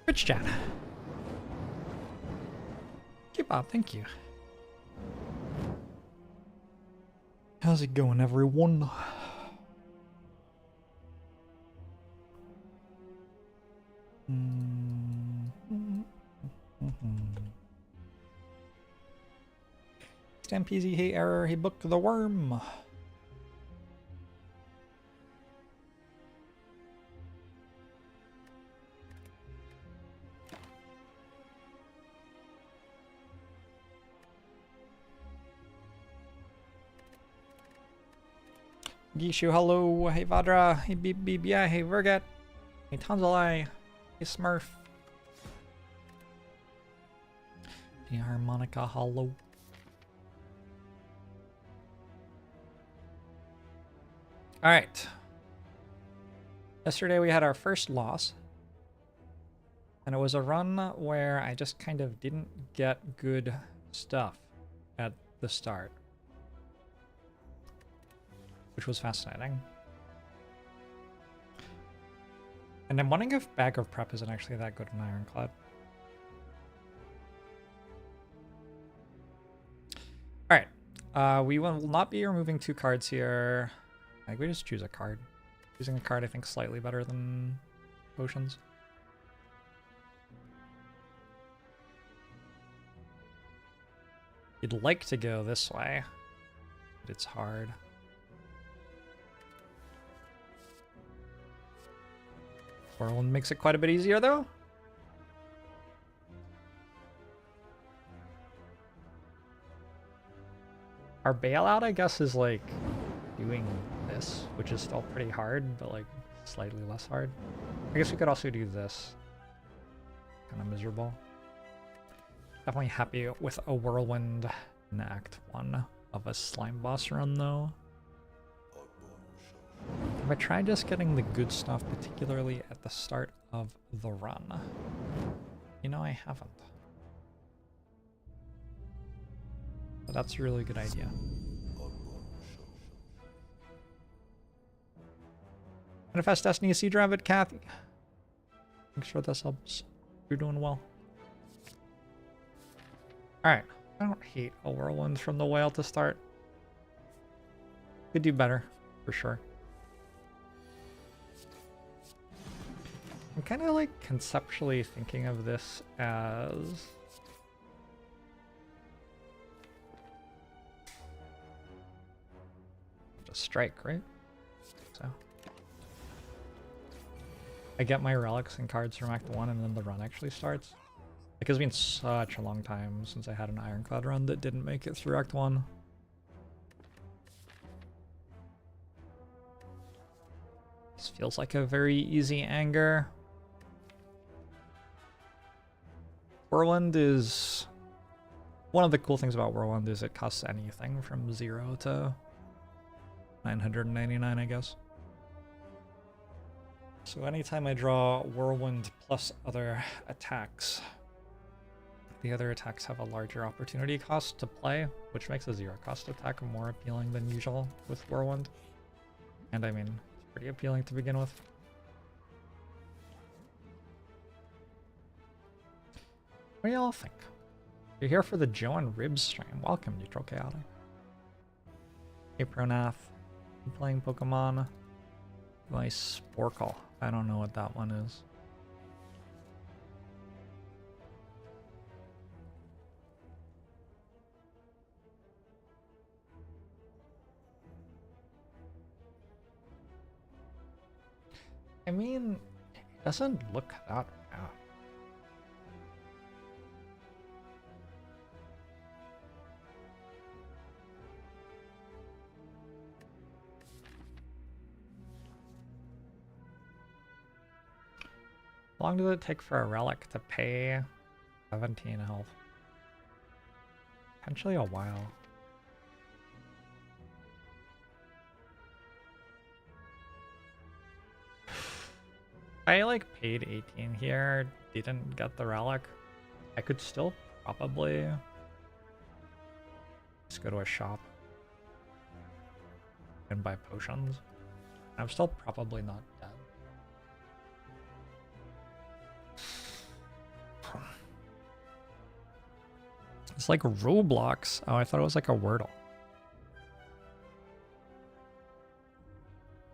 Twitch chat. K-pop, thank you. How's it going, everyone? Stampede, hey error, he booked the worm. Gishu, hello. Hey Vadra. Hey BBBI. Hey Vergat. Hey Tanzalai. Hey Smurf. Hey Harmonica, hello. Alright. Yesterday we had our first loss. And it was a run where I just kind of didn't get good stuff at the start, which was fascinating. And I'm wondering if Bag of Prep isn't actually that good in Ironclad. Alright, we will not be removing 2 cards here. I think we just choose a card. Choosing a card I think slightly better than potions. You'd like to go this way, but it's hard. Whirlwind makes it quite a bit easier, though. Our bailout, I guess, is like doing this, which is still pretty hard, but like slightly less hard. I guess we could also do this. Kind of miserable. Definitely happy with a whirlwind in Act 1 of a slime boss run, though. Have I tried just getting the good stuff, particularly at the start of the run? You know, I haven't. But that's a really good idea. Manifest Destiny, Sea Rabbit, Kathy. Make sure this helps. You're doing well. Alright. I don't hate a whirlwind from the whale to start. Could do better, for sure. I'm kind of like conceptually thinking of this as a strike, right? So I get my relics and cards from Act 1 and then the run actually starts. Like, it's been such a long time since I had an Ironclad run that didn't make it through Act 1. This feels like a very easy anger. Whirlwind is... One of the cool things about Whirlwind is it costs anything from 0 to 999, I guess. So anytime I draw Whirlwind plus other attacks, the other attacks have a larger opportunity cost to play, which makes a 0 cost attack more appealing than usual with Whirlwind. And I mean, it's pretty appealing to begin with. What do y'all think? You're here for the Joe and Ribs stream. Welcome, Neutral Chaotic. Hey, Pronath. I'm playing Pokemon. My Sporkle. I don't know what that one is. I mean, it doesn't look that bad. How long does it take for a relic to pay 17 health? Potentially a while. I like paid 18 here, didn't get the relic. I could still probably just go to a shop and buy potions. I'm still probably not dead. It's like Roblox. Oh, I thought it was like a Wordle.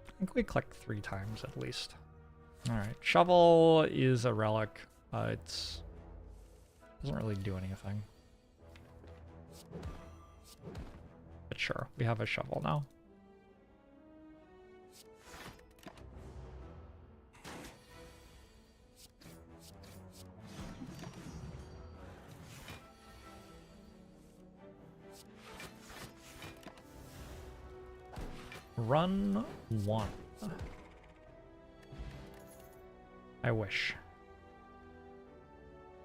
I think we click 3 times at least. Alright, shovel is a relic. It doesn't really do anything. But sure, we have a shovel now. Run 1. I wish.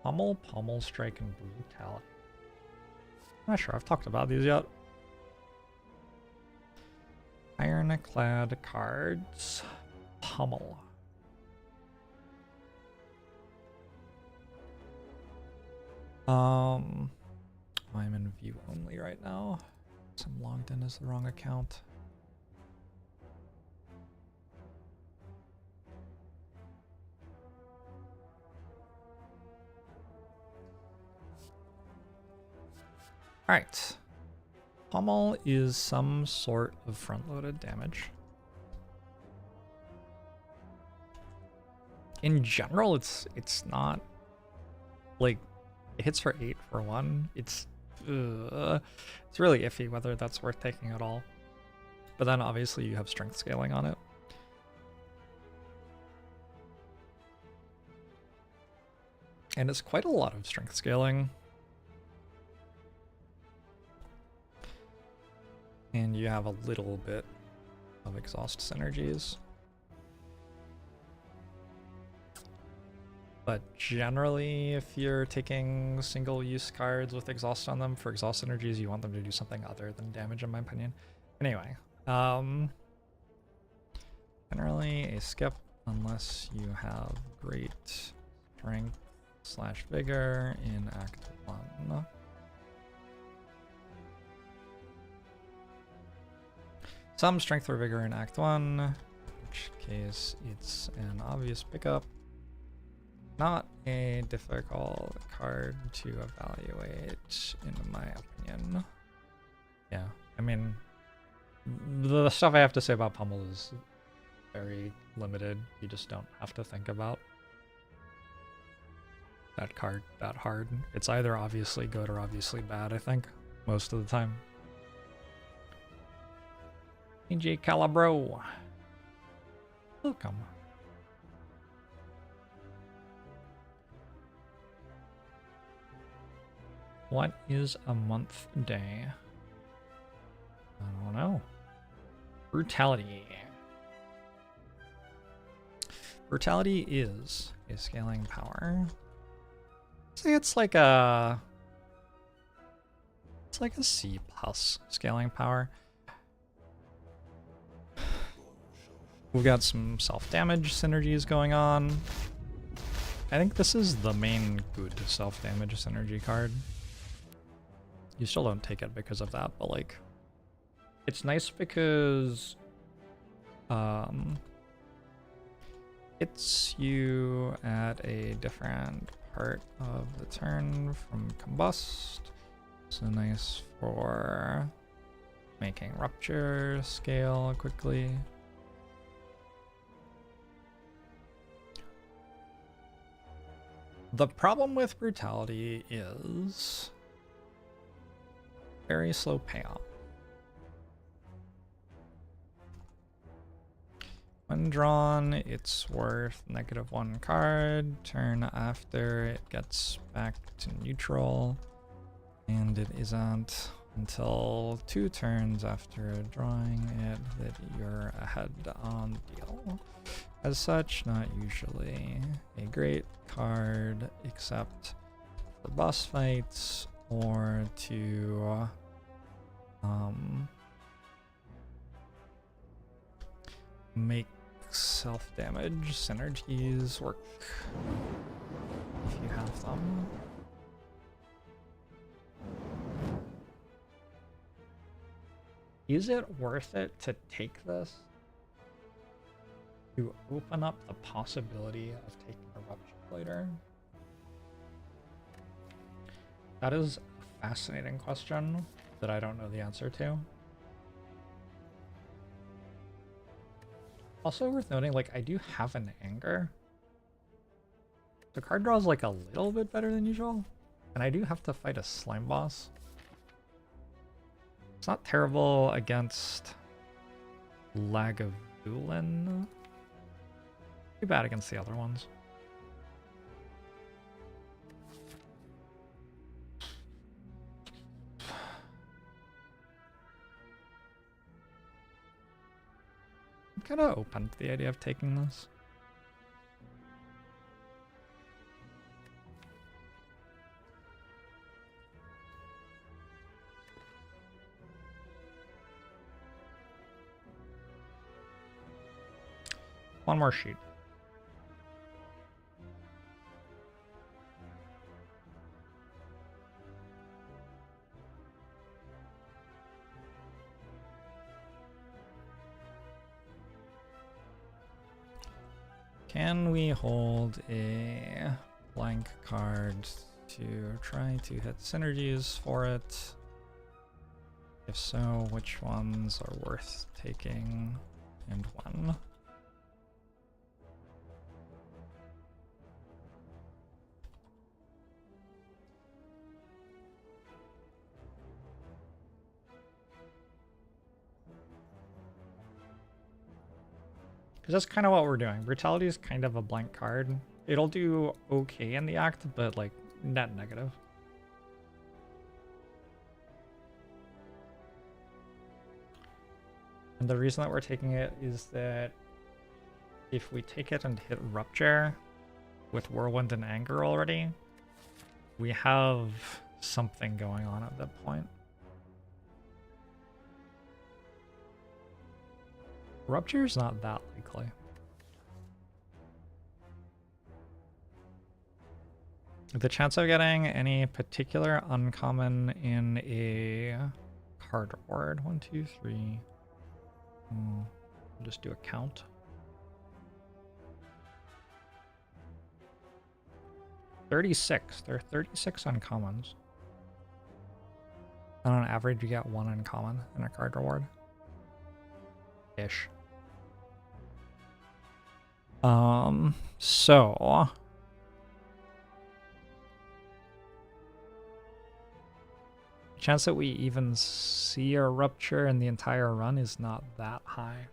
Pommel, pommel strike, and brutality. I'm not sure I've talked about these yet. Ironclad cards. Pommel. I'm in view only right now. So I'm logged in as the wrong account. Alright. Pommel is some sort of front-loaded damage. In general, it's not like it hits for 8 for 1. It's really iffy whether that's worth taking at all. But then obviously you have strength scaling on it. And it's quite a lot of strength scaling. And you have a little bit of exhaust synergies. But generally, if you're taking single-use cards with exhaust on them for exhaust synergies, you want them to do something other than damage, in my opinion. Anyway, generally a skip unless you have great strength / vigor in Act 1. Some strength or vigor in Act 1, in which case it's an obvious pickup. Not a difficult card to evaluate, in my opinion. Yeah, I mean, the stuff I have to say about Pommel is very limited. You just don't have to think about that card that hard. It's either obviously good or obviously bad, I think, most of the time. AJ Calabro, welcome. What is a month day? I don't know. Brutality. Brutality is a scaling power. Say it's like a C+ scaling power. We've got some self-damage synergies going on. I think this is the main good self-damage synergy card. You still don't take it because of that, but like, it's nice because hits you at a different part of the turn from combust. So nice for making rupture scale quickly. The problem with brutality is very slow payoff. When drawn, it's worth -1 card. Turn after, it gets back to neutral. And it isn't until 2 turns after drawing it that you're ahead on the deal. As such, not usually a great card, except for boss fights or to make self-damage synergies work if you have them. Is it worth it to take this to open up the possibility of taking a rupture later? That is a fascinating question that I don't know the answer to. Also worth noting, like, I do have an anger. The card draw is like a little bit better than usual. And I do have to fight a slime boss. It's not terrible against Lagavulin. Too bad against the other ones. I'm kind of open to the idea of taking this. One more sheet. Can we hold a blank card to try to hit synergies for it? If so, which ones are worth taking and when? Because that's kind of what we're doing. Brutality is kind of a blank card. It'll do okay in the act, but like net negative. And the reason that we're taking it is that if we take it and hit Rupture with Whirlwind and Anger already, we have something going on at that point. Rupture is not that likely. The chance of getting any particular uncommon in a card board. 1, 2, 3. We'll just do a count. $36. There are 36 uncommons. And on average, you get 1 uncommon in a card reward. Ish. So chance that we even see a Rupture in the entire run is not that high.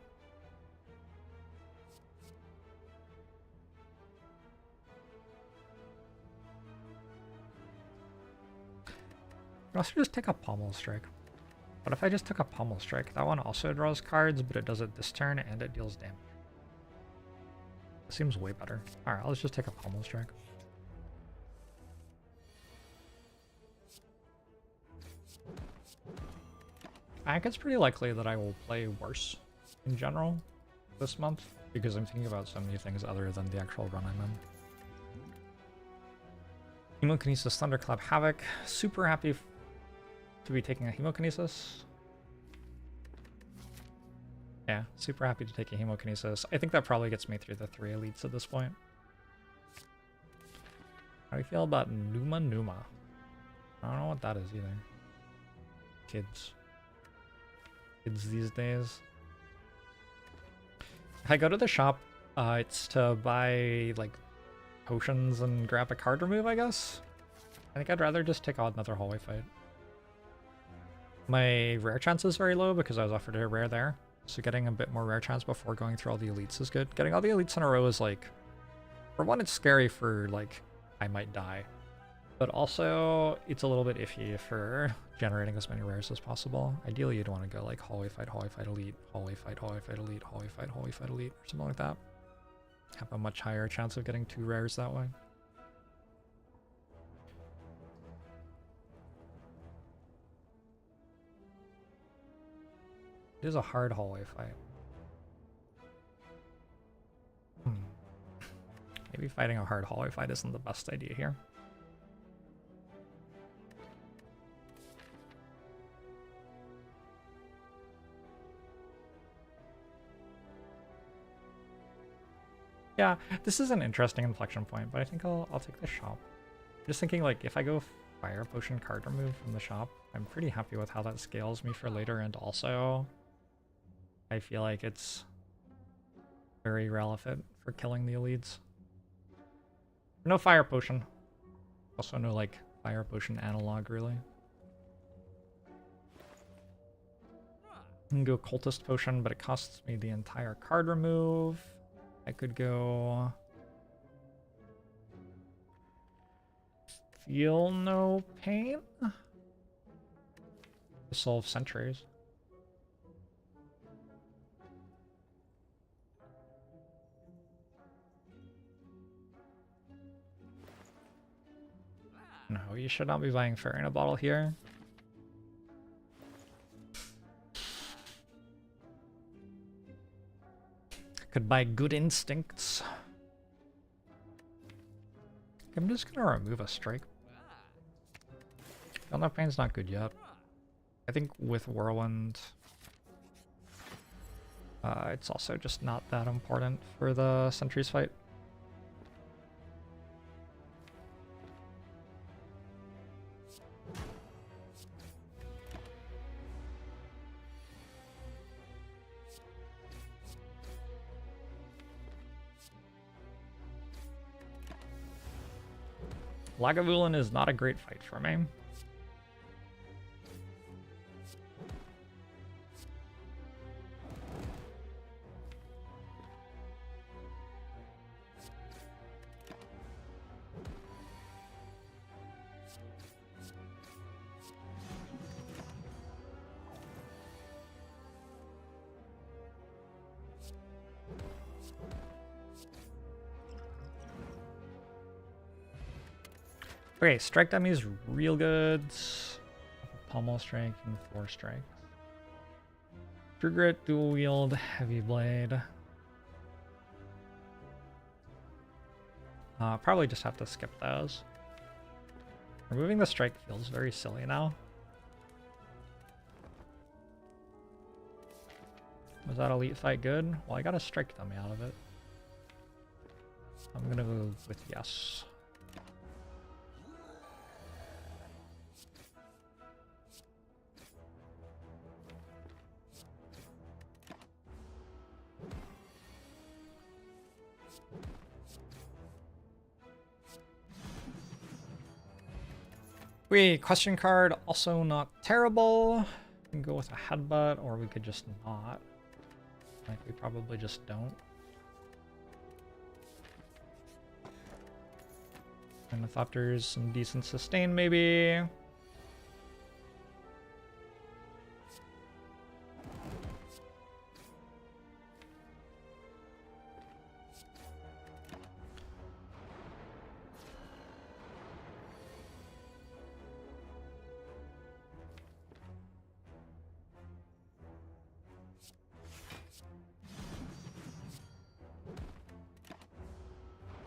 I also just take a Pommel Strike. What if I just took a Pommel Strike? That one also draws cards, but it does it this turn and it deals damage. It seems way better. Alright, let's just take a Pommel Strike. I think it's pretty likely that I will play worse in general this month, because I'm thinking about so many things other than the actual run I'm in. Hemokinesis, Thunderclap, Havoc. Super happy to be taking a Hemokinesis. Yeah, super happy to take a Hemokinesis. I think that probably gets me through the 3 elites at this point. How do you feel about Numa Numa? I don't know what that is either. Kids these days. If I go to the shop, it's to buy like potions and grab a card remove, I guess. I think I'd rather just take on another hallway fight. My rare chance is very low because I was offered a rare there. So getting a bit more rare chance before going through all the elites is good. Getting all the elites in a row is like, for one, it's scary for like, I might die. But also, it's a little bit iffy for generating as many rares as possible. Ideally, you'd want to go like hallway fight, elite, hallway fight, elite, hallway fight, elite, or something like that. Have a much higher chance of getting 2 rares that way. It is a hard hallway fight. Maybe fighting a hard hallway fight isn't the best idea here. Yeah, this is an interesting inflection point, but I think I'll take the shop. Just thinking, like, if I go fire potion card remove from the shop. I'm pretty happy with how that scales me for later, and also I feel like it's very relevant for killing the elites. No fire potion. Also no like fire potion analog really. I can go cultist potion, but it costs me the entire card remove. I could go feel no pain to solve sentries. No, you should not be buying fairy in a bottle here. Could buy good instincts. I'm just gonna remove a strike. Feel no pain's not good yet. I think with Whirlwind, it's also just not that important for the Sentries fight. Lagavulin is not a great fight for me. Okay, strike dummy is real good. Pommel strike and 4 strikes. True grit, dual wield, heavy blade. Probably just have to skip those. Removing the strike feels very silly now. Was that elite fight good? Well, I got a strike dummy out of it. I'm gonna go with yes. Question card, also not terrible. We can go with a headbutt, or we could just not. Like, we probably just don't. Ornithopters, some decent sustain, maybe.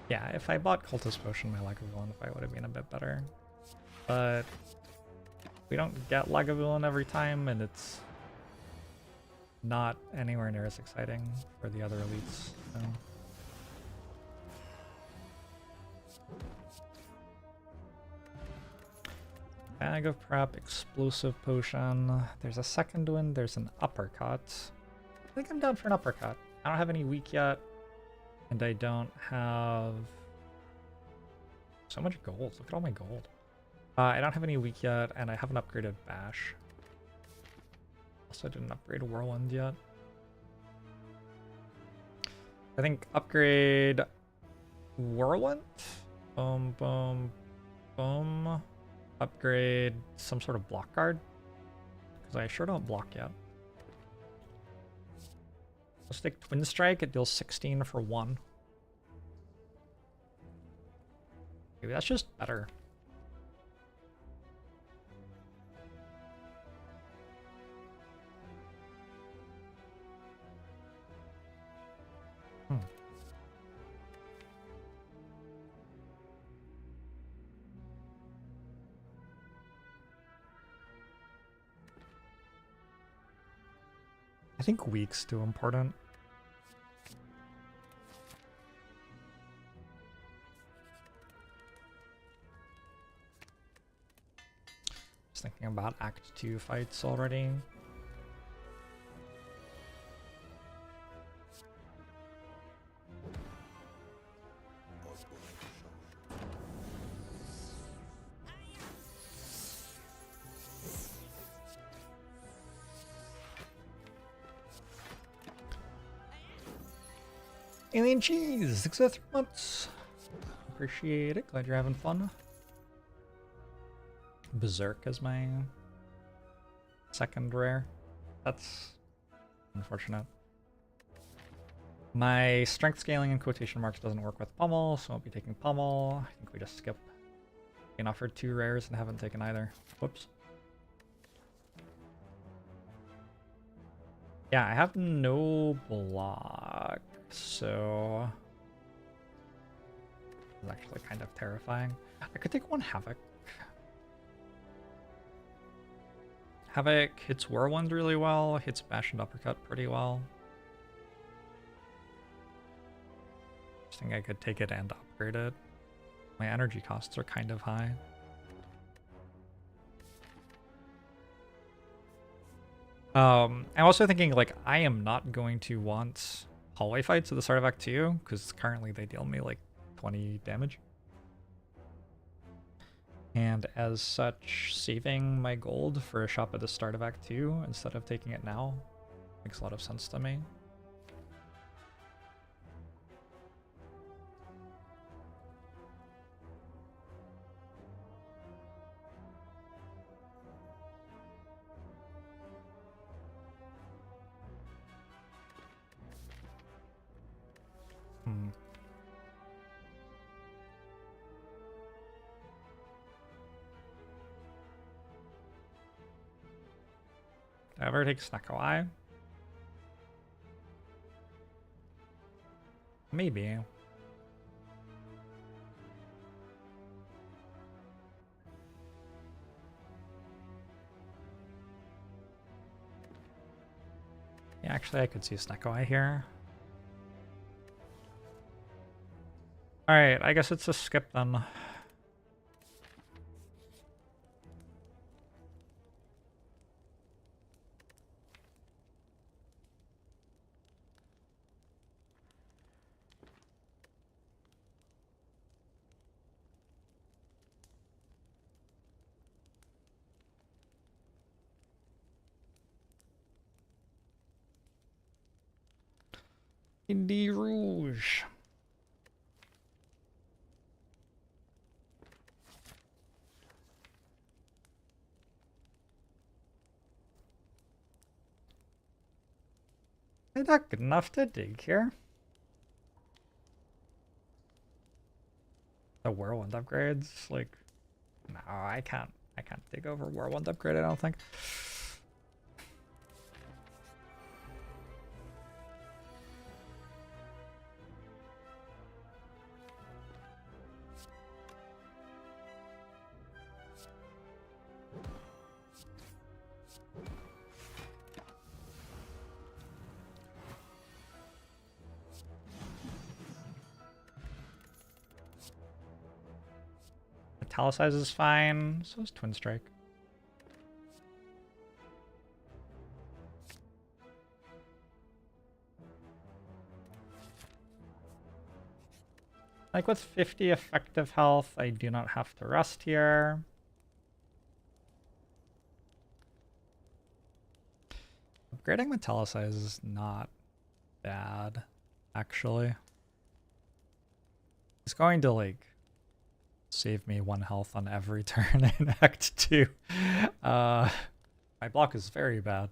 Yeah, if I bought Cultist Potion, my Lagavulin fight would have been a bit better. But we don't get Lagavulin every time, and it's not anywhere near as exciting for the other elites. So. Bag of Prep, Explosive Potion. There's a second one, there's an Uppercut. I think I'm down for an Uppercut. I don't have any weak yet. And I don't have so much gold. Look at all my gold. I don't have any weak yet, and I haven't upgraded Bash. Also didn't upgrade Whirlwind yet. I think upgrade Whirlwind. Boom, boom, boom. Upgrade some sort of block guard. Because I sure don't block yet. Let's take Twin Strike, it deals 16 for 1. Maybe that's just better. I think weak's too important. Just thinking about Act 2 fights already. Alien cheese! 6 out of 3 months! Appreciate it. Glad you're having fun. Berserk is my second rare. That's unfortunate. My strength scaling in quotation marks doesn't work with Pummel, so I won't be taking Pummel. I think we just skip. Being offered 2 rares and haven't taken either. Whoops. Yeah, I have no block, so it's actually kind of terrifying. I could take 1 Havoc. Havoc hits Whirlwind really well, hits Bash and Uppercut pretty well. I think I could take it and upgrade it. My energy costs are kind of high. I'm also thinking, like, I am not going to want hallway fights at the start of Act 2, because currently they deal me, like, 20 damage. And as such, saving my gold for a shop at the start of Act 2 instead of taking it now makes a lot of sense to me. Did I ever take Snecko Eye? Maybe. Yeah, actually I could see Snecko Eye here. Alright, I guess it's a skip then. Indie Rouge. Is that good enough to dig here? The Whirlwind upgrades, like, no, I can't dig over Whirlwind upgrade, I don't think. Italicize is fine, so is Twin Strike. Like with 50 effective health, I do not have to rest here. Upgrading Metallicize is not bad, actually. It's going to, like, save me 1 health on every turn in Act 2. My block is very bad.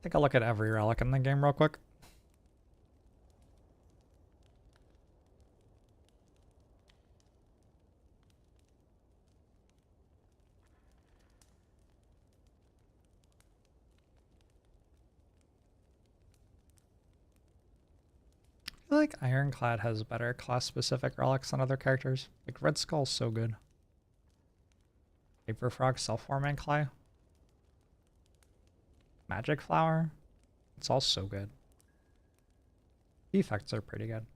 Take a look at every relic in the game real quick. feel like Ironclad has better class-specific relics than other characters. Like Red Skull's so good. Paper Frog self-forming clay. Magic Flower. It's all so good. Effects are pretty good.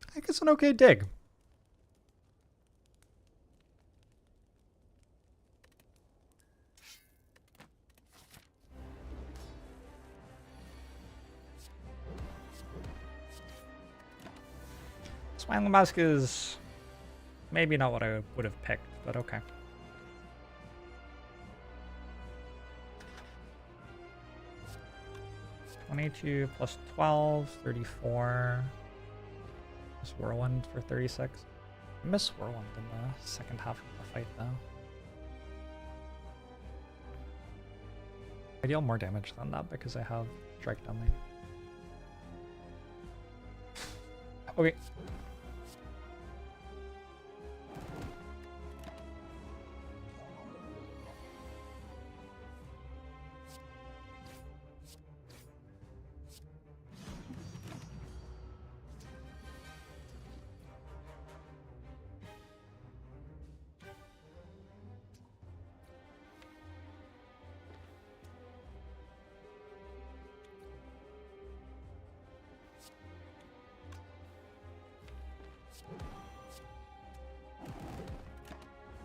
I think it's an okay dig. Smiling Mask is maybe not what I would have picked, but okay. $22 plus 12, 34. This Whirlwind for 36. I miss Whirlwind in the second half of the fight, though. I deal more damage than that because I have Strike Dummy. Okay.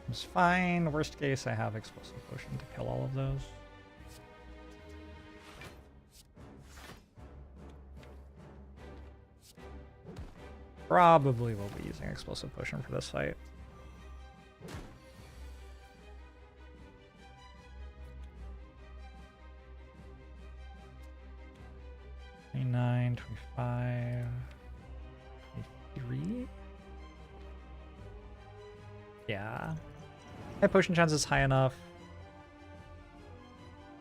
It's fine. Worst case, I have Explosive Potion to kill all of those. Probably will be using Explosive Potion for this fight. $29, $25, $23? Yeah. My potion chance is high enough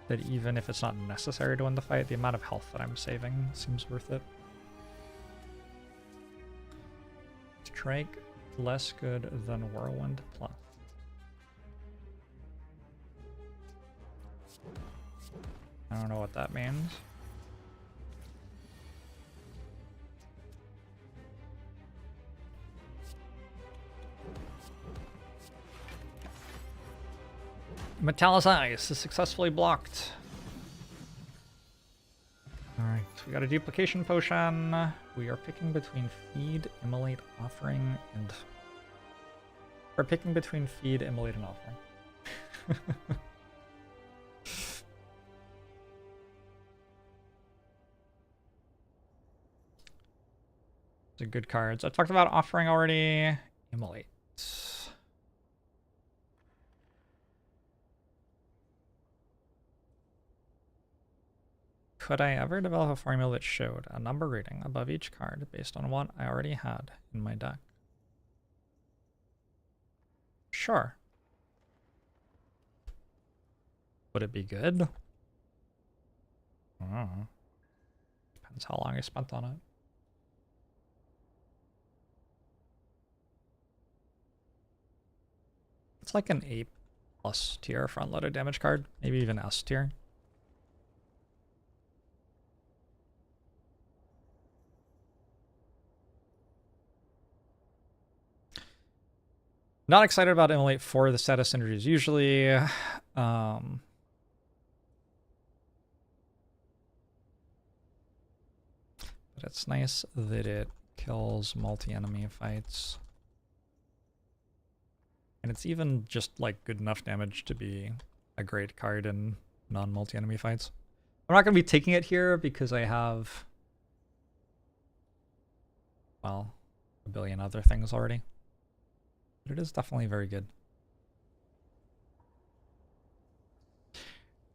that even if it's not necessary to win the fight, the amount of health that I'm saving seems worth it. Strike less good than Whirlwind plus. I don't know what that means. Metallus Ice is successfully blocked. Alright, so we got a duplication potion. We are picking between Feed, Immolate, Offering, and... We're picking between Feed, Immolate, and Offering. These are good cards. I talked about Offering already. Immolate. Could I ever develop a formula that showed a number rating above each card based on what I already had in my deck? Sure. Would it be good? I don't know. Depends how long I spent on it. It's like an A+ tier front loaded damage card, maybe even S tier. Not excited about Immolate for the status synergies usually. But it's nice that it kills multi-enemy fights. And it's even just like good enough damage to be a great card in non-multi-enemy fights. I'm not going to be taking it here because I have, well, a billion other things already. But it is definitely very good.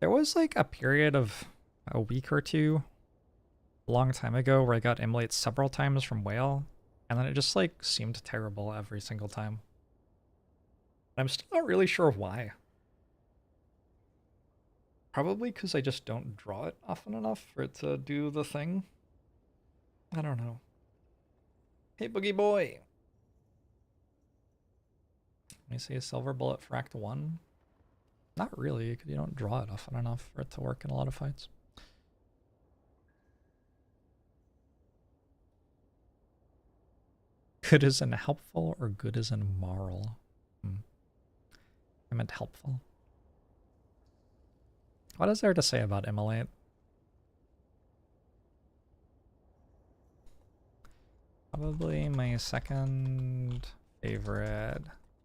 There was like a period of a week or two a long time ago where I got immolate several times from whale, and then it just like seemed terrible every single time. I'm still not really sure why. Probably because I just don't draw it often enough for it to do the thing. I don't know. Hey, Boogie Boy! Let me see a silver bullet for Act 1. Not really, because you don't draw it often enough for it to work in a lot of fights. Good as in helpful or good as in moral? I meant helpful. What is there to say about immolate? Probably my second favorite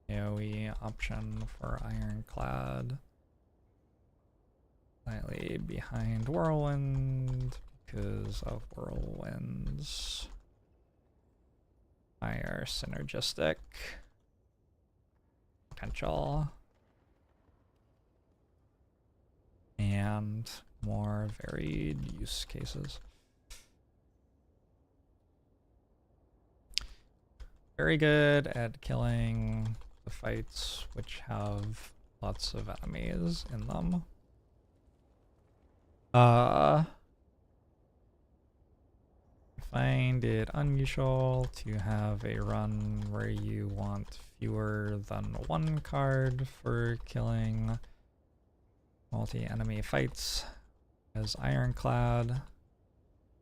AoE option for ironclad. Slightly behind whirlwind because of whirlwinds. Higher synergistic potential. And more varied use cases. Very good at killing the fights which have lots of enemies in them. I find it unusual to have a run where you want fewer than one card for killing multi-enemy fights as ironclad,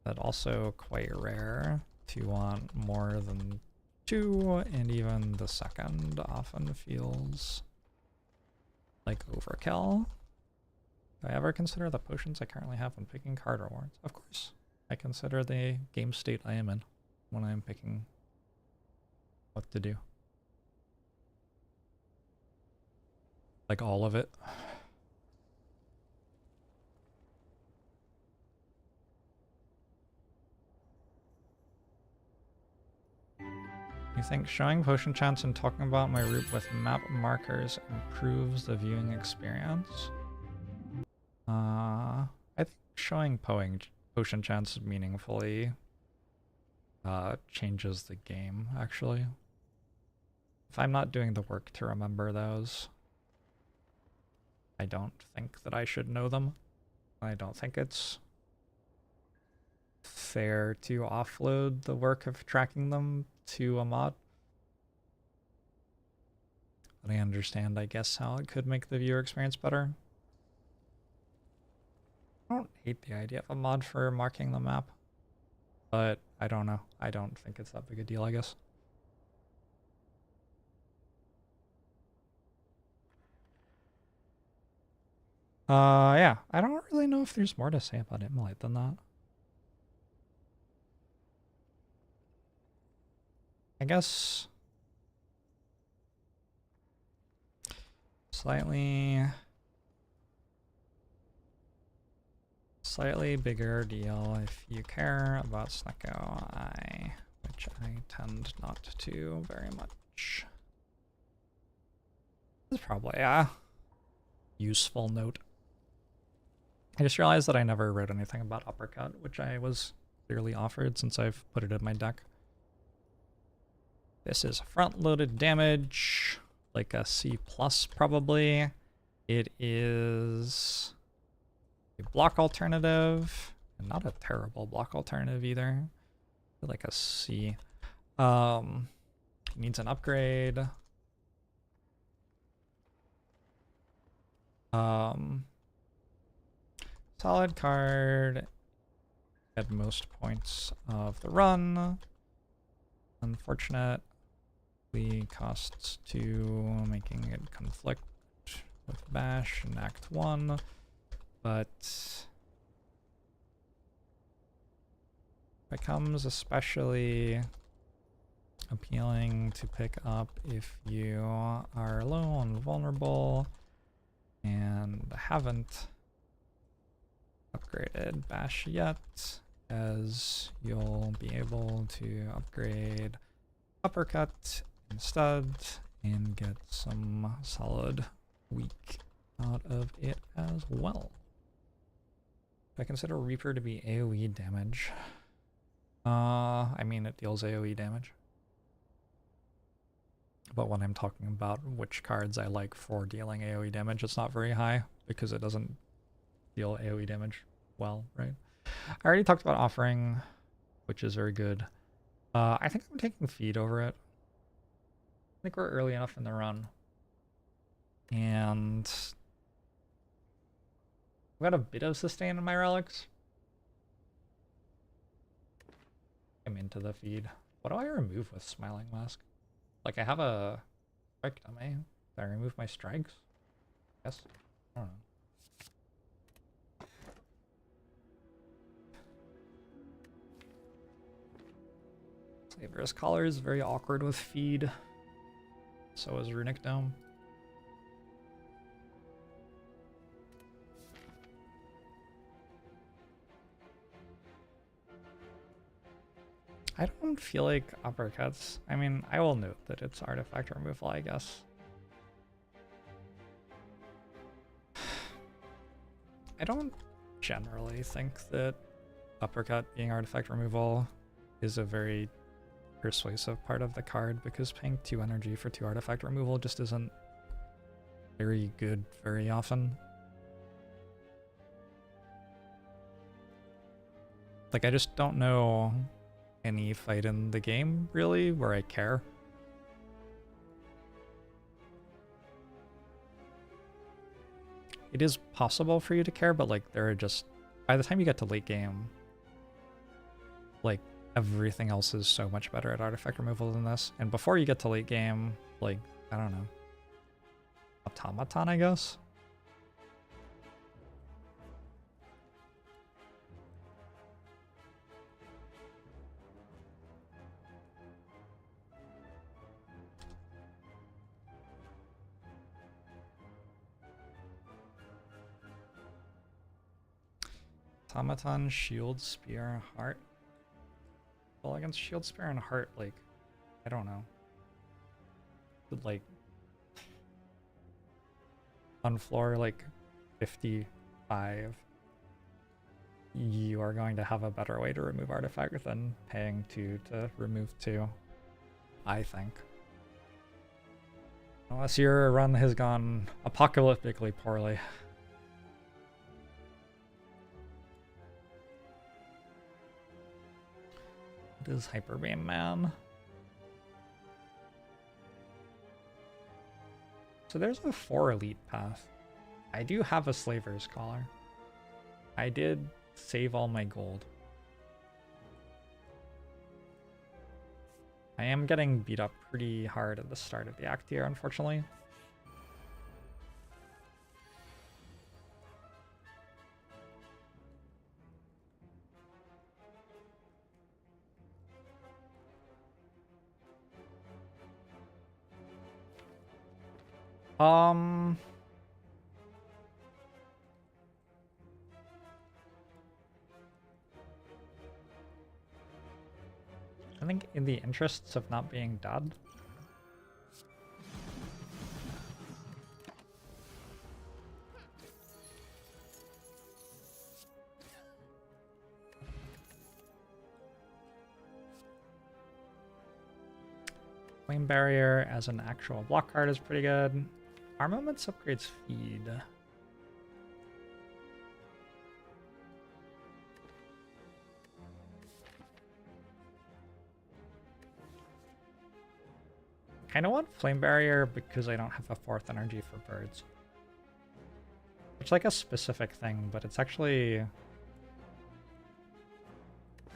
but also quite rare to want more than 2, and even the second often feels like overkill. Do I ever consider the potions I currently have when picking card rewards? Of course. I consider the game state I am in when I'm picking what to do. Like all of it. You think showing potion chance and talking about my route with map markers improves the viewing experience? I think showing potion chance meaningfully changes the game, actually. If I'm not doing the work to remember those, I don't think that I should know them. I don't think it's fair to offload the work of tracking them to a mod. But I understand, I guess, how it could make the viewer experience better. I don't hate the idea of a mod for marking the map, but I don't know. I don't think it's that big a deal, I guess. Yeah, I don't really know if there's more to say about immolate than that. I guess slightly bigger deal if you care about Snecko Eye, which I tend not to very much. This is probably a useful note. I just realized that I never wrote anything about uppercut, which I was clearly offered since I've put it in my deck. This is front-loaded damage, like a C+ probably. It is a block alternative, and not a terrible block alternative either. Like a C. Needs an upgrade. Solid card at most points of the run. Unfortunately costs 2, making it conflict with Bash in Act 1, but becomes especially appealing to pick up if you are low and vulnerable and haven't upgraded Bash yet, as you'll be able to upgrade uppercut instead and get some solid weak out of it as well. I consider Reaper to be AoE damage. I mean, it deals AoE damage. But when I'm talking about which cards I like for dealing AoE damage, it's not very high because it doesn't deal AoE damage well, right? I already talked about offering, which is very good. I think I'm taking feed over it. I think we're early enough in the run. And I've got a bit of sustain in my relics. I'm into the feed. What do I remove with Smiling Mask? Like, I have a strike dummy. Did I remove my strikes? Yes. I don't know. Slaver's Collar is very awkward with feed. So is Runic Dome. I don't feel like uppercuts. I mean, I will note that it's artifact removal, I guess. I don't generally think that uppercut being artifact removal is a very persuasive part of the card because paying 2 energy for 2 artifact removal just isn't very good very often. Like, I just don't know any fight in the game, really, where I care. It is possible for you to care, but, like, there are just... By the time you get to late game, like, everything else is so much better at artifact removal than this. And before you get to late game, like, I don't know. Automaton, I guess? Automaton, Shield, Spear, Heart. Well, against Shield, Spear, and Heart, like, I don't know. Would, like, on floor, like, 55, you are going to have a better way to remove artifact than paying 2 to remove 2, I think. Unless your run has gone apocalyptically poorly. It is Hyper Beam Man. So there's a 4 elite path. I do have a Slaver's Collar. I did save all my gold. I am getting beat up pretty hard at the start of the act here, unfortunately. I think in the interests of not being dead. Flame Barrier as an actual block card is pretty good. Armaments upgrades feed. I don't want Flame Barrier because I don't have a 4th energy for birds. It's like a specific thing, but it's actually... I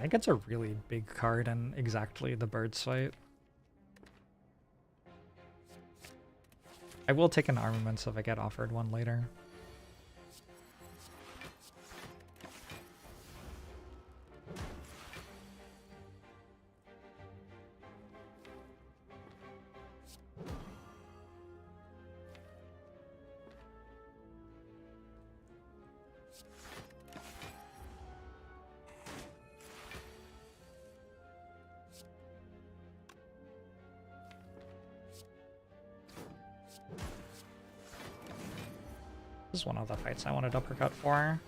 think it's a really big card in exactly the bird site. I will take an armaments if I get offered one later. This is one of the fights I wanted uppercut for.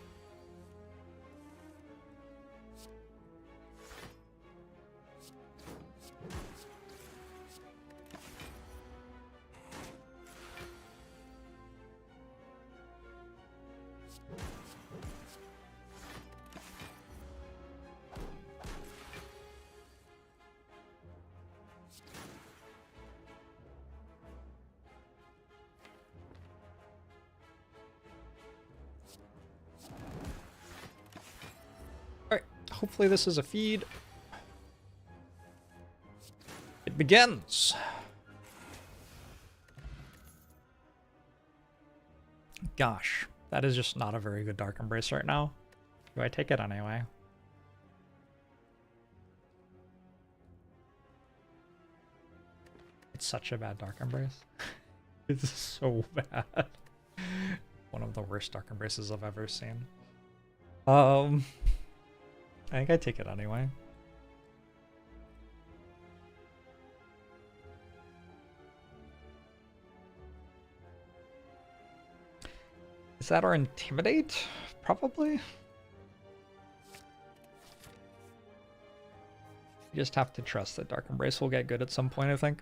Alright, hopefully this is a feed. It begins! Gosh, that is just not a very good Dark Embrace right now. Do I take it anyway? It's such a bad Dark Embrace. It's so bad. One of the worst Dark Embraces I've ever seen. I think I take it anyway. Is that our Intimidate? Probably. You just have to trust that Dark Embrace will get good at some point, I think.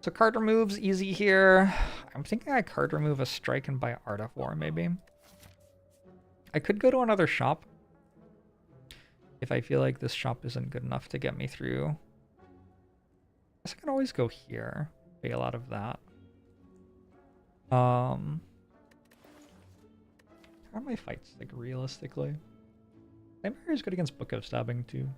So card remove's easy here. I'm thinking I card remove a strike and buy Art of War, maybe. I could go to another shop if I feel like this shop isn't good enough to get me through. I guess I can always go here, bail out of that. How are my fights, like, realistically? Nightmare is good against Book of Stabbing, too.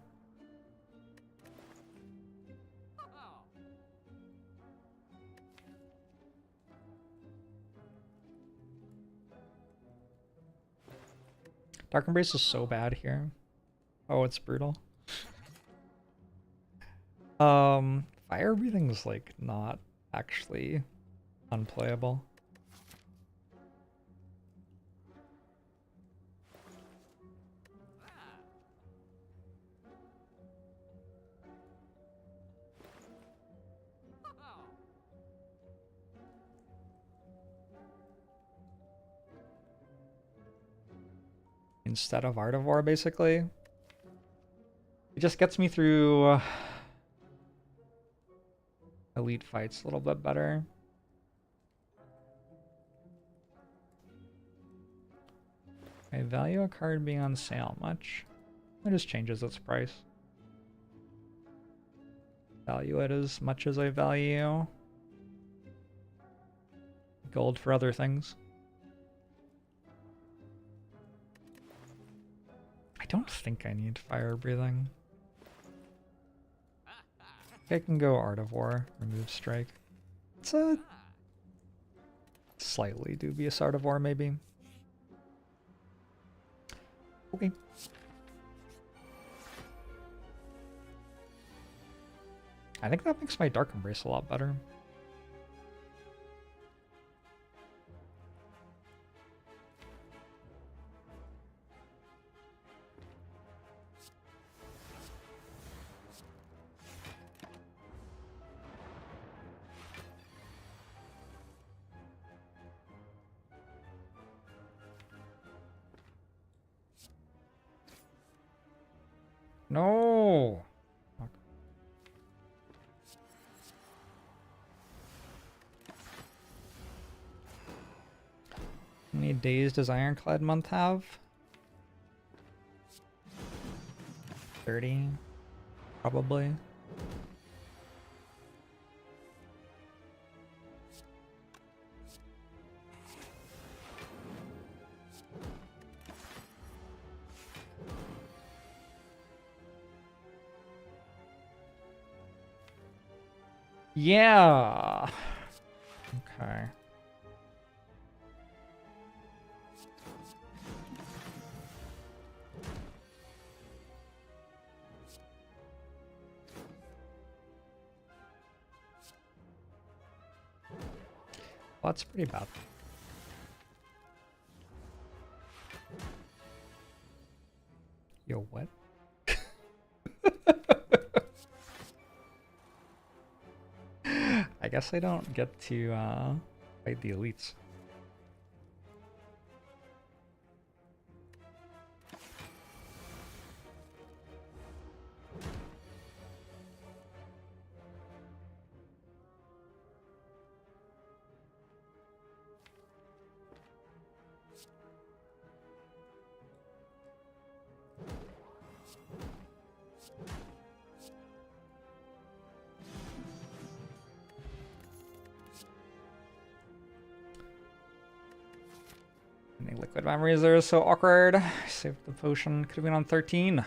Dark Embrace is so bad here. Oh, it's brutal. Fire breathing is like not actually unplayable. Instead of Art of War, basically. It just gets me through elite fights a little bit better. I value a card being on sale much. It just changes its price. Value it as much as I value gold for other things. I don't think I need fire breathing. I can go Art of War, remove strike. It's a slightly dubious Art of War, maybe. Okay. I think that makes my Dark Embrace a lot better. No. Fuck. How many days does Ironclad month have? 30, probably. Yeah. Okay. Well, that's pretty bad. Yo, what? I guess I don't get to Fight the elites. Any liquid memories there is so awkward. Saved the potion. Could have been on 13.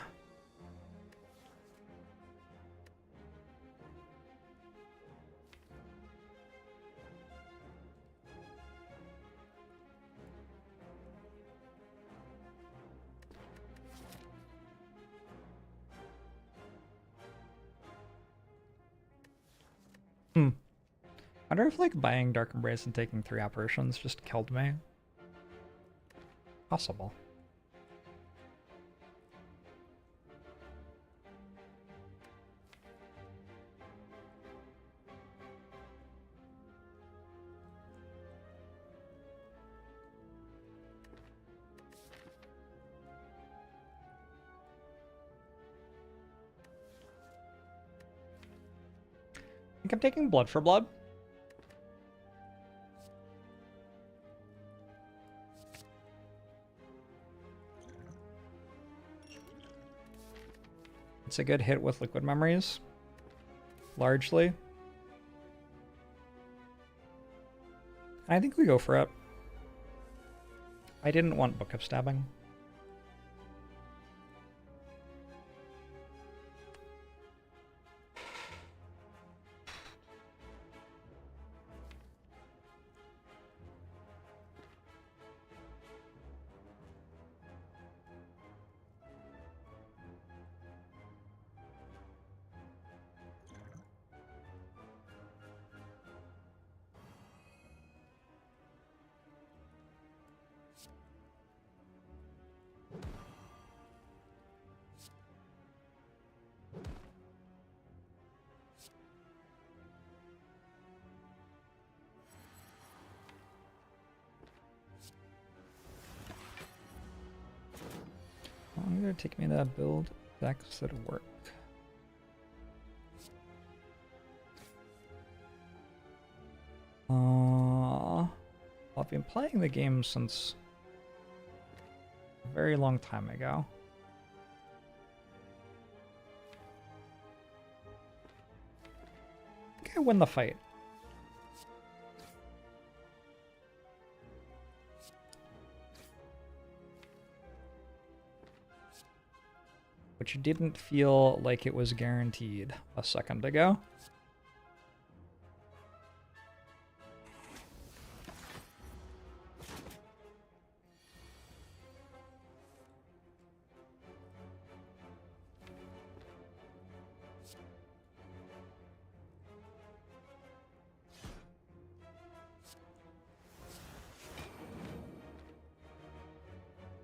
I wonder if like buying Dark Embrace and taking 3 apparitions just killed me. Possible. I think I'm taking blood for blood. It's a good hit with liquid memories. Largely. I think we go for it. I didn't want Book of Stabbing. I'm gonna take me to build decks that work. I've been playing the game since a very long time ago. I think I win the fight. Which didn't feel like it was guaranteed a second ago.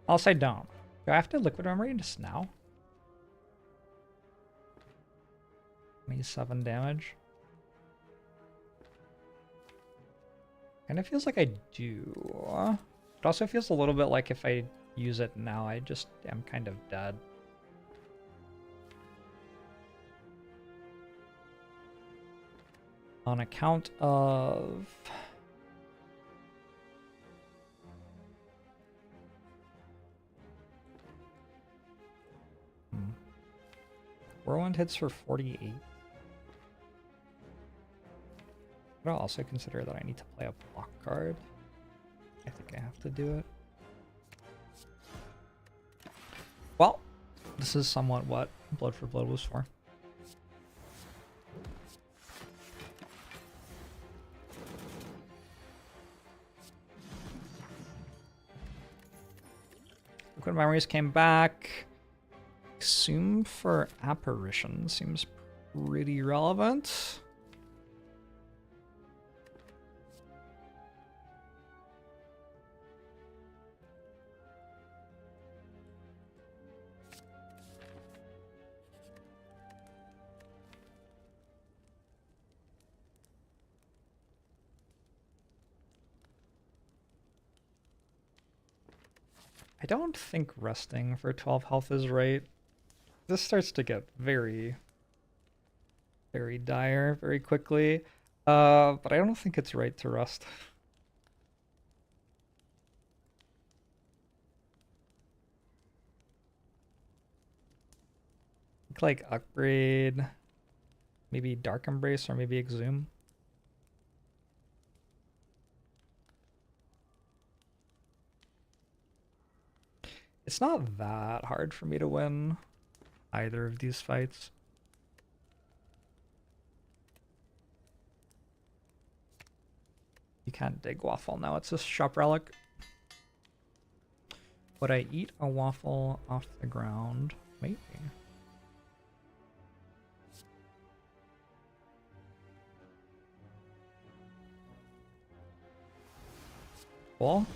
Else I don't. Do I have to liquid memory just now? 27 damage. Kind of feels like I do. It also feels a little bit like if I use it now, I just am kind of dead. On account of... Whirlwind hits for 48. But I'll also consider that I need to play a block card. I think I have to do it. Well, this is somewhat what Blood for Blood was for. Liquid Memories came back. Assume for Apparition seems pretty relevant. I don't think resting for 12 health is right. This starts to get very, very dire very quickly. But I don't think it's right to rest. Like upgrade, maybe Dark Embrace or maybe Exhume. It's not that hard for me to win either of these fights. You can't dig waffle now, it's a shop relic. Would I eat a waffle off the ground? Maybe. Cool.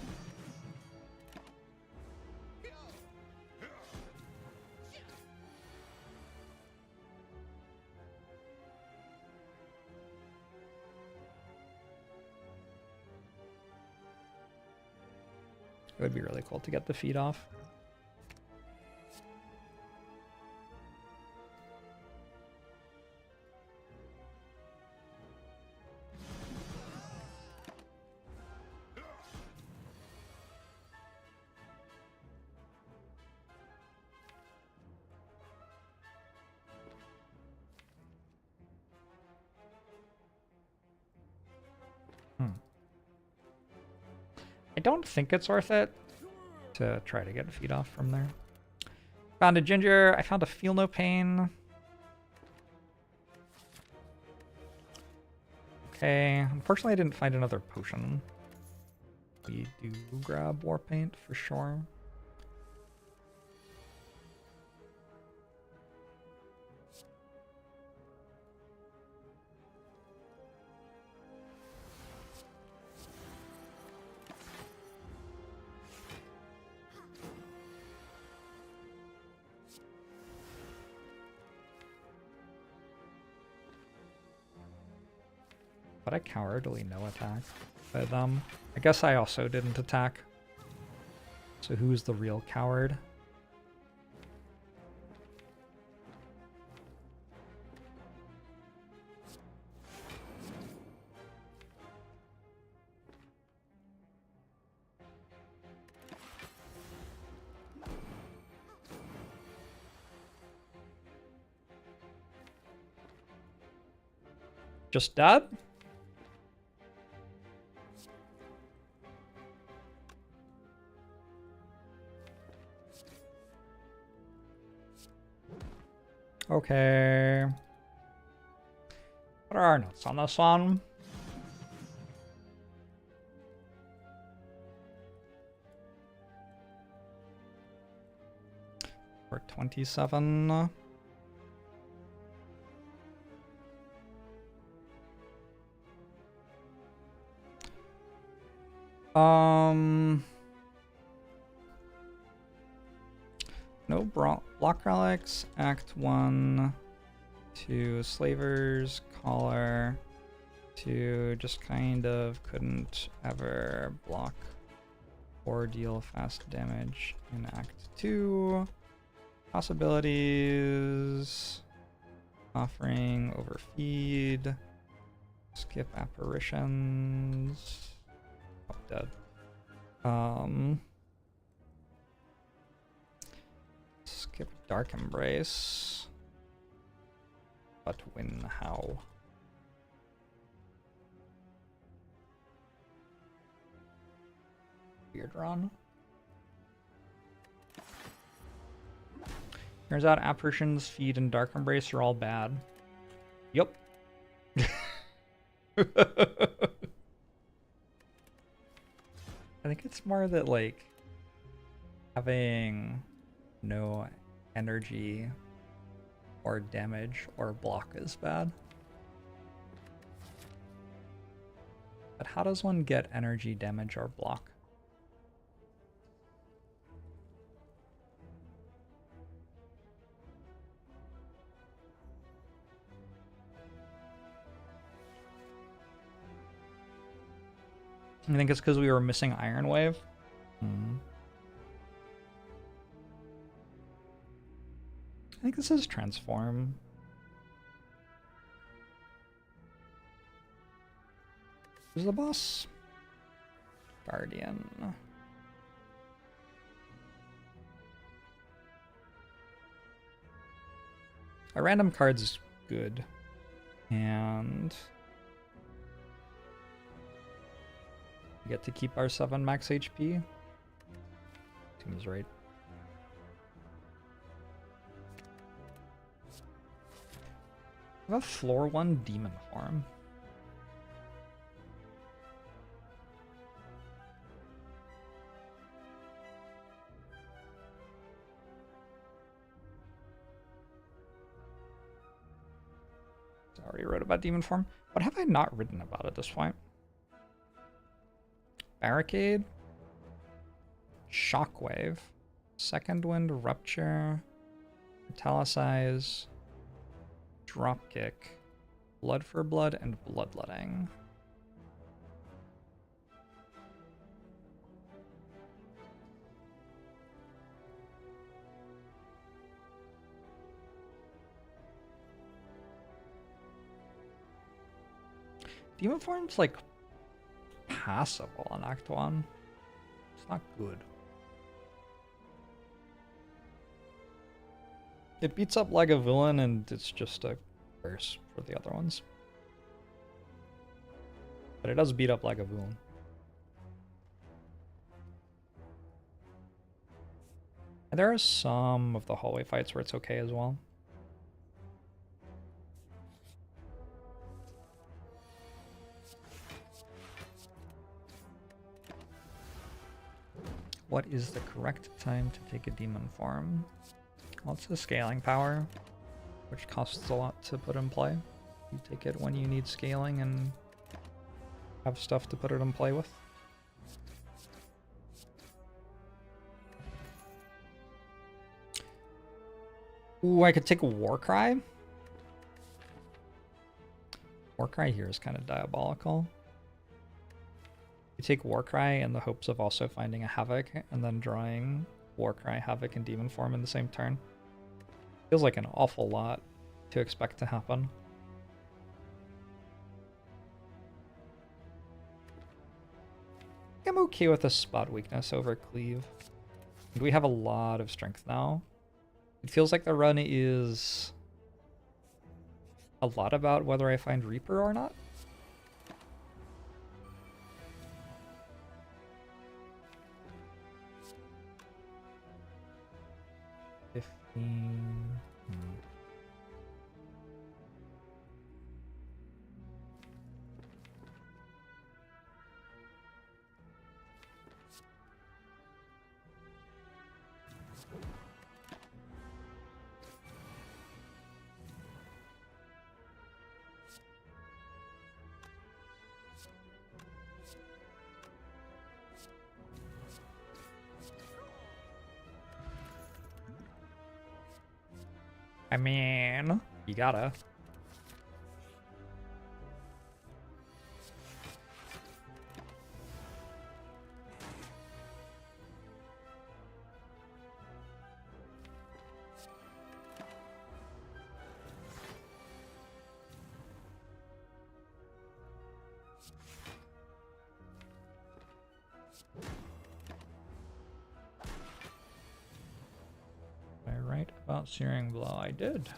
It would be really cool to get the feed off. I don't think it's worth it to try to get a feed off from there. Found a ginger. I found a feel no pain. Okay. Unfortunately, I didn't find another potion. We do grab war paint for sure. But I cowardly no attack by them. I guess I also didn't attack. So who's the real coward? Just dead? Okay. What are our notes on this one? We're 27. No block relics. Act 1. 2 slavers. Collar. 2 just kind of couldn't ever block or deal fast damage in Act 2. Possibilities. Offering overfeed. Skip apparitions. Oh, dead. Skip Dark Embrace. But win how? Weird run. Turns out apparitions, feed, and Dark Embrace are all bad. Yup. I think it's more that, like, having no energy or damage or block is bad. But how does one get energy, damage, or block? I think it's because we were missing Iron Wave. think this is transform. Who's the boss? Guardian. A random card's good. And we get to keep our 7 max HP. Seems right. I have a floor 1 demon form. I already wrote about demon form. What have I not written about at this point? Barricade, Shockwave, Second Wind, Rupture, Metallicize, Dropkick, Blood for Blood, and Bloodletting. Demon form's like passable on Act 1. It's not good. It beats up like a villain and it's just a curse for the other ones. But it does beat up like a villain. And there are some of the hallway fights where it's okay as well. What is the correct time to take a demon form? Well, it's the scaling power, which costs a lot to put in play. You take it when you need scaling and have stuff to put it in play with. Ooh, I could take a Warcry. Warcry here is kind of diabolical. You take Warcry in the hopes of also finding a Havoc and then drawing Warcry, Havoc, and Demon form in the same turn. Feels like an awful lot to expect to happen. I'm okay with a spot weakness over Cleave. And we have a lot of strength now. It feels like the run is a lot about whether I find Reaper or not. I mean, you gotta. Right about Searing Blow, I did.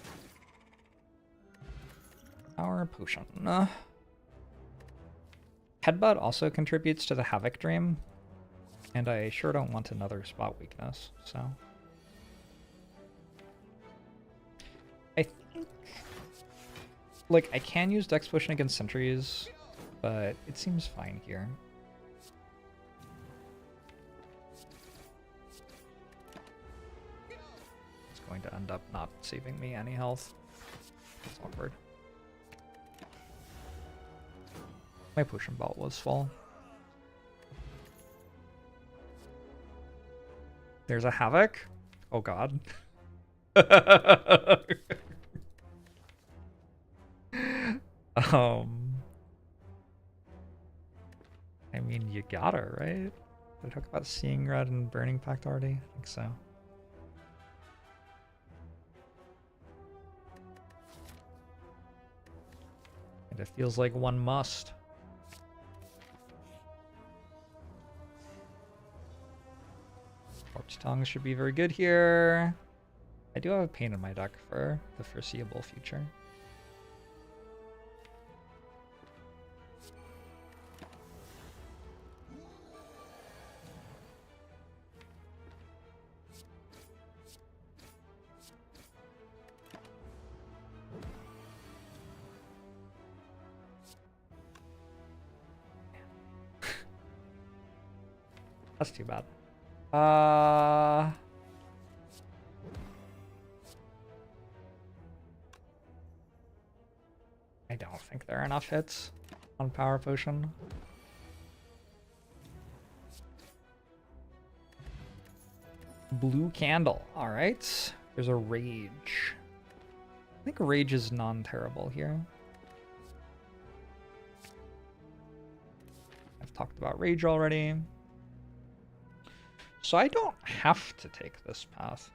Power Potion. Headbutt also contributes to the Havoc Dream, and I sure don't want another spot weakness, so. I think, like, I can use Dex Potion against sentries, but it seems fine here. Going to end up not saving me any health. It's awkward. My potion belt was full. There's a Havoc. Oh god. I mean, you gotta, right? Did I talk about Seeing Red and Burning Pact already? I think so. And it feels like one must. Corpse Tongue should be very good here. I do have a pain in my deck for the foreseeable future. That's too bad. I don't think there are enough hits on Power Potion. Blue Candle. All right. There's a Rage. I think Rage is non-terrible here. I've talked about Rage already. So I don't have to take this path.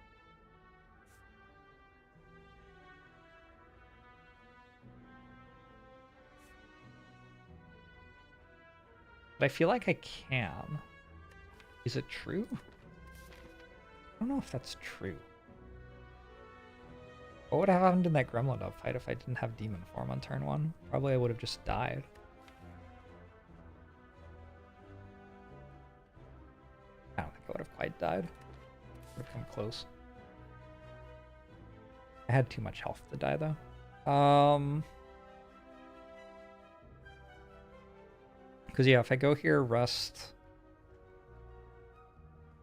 But I feel like I can. Is it true? I don't know if that's true. What would have happened in that Gremlin up fight if I didn't have Demon Form on turn 1? Probably I would have just died. I don't think I would have quite died. Would have come close. I had too much health to die though. Because yeah, if I go here, rest,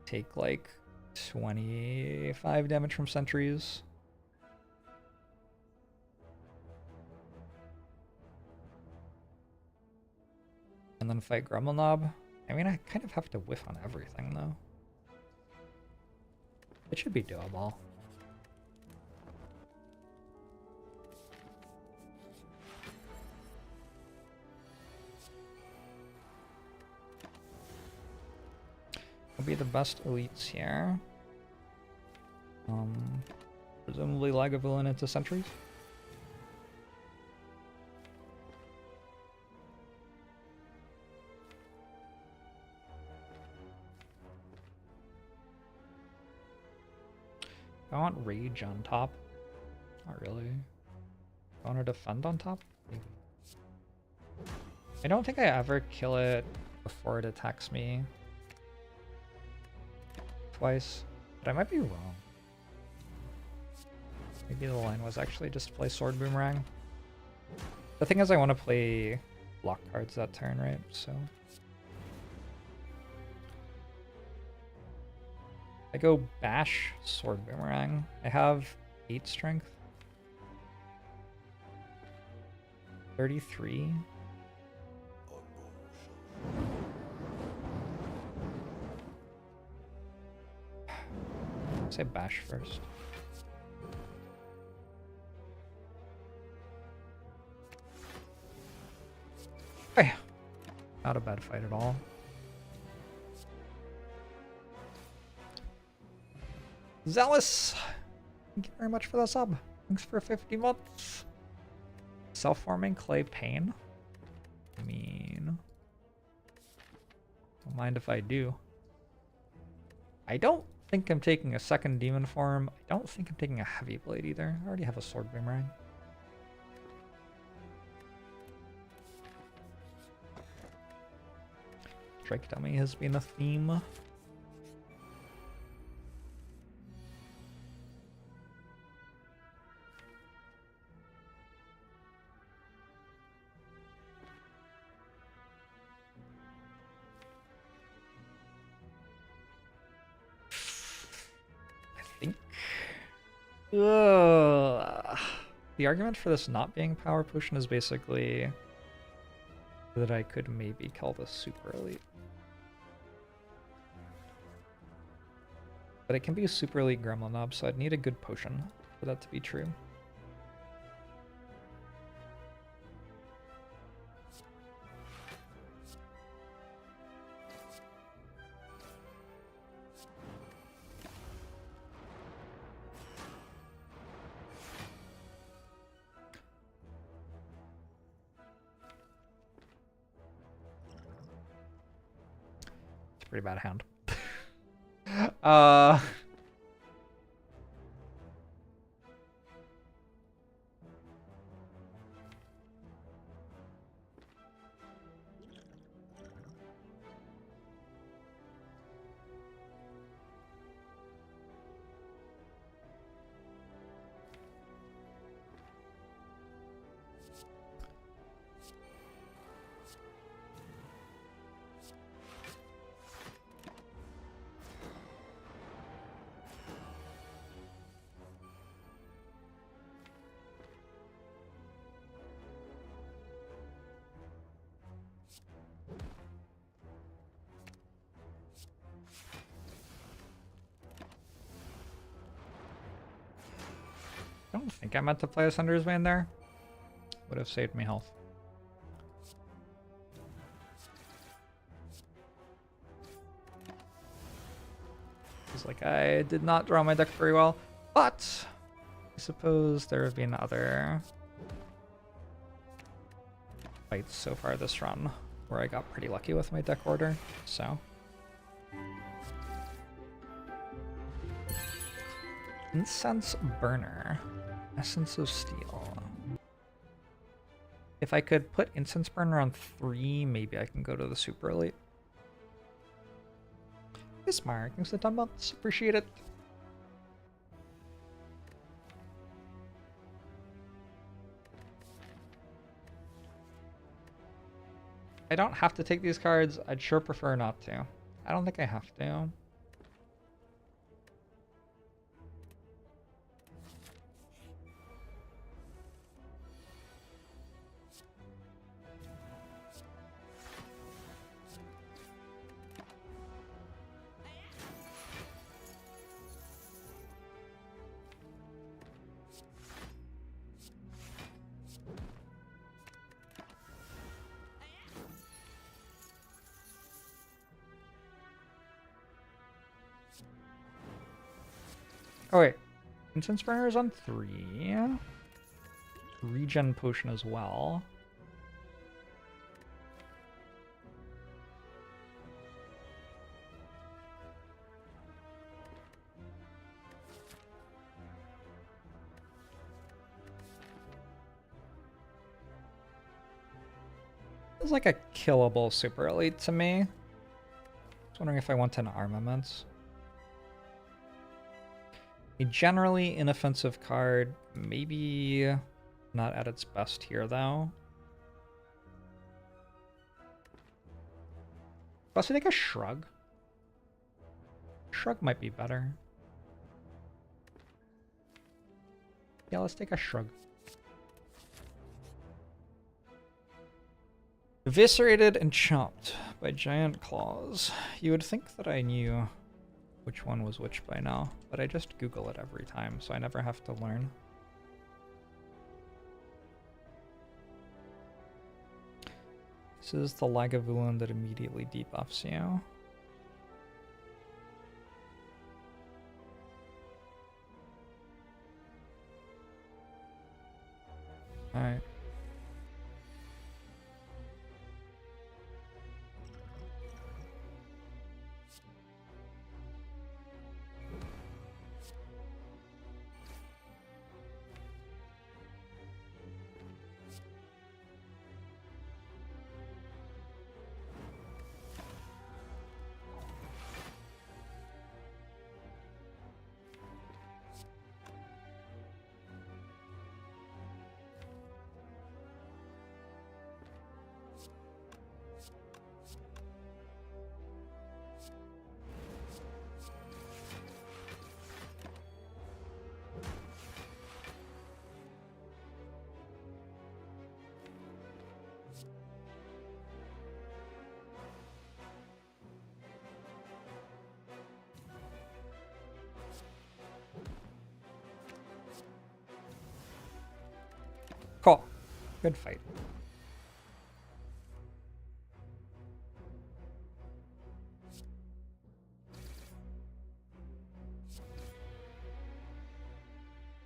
take like 25 damage from sentries. And then fight Gremlin Knob. I mean, I kind of have to whiff on everything though. It should be doable. Will be the best elites here. Presumably Lagavulin into sentries. I want Rage on top. Not really. I want to defend on top? Maybe. I don't think I ever kill it before it attacks me. Twice. But I might be wrong. Maybe the line was actually just to play Sword Boomerang. The thing is I want to play block cards that turn, right? So I go Bash, Sword Boomerang. I have 8 strength. 33. Say Bash first. Oh yeah. Not a bad fight at all. Zealous! Thank you very much for the sub. Thanks for 50 months. Self-forming Clay Pain? I mean... don't mind if I do. I don't think I'm taking a second Demon Form. I don't think I'm taking a Heavy Blade either. I already have a Sword Boomerang. Drake Dummy has been a theme. Ugh. The argument for this not being Power Potion is basically that I could maybe kill the Super Elite. But it can be a Super Elite Gremlin Knob, so I'd need a good potion for that to be true. Pretty bad hand. uh... I don't think I meant to play a Sunder's Vein there. Would have saved me health. It's like I did not draw my deck very well, but I suppose there have been other fights so far this run where I got pretty lucky with my deck order, so. Incense Burner. Essence of Steel. If I could put Incense Burner on 3, maybe I can go to the Super Elite. Hey, Mark, thanks for the 10 months. Appreciate it. I don't have to take these cards. I'd sure prefer not to. I don't think I have to. Oh wait, Incense Burner is on 3. Regen Potion as well. It's like a killable Super Elite to me. I was wondering if I want an Armaments. A generally inoffensive card, maybe not at its best here though. Plus I think a Shrug. Shrug might be better. Yeah, let's take a Shrug. Eviscerated and chopped by giant claws. You would think that I knew which one was which by now, but I just Google it every time, so I never have to learn. This is the Lagavulin that immediately debuffs you. Alright. Cool. Good fight.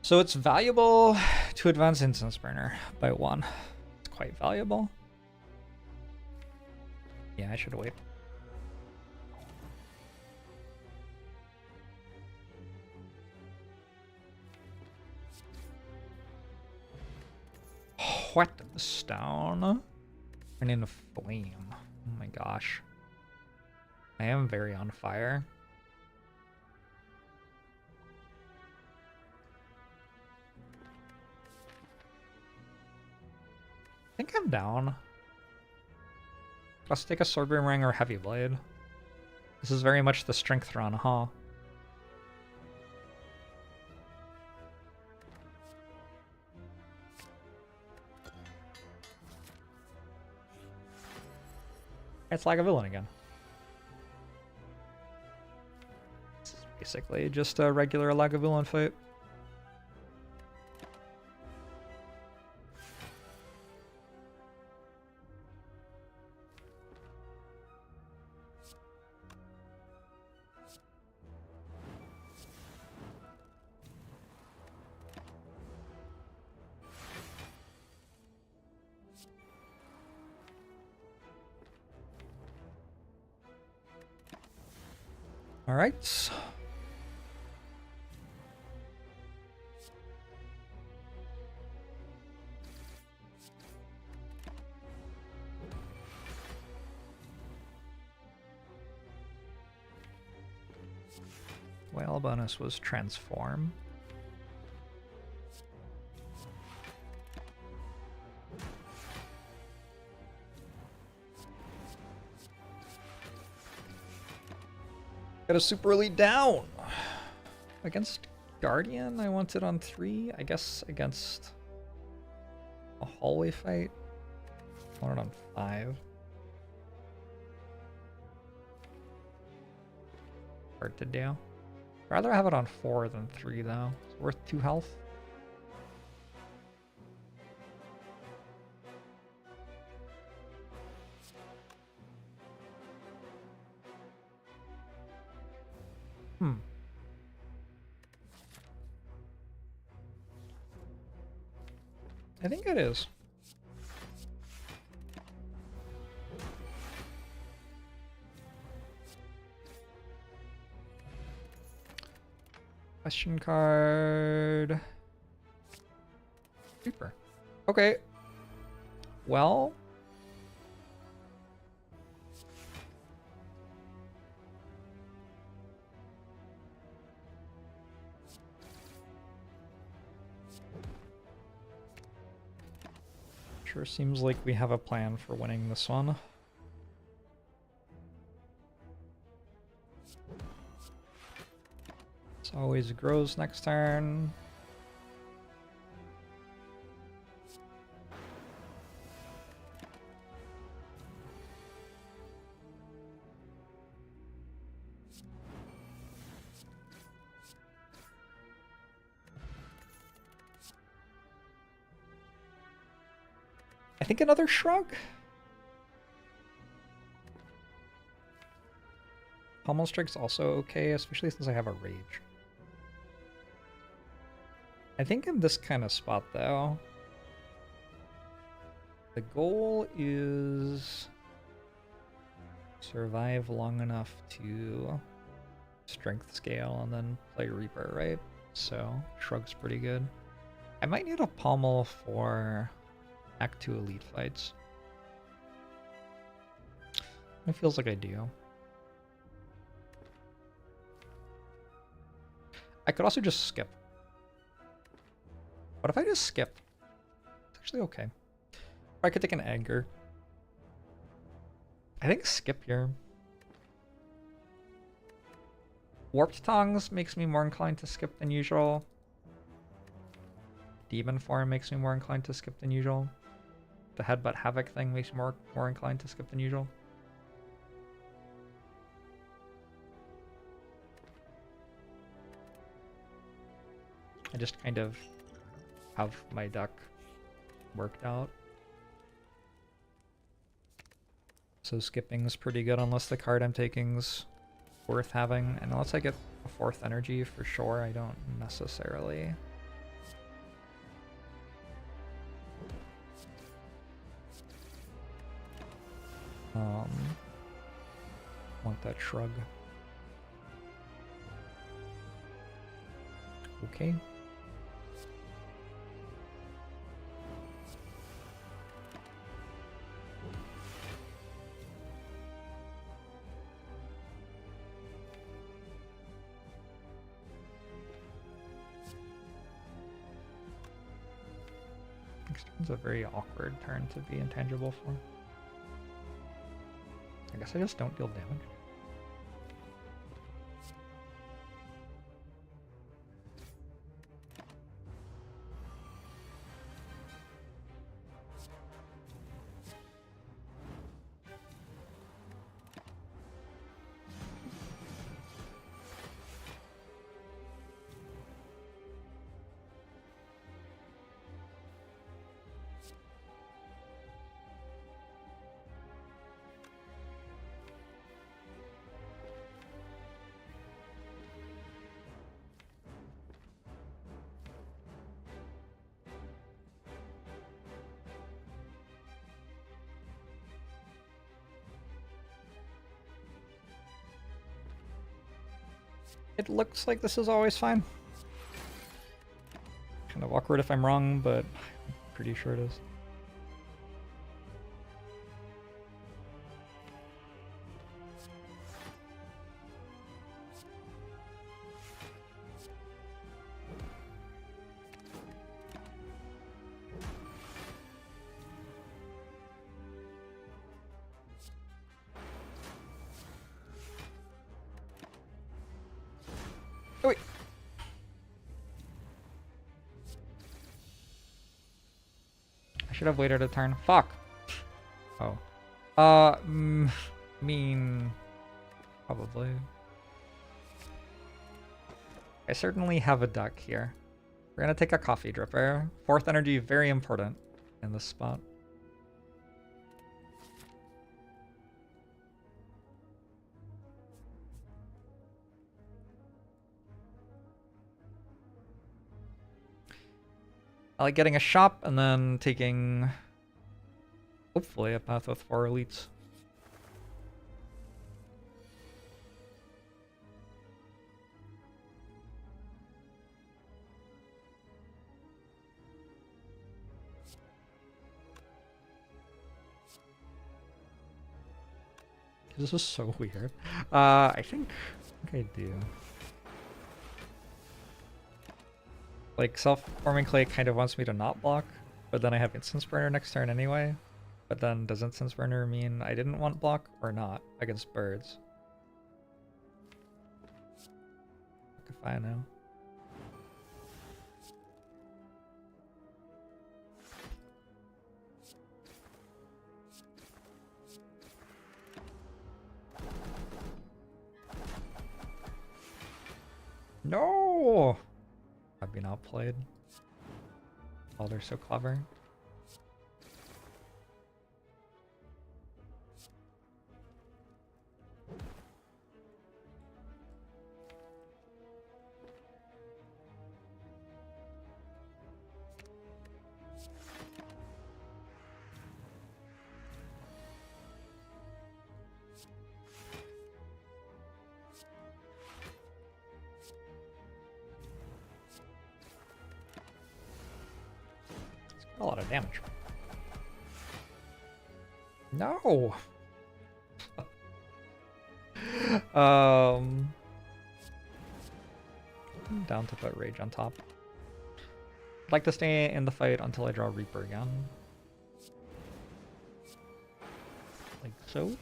So it's valuable to advance Incense Burner by 1. It's quite valuable. Yeah, I should wait. whetstone. Turn into flame. Oh my gosh. I am very on fire. I think I'm down. Let's take a sword boomerang or heavy blade. This is very much the strength run, huh? It's like a villain again. This is basically just a regular Lagavulin fight. All right. Whale bonus was transform. Got a super elite down. Against Guardian, I want it on 3. I guess against a hallway fight, I want it on 5. Hard to do. I'd rather have it on 4 than 3 though. It's worth 2 health. I think it is. Question card. Super. Okay. Well. Sure seems like we have a plan for winning this one. This always grows next turn. I think another shrug? Pommel Strike's also okay, especially since I have a rage. I think in this kind of spot, though, the goal is survive long enough to strength scale and then play Reaper, right? So, Shrug's pretty good. I might need a Pommel for Act 2 Elite fights. It feels like I do. I could also just skip. What if I just skip? It's actually okay. Or I could take an Edgar. I think skip here. Warped Tongues makes me more inclined to skip than usual. Demon Form makes me more inclined to skip than usual. The Headbutt Havoc thing makes me more inclined to skip than usual. I just kind of have my deck worked out. So skipping's pretty good unless the card I'm taking's worth having. And unless I get a 4th energy for sure, I don't necessarily want that shrug. Okay. Next turn's a very awkward turn to be intangible for. I guess I just don't deal damage. It looks like this is always fine. Kind of awkward if I'm wrong, but I'm pretty sure it is. Oh, wait. I should have waited a turn. Fuck. Oh. Mean... Probably. I certainly have a duck here. We're gonna take a coffee dripper. Fourth energy, very important in this spot. I like getting a shop and then taking, hopefully, a path with 4 elites. This is so weird. I think I do. Like, self-forming clay kind of wants me to not block, but then I have instance burner next turn anyway. But then does instance burner mean I didn't want block or not against birds? If I know. No! I've been outplayed. Oh, they're so clever. A lot of damage. No. I'm down to put rage on top. I'd like to stay in the fight until I draw Reaper again. Like so.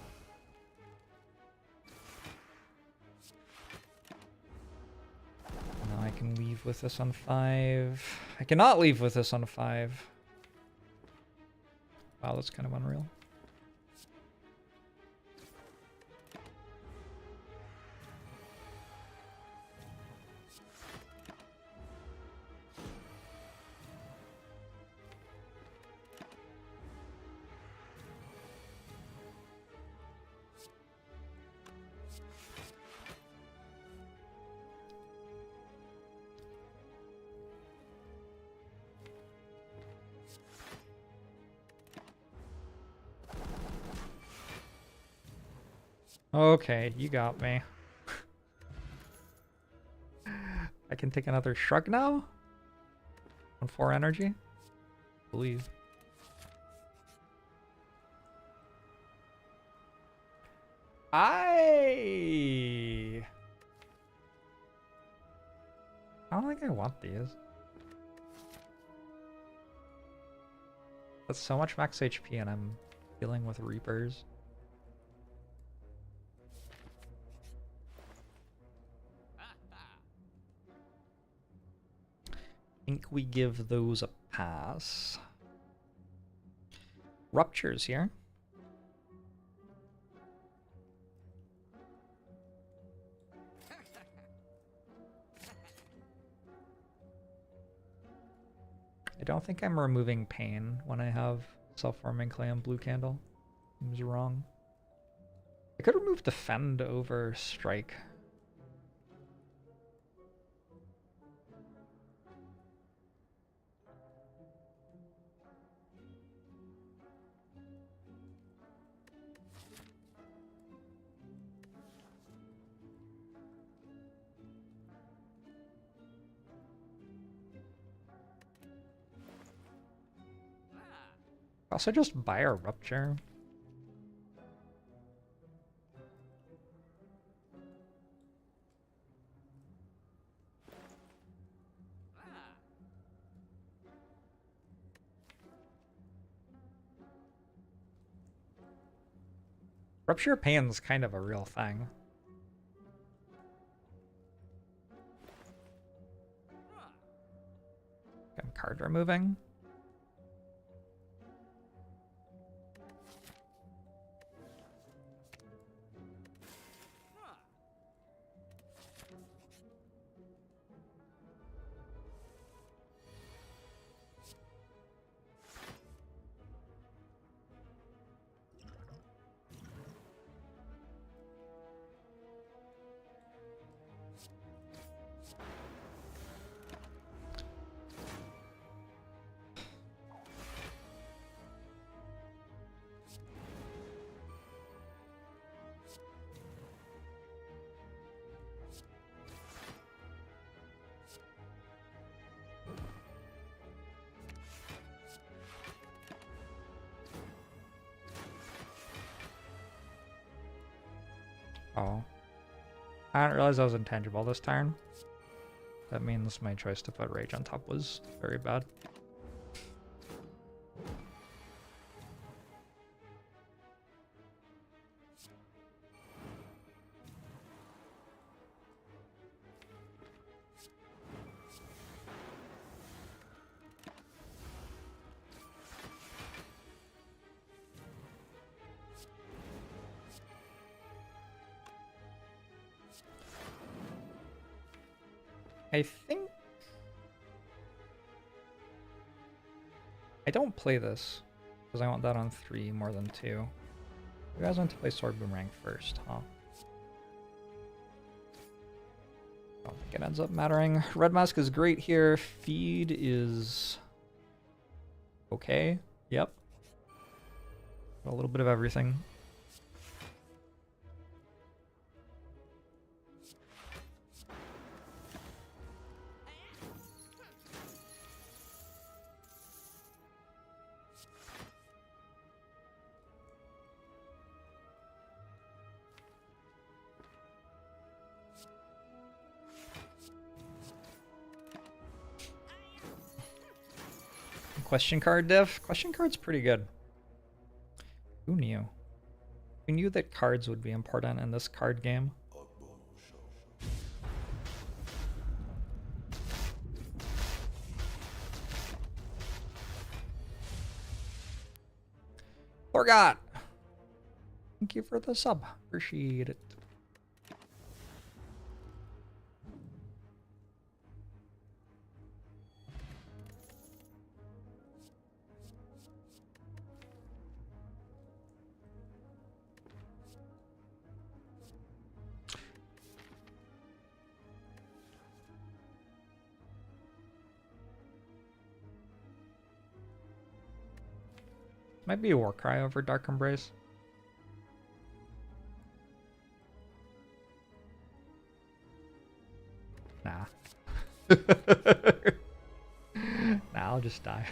Now I can leave with this on 5. I cannot leave with this on 5. Wow, that's kind of unreal. Okay, you got me. I can take another shrug now? On 4 energy? I believe. I don't think I want these. That's so much max HP and I'm dealing with Reapers. I think we give those a pass. Ruptures here. I don't think I'm removing pain when I have self-forming clay and blue candle. Seems wrong. I could remove defend over strike. Also just buy a rupture. Rupture pain's kind of a real thing. I'm card removing. Oh. I didn't realize that was intangible this turn. That means my choice to put Rage on top was very bad. I think I don't play this because I want that on 3 more than 2. You guys want to play Sword Boomerang first, huh? I don't think it ends up mattering. Red Mask is great here. Feed is okay. Yep. Got a little bit of everything. Question card diff? Question card's pretty good. Who knew? Who knew that cards would be important in this card game? Forgot! Thank you for the sub. Appreciate it. Might be a Warcry over Dark Embrace. Nah. Nah, I'll just die.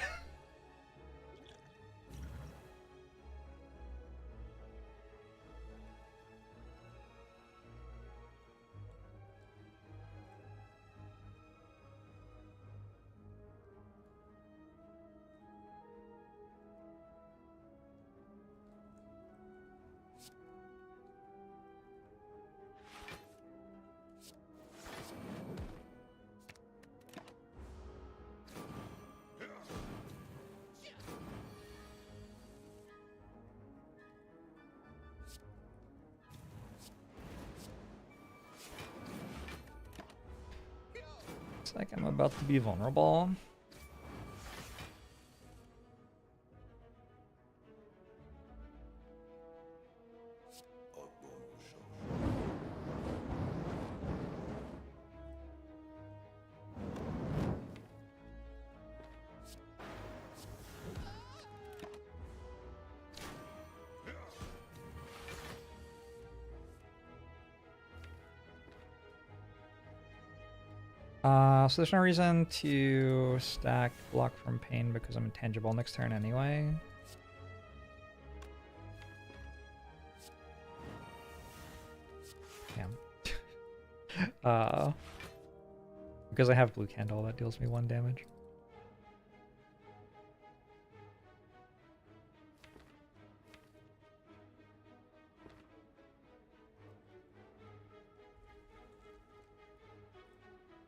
Looks like I'm about to be vulnerable. So there's no reason to stack block from pain because I'm intangible next turn anyway. Damn. Because I have blue candle, that deals me 1 damage.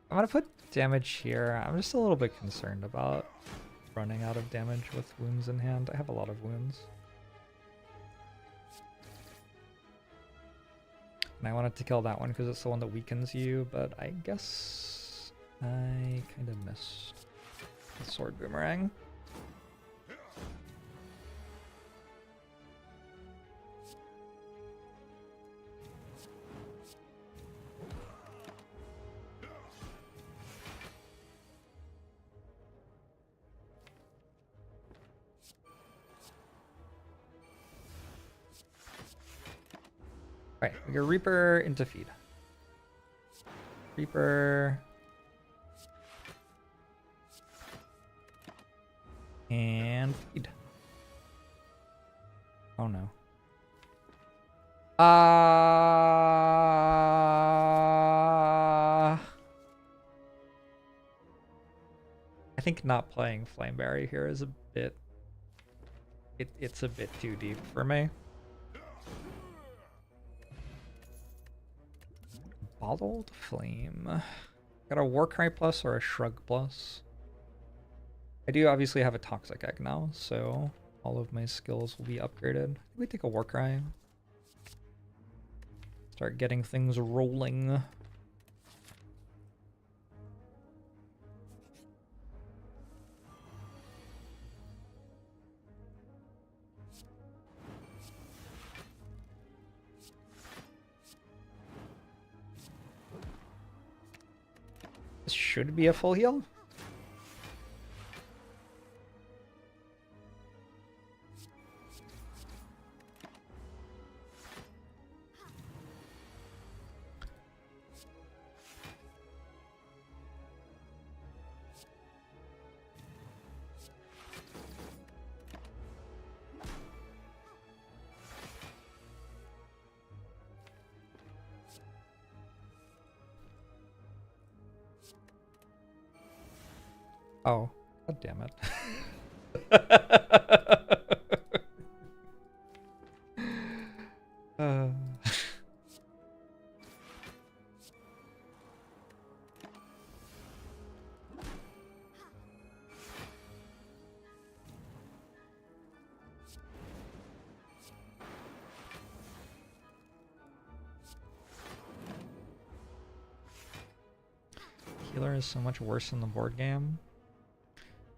I'm gonna put damage here. I'm just a little bit concerned about running out of damage with wounds in hand. I have a lot of wounds. And I wanted to kill that one because it's the one that weakens you, but I guess I kind of missed the sword boomerang. Alright, we go Reaper into feed. Reaper. And feed. Oh no. I think not playing Flameberry here is a bit... It's a bit too deep for me. Bottled Flame. Got a Warcry plus or a Shrug plus. I do obviously have a Toxic Egg now, so all of my skills will be upgraded. We take a Warcry. Start getting things rolling. This should be a full heal. Oh, god damn it. Healer is so much worse in the board game.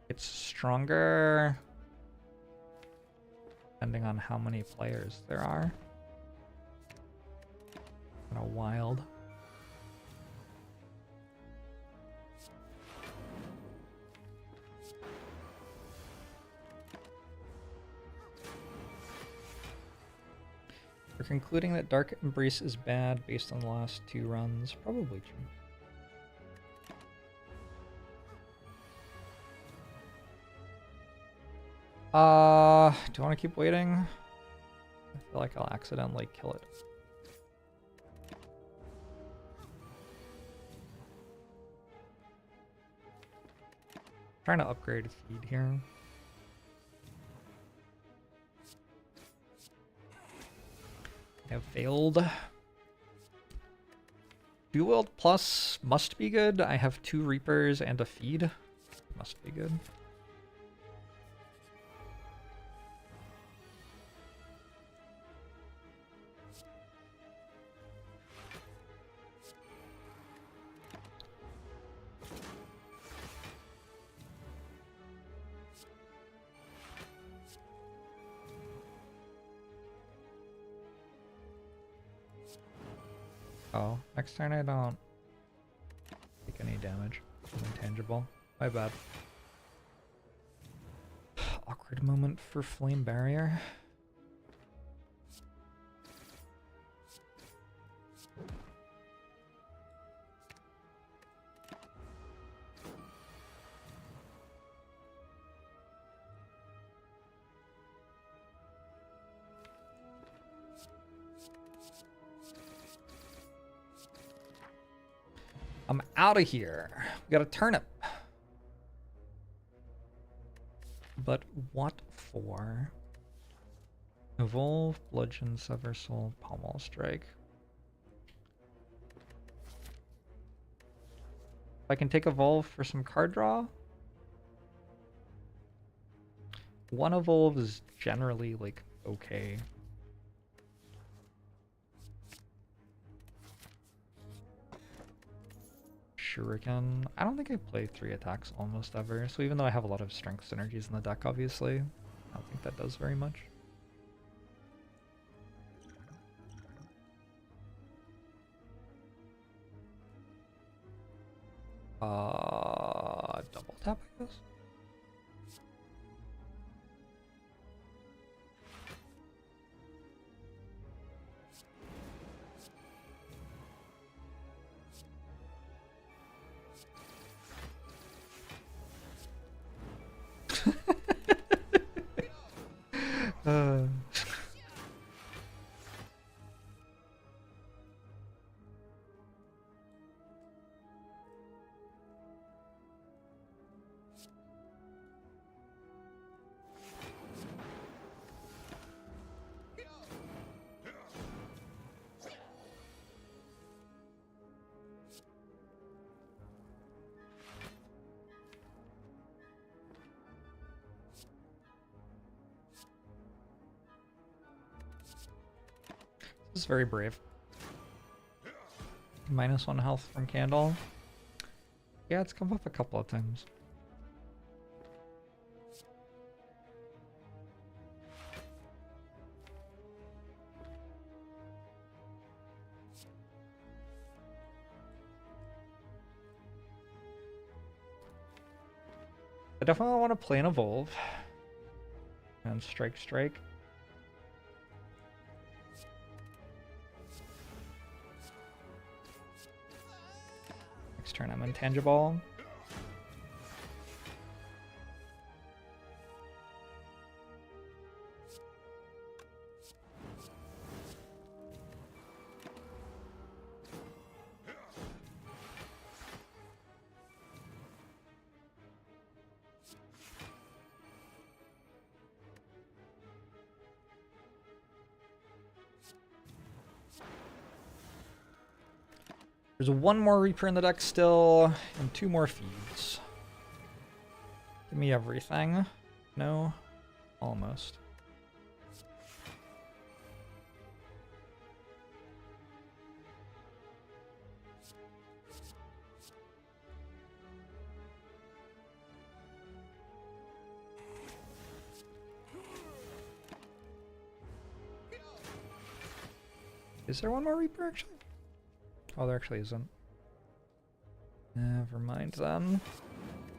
It's stronger depending on how many players there are. Kind of wild. We're concluding that Dark Embrace is bad based on the last 2 runs. Probably true. Do I want to keep waiting? I feel like I'll accidentally kill it. Trying to upgrade feed here. I have failed. Dual wield plus must be good. I have 2 Reapers and a feed. Must be good. Oh, next turn I don't take any damage. Intangible. My bad. Awkward moment for flame barrier. I'm out of here. We got a turnip. But what for? Evolve, bludgeon, sever soul, pommel strike. I can take evolve for some card draw. One evolve is generally like okay. Shuriken. I don't think I play 3 attacks almost ever, so even though I have a lot of strength synergies in the deck, obviously, I don't think that does very much. Double tap, I guess? This is very brave. -1 health from Candle. Yeah, it's come up a couple of times. I definitely want to play an evolve. And strike. Next turn I'm intangible. There's 1 more Reaper in the deck still, and 2 more feeds. Give me everything. No? Almost. Is there 1 more Reaper, actually? Oh, there actually isn't. Never mind then.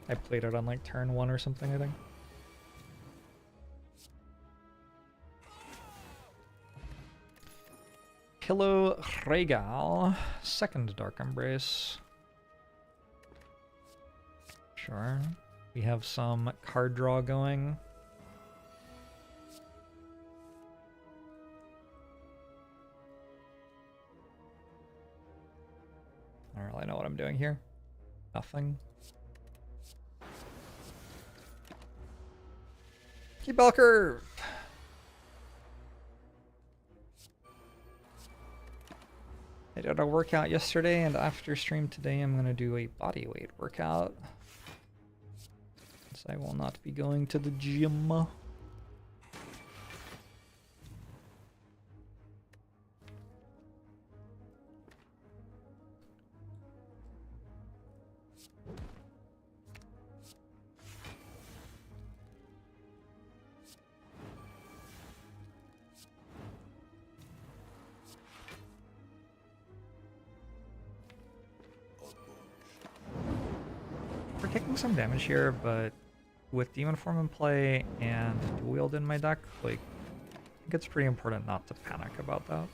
I played it on like turn 1 or something, I think. Pillow Regal. 2nd Dark Embrace. Sure. We have some card draw going. I don't really know what I'm doing here. Nothing. Keep bell curve. I did a workout yesterday, and after stream today, I'm gonna do a body weight workout. Since I will not be going to the gym. taking some damage here, but with Demon Form in play and Dual Wield in my deck, like, I think it's pretty important not to panic about that.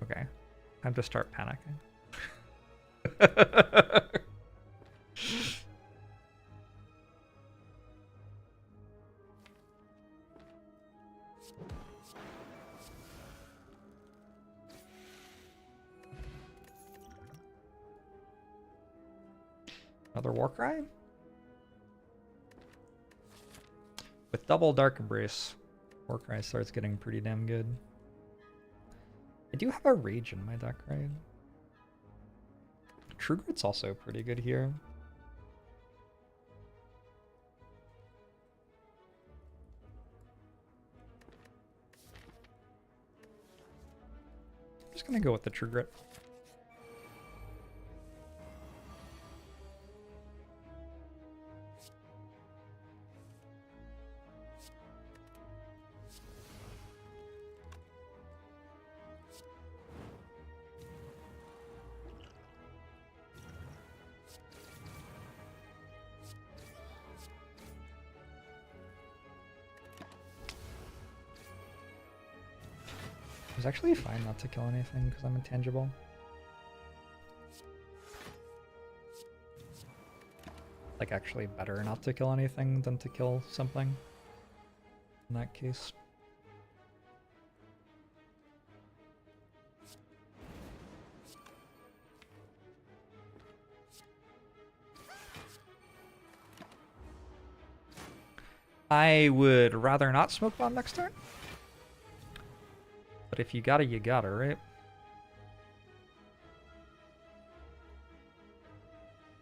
Okay, time to start panicking. Another Warcry? With double Dark Embrace, Warcry starts getting pretty damn good. I do have a Rage in my deck, right? True Grit's also pretty good here. I'm just gonna go with the True Grit. It's actually fine not to kill anything because I'm intangible. Like, actually better not to kill anything than to kill something in that case. I would rather not smoke bomb next turn. But if you gotta, you gotta, right?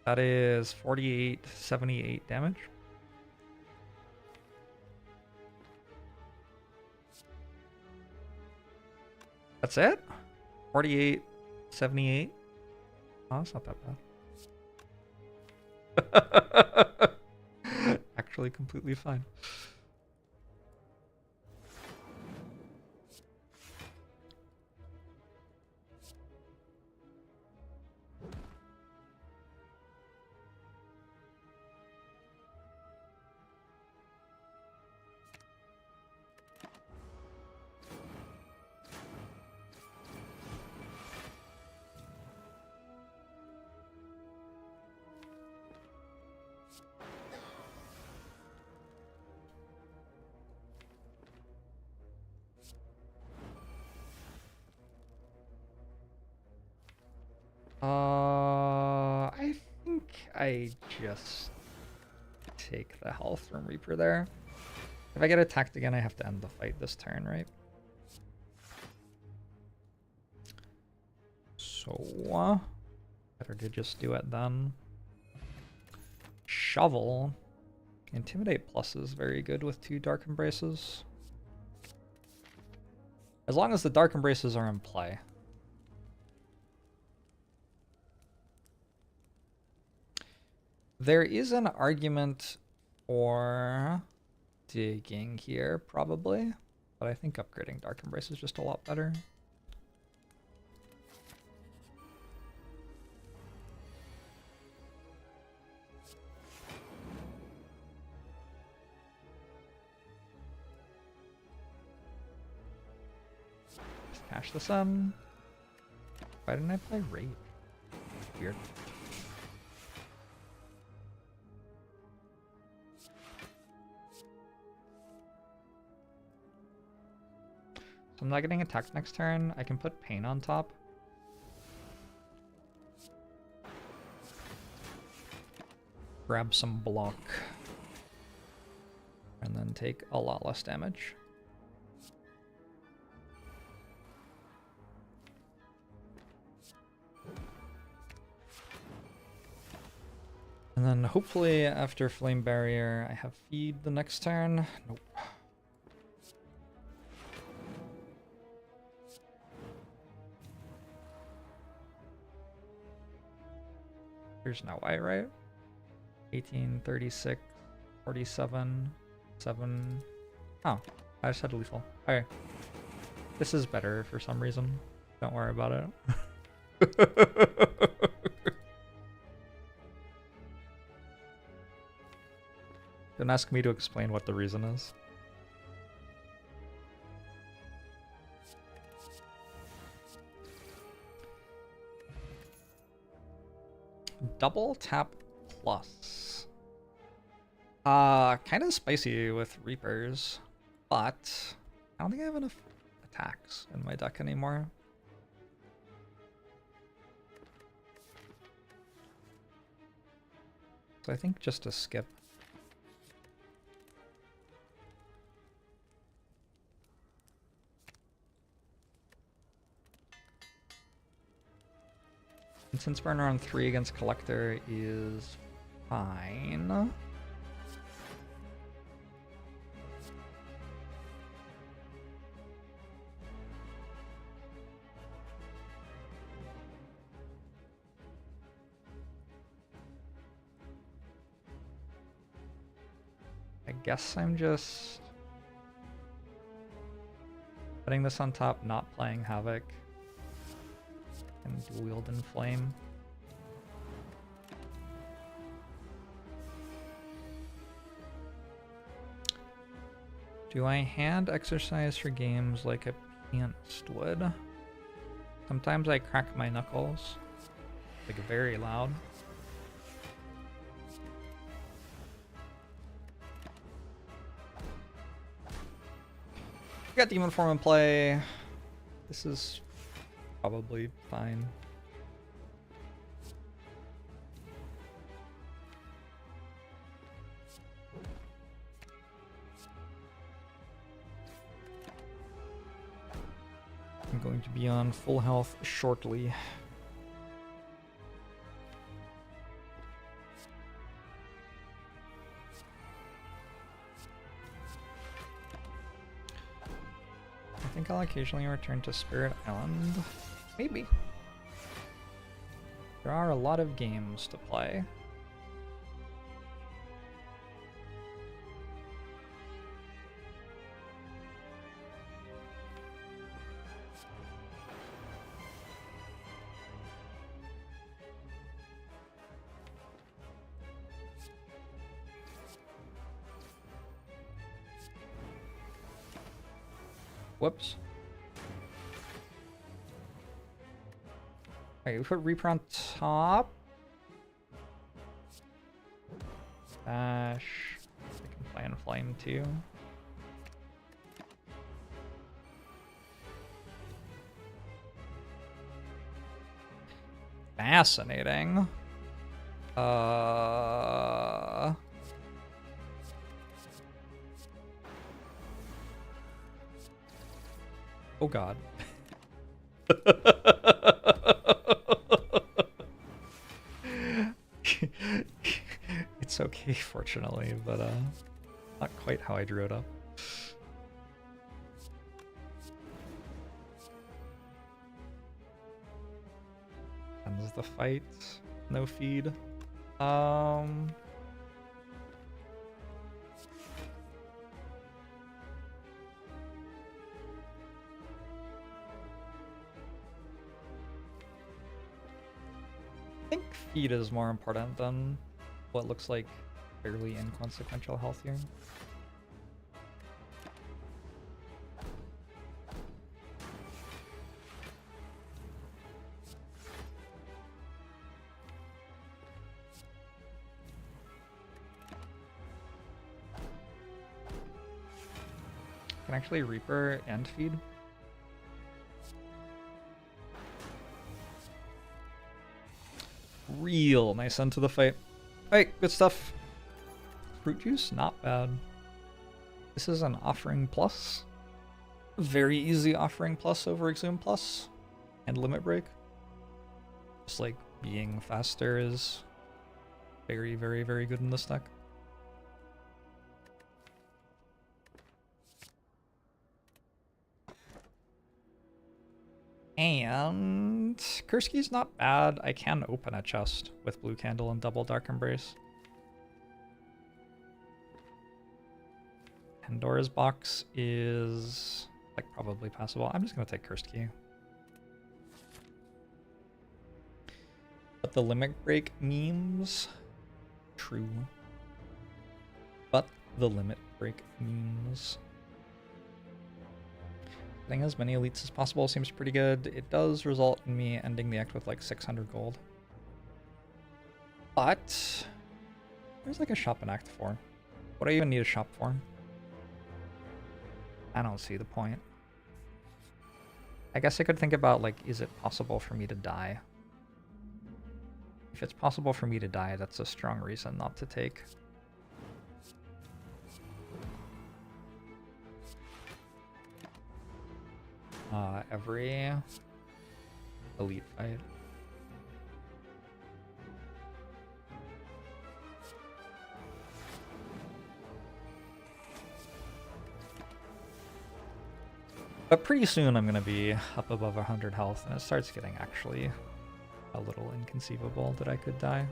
That is 48, 78 damage. That's it? 48, 78. Oh, that's not that bad. Actually completely fine. I think I just take the health from Reaper there. If I get attacked again, I have to end the fight this turn, right? So, better to just do it then. Shovel. Intimidate Plus is very good with 2 Dark Embraces. As long as the Dark Embraces are in play. There is an argument for digging here, probably. But I think upgrading Dark Embrace is just a lot better. Just cash this in. Why didn't I play Rage? Weird. So I'm not getting attacked next turn. I can put Pain on top. Grab some block. And then take a lot less damage. And then hopefully after Flame Barrier, I have Feed the next turn. Nope. There's no way, right? 18, 36, 47, 7. Oh, I just had lethal. Okay. This is better for some reason. Don't worry about it. Don't ask me to explain what the reason is. Double tap plus. Kind of spicy with Reapers, but I don't think I have enough attacks in my deck anymore. So I think just a skip. And since we're in round 3 against Collector is fine. I guess I'm just putting this on top, not playing Havoc. And wield and flame. Do I hand exercise for games like a pianist would? Sometimes I crack my knuckles, like very loud. Got Demon Form in play. This is probably fine. I'm going to be on full health shortly. I think I'll occasionally return to Spirit Island. Maybe. There are a lot of games to play. Whoops. Alright, we put Reaper on top. Dash. I can play on Flame too. Fascinating. Oh god. It's okay, fortunately, but not quite how I drew it up. Ends the fight. No feed. I think feed is more important than what looks like fairly inconsequential health here. Can actually Reaper and feed. Real nice end to the fight. Alright, good stuff. Fruit juice, not bad. This is an offering plus. Very easy offering plus over Exhume plus. And limit break. Just like being faster is very, very, very good in this deck. And Kurski's not bad. I can open a chest with Blue Candle and double Dark Embrace. Pandora's Box is like probably passable. I'm just gonna take Cursed Key. But the limit break memes? True. But the limit break memes. Getting as many elites as possible seems pretty good. It does result in me ending the act with like 600 gold. But there's like a shop in Act 4. What do I even need a shop for? I don't see the point. I guess I could think about, like, is it possible for me to die? If it's possible for me to die, that's a strong reason not to take. Every elite fight. But pretty soon I'm going to be up above 100 health, and it starts getting actually a little inconceivable that I could die.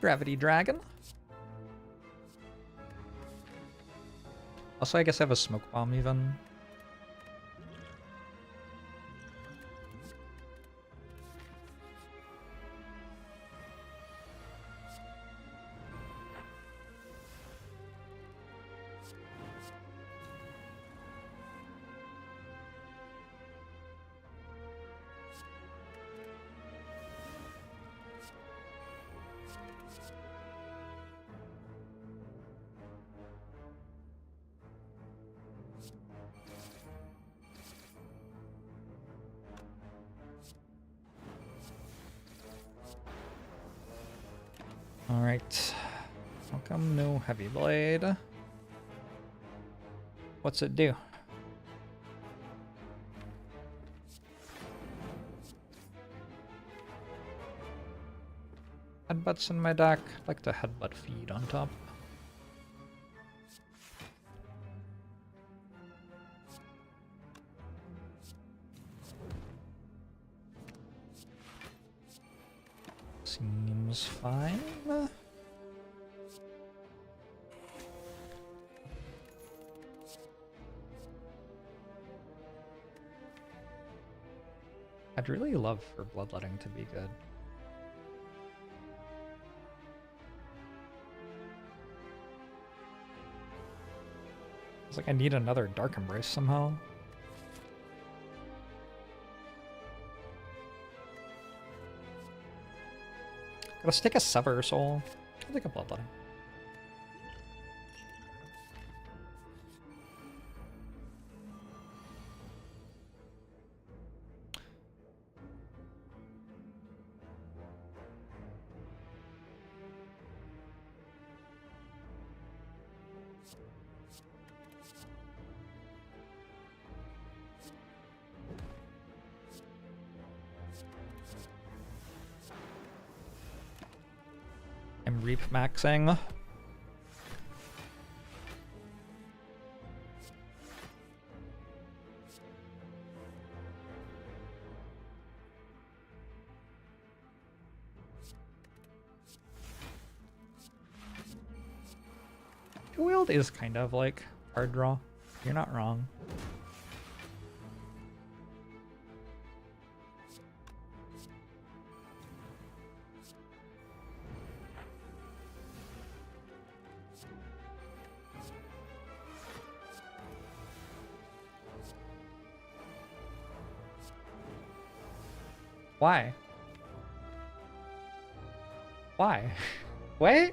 Gravity Dragon. Also, I guess I have a smoke bomb even. Alright. Welcome, no heavy blade. What's it do? Headbutts in my deck. I like the headbutt feed on top. Seems fine. I'd really love for bloodletting to be good. It's like I need another Dark Embrace somehow. Gotta stick a Sever Soul. I'll take a bloodletting. I'm reap maxing. Wield is kind of like hard draw. You're not wrong. Why? Why? Wait?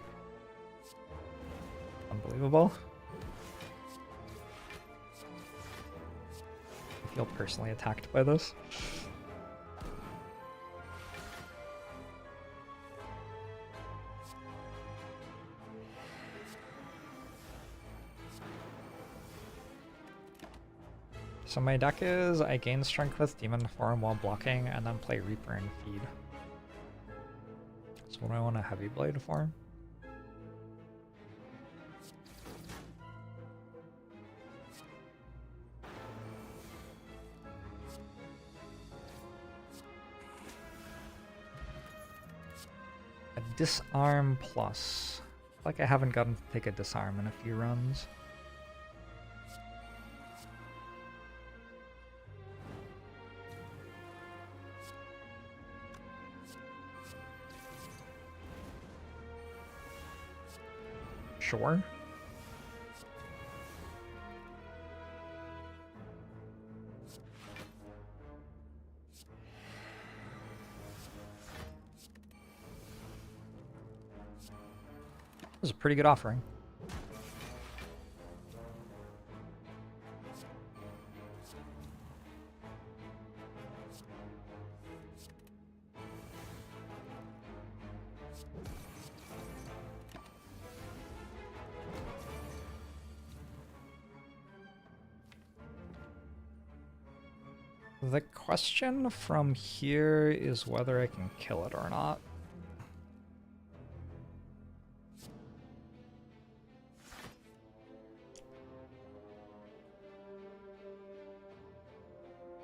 Unbelievable. I feel personally attacked by this. So my deck is I gain strength with Demon Form while blocking, and then play Reaper and Feed. So what do I want a Heavy Blade for? A Disarm Plus. I feel like I haven't gotten to take a Disarm in a few runs. Sure. This is a pretty good offering. The question from here is whether I can kill it or not.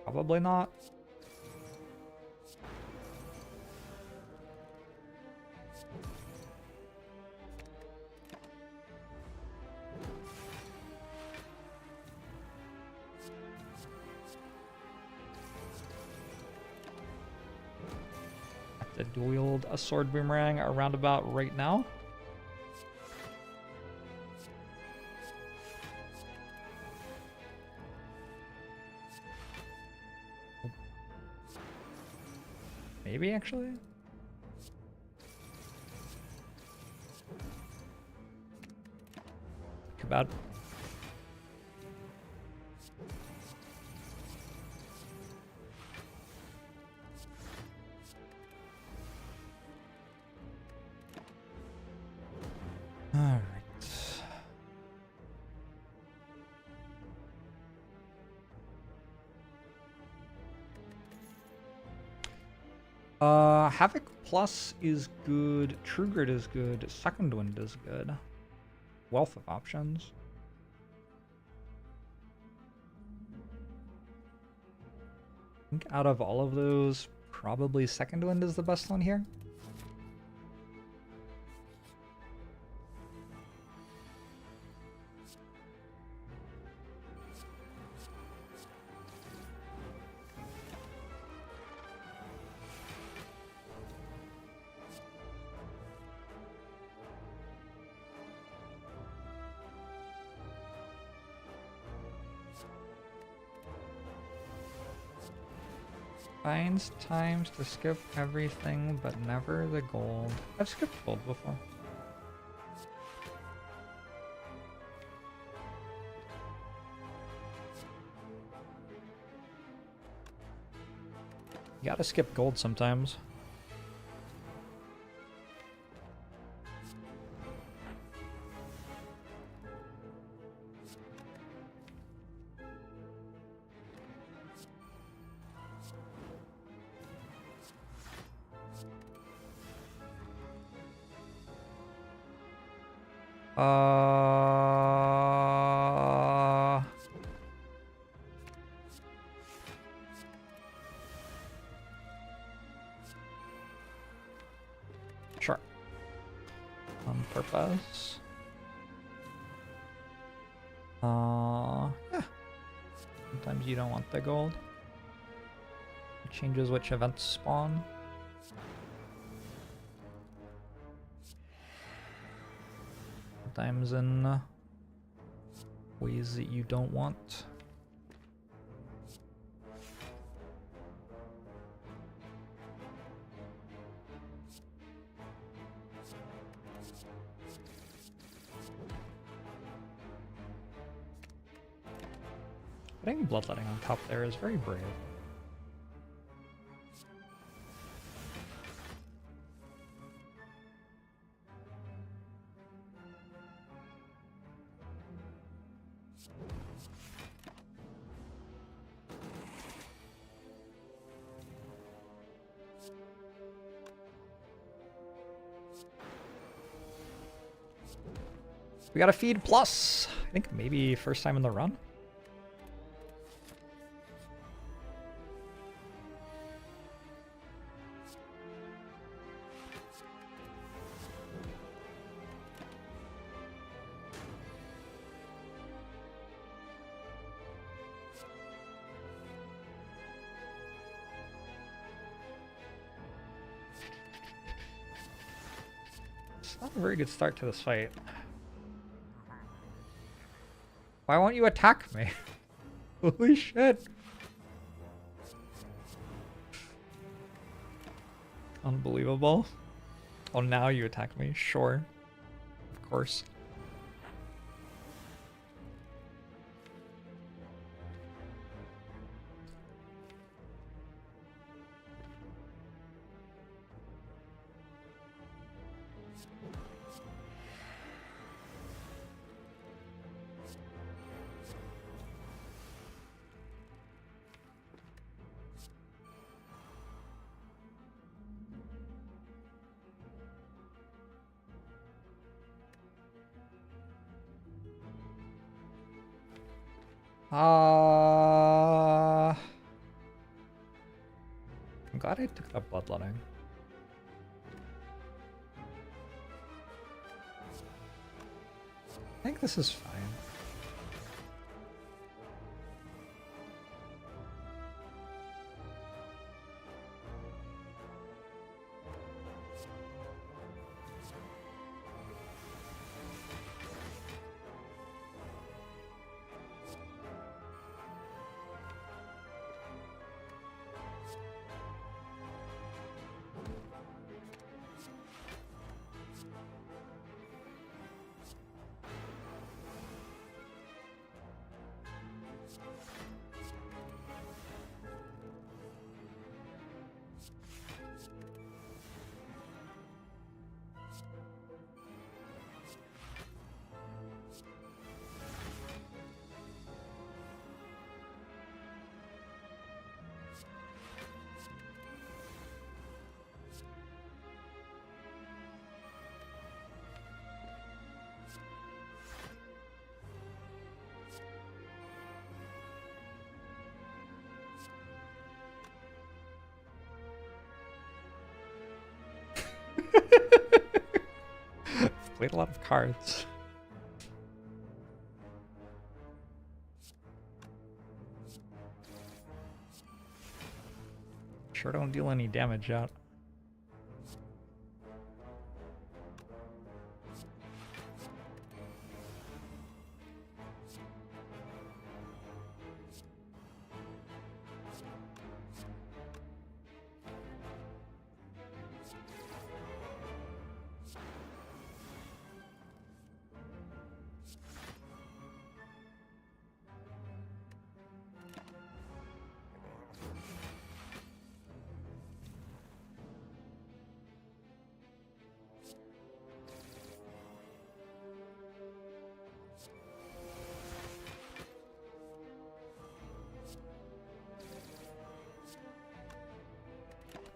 Probably not. Have to wield a sword boomerang around about right now. Maybe, actually? Too bad. Alright. Havoc Plus is good, True Grit is good, Second Wind is good. Wealth of options. I think out of all of those, probably Second Wind is the best one here. Finds times to skip everything, but never the gold. I've skipped gold before. You gotta skip gold sometimes. Sure. On purpose. Yeah. Sometimes you don't want the gold. It changes which events spawn. Sometimes in ways that you don't want. Putting bloodletting on top there is very brave. We got a feed plus. I think maybe first time in the run. It's not a very good start to this fight. Why won't you attack me? Holy shit. Unbelievable. Oh, now you attack me. Sure. Of course. I'm glad I took that bloodletting. I think this is fine. Played a lot of cards. Sure don't deal any damage yet.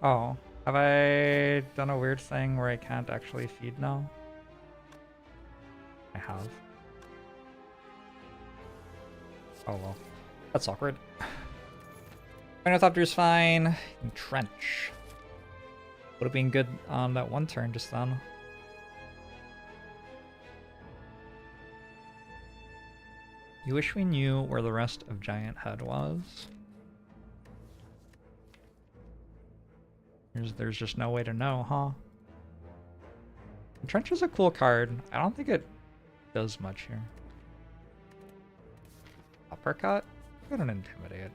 Oh, have I done a weird thing where I can't actually feed now? I have. Oh well. That's awkward. Ornithopter's fine. Entrench. Would have been good on that one turn just then. You wish we knew where the rest of Giant Head was. There's just no way to know, huh? Entrench is a cool card. I don't think it does much here. Uppercut? I don't intimidate.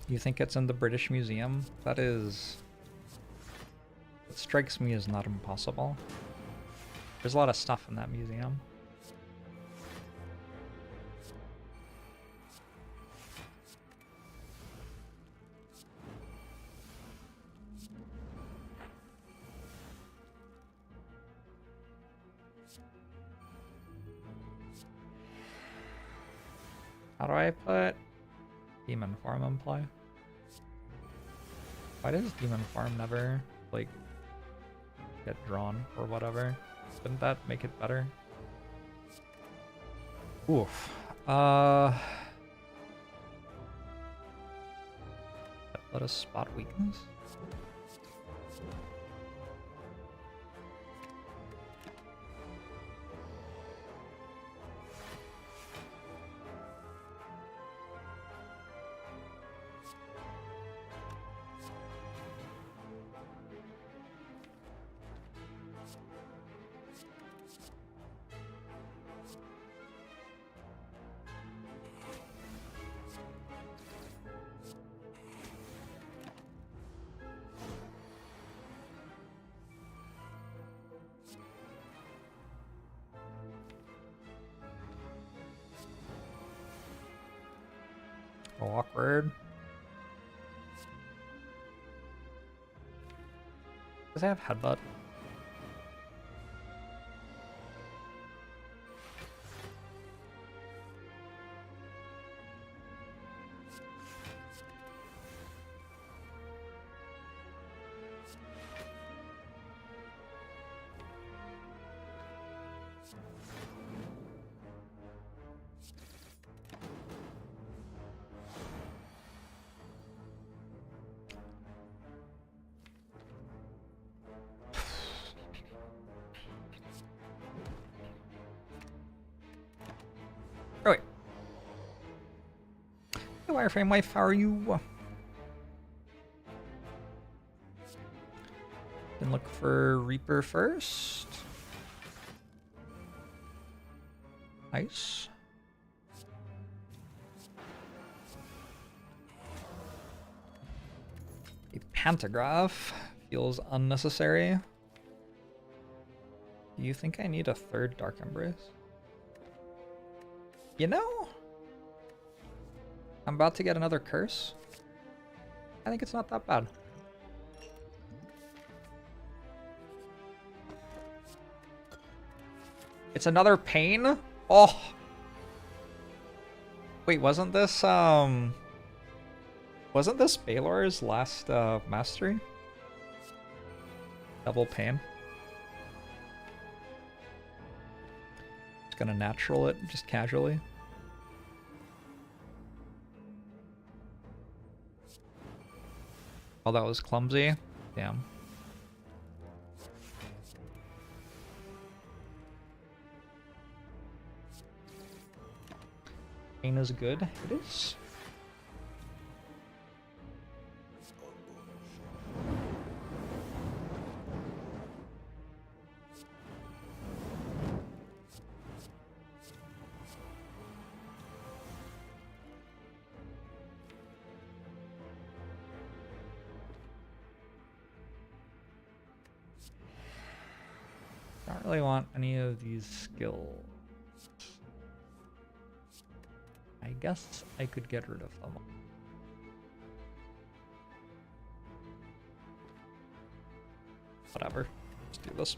You think it's in the British Museum? That is... It strikes me as not impossible. There's a lot of stuff in that museum. How do I put Demon Form in play? Why does Demon Farm never, like, get drawn or whatever? Wouldn't that make it better? Oof. Let us spot weakness. Awkward. Does it have headbutt? Oh wait. Hey, Wireframe wife, how are you? Can look for Reaper first. Nice. A pantograph feels unnecessary. Do you think I need a third Dark Embrace? You know, I'm about to get another curse. I think it's not that bad. It's another pain? Oh. Wait, wasn't this Balor's last mastery? Double pain. Just gonna natural it just casually. Oh, that was clumsy. Damn. Pain is good. It is. Don't really want any of these skills. I guess I could get rid of them. Whatever. Let's do this.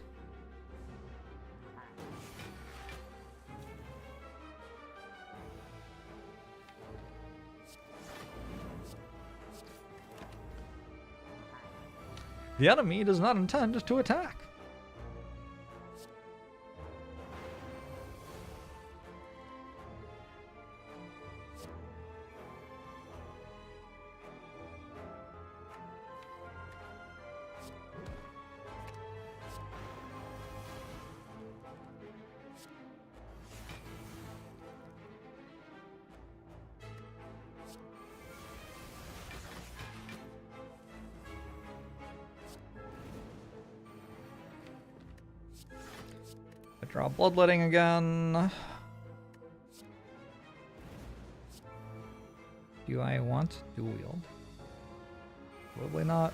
The enemy does not intend to attack. I draw bloodletting again. Do I want dual wield? Probably not.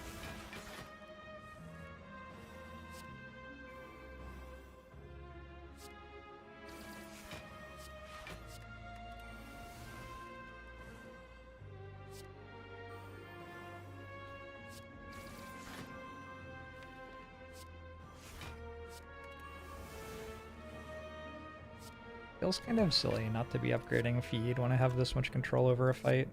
Feels kind of silly not to be upgrading feed when I have this much control over a fight.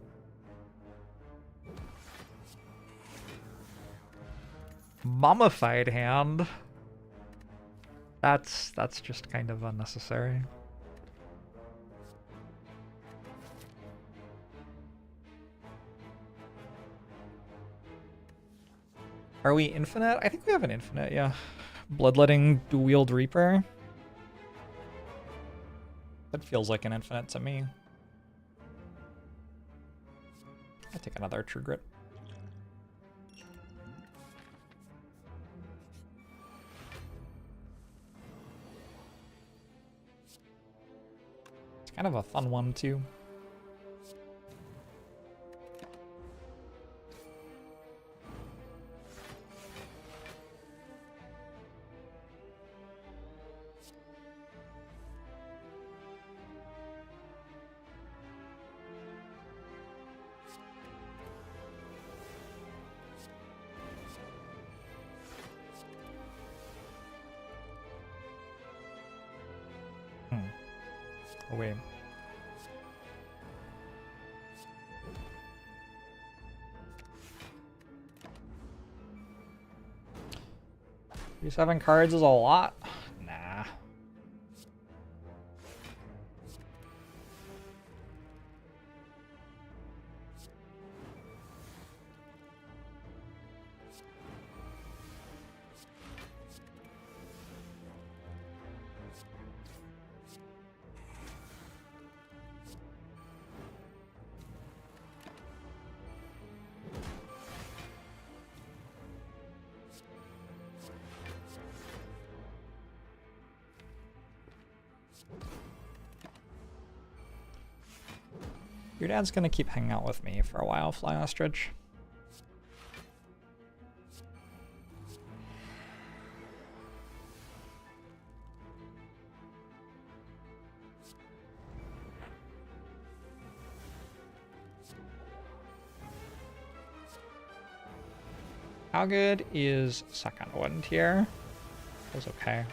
mummified hand. That's just kind of unnecessary. Are we infinite? I think we have an infinite, yeah. Bloodletting dual-wield Reaper. That feels like an infinite to me. I'll take another True Grit. It's kind of a fun one, too. Oh, wait. These 7 cards is a lot. Nah. Your dad's gonna keep hanging out with me for a while, Fly Ostrich. How good is second wind here? It was okay.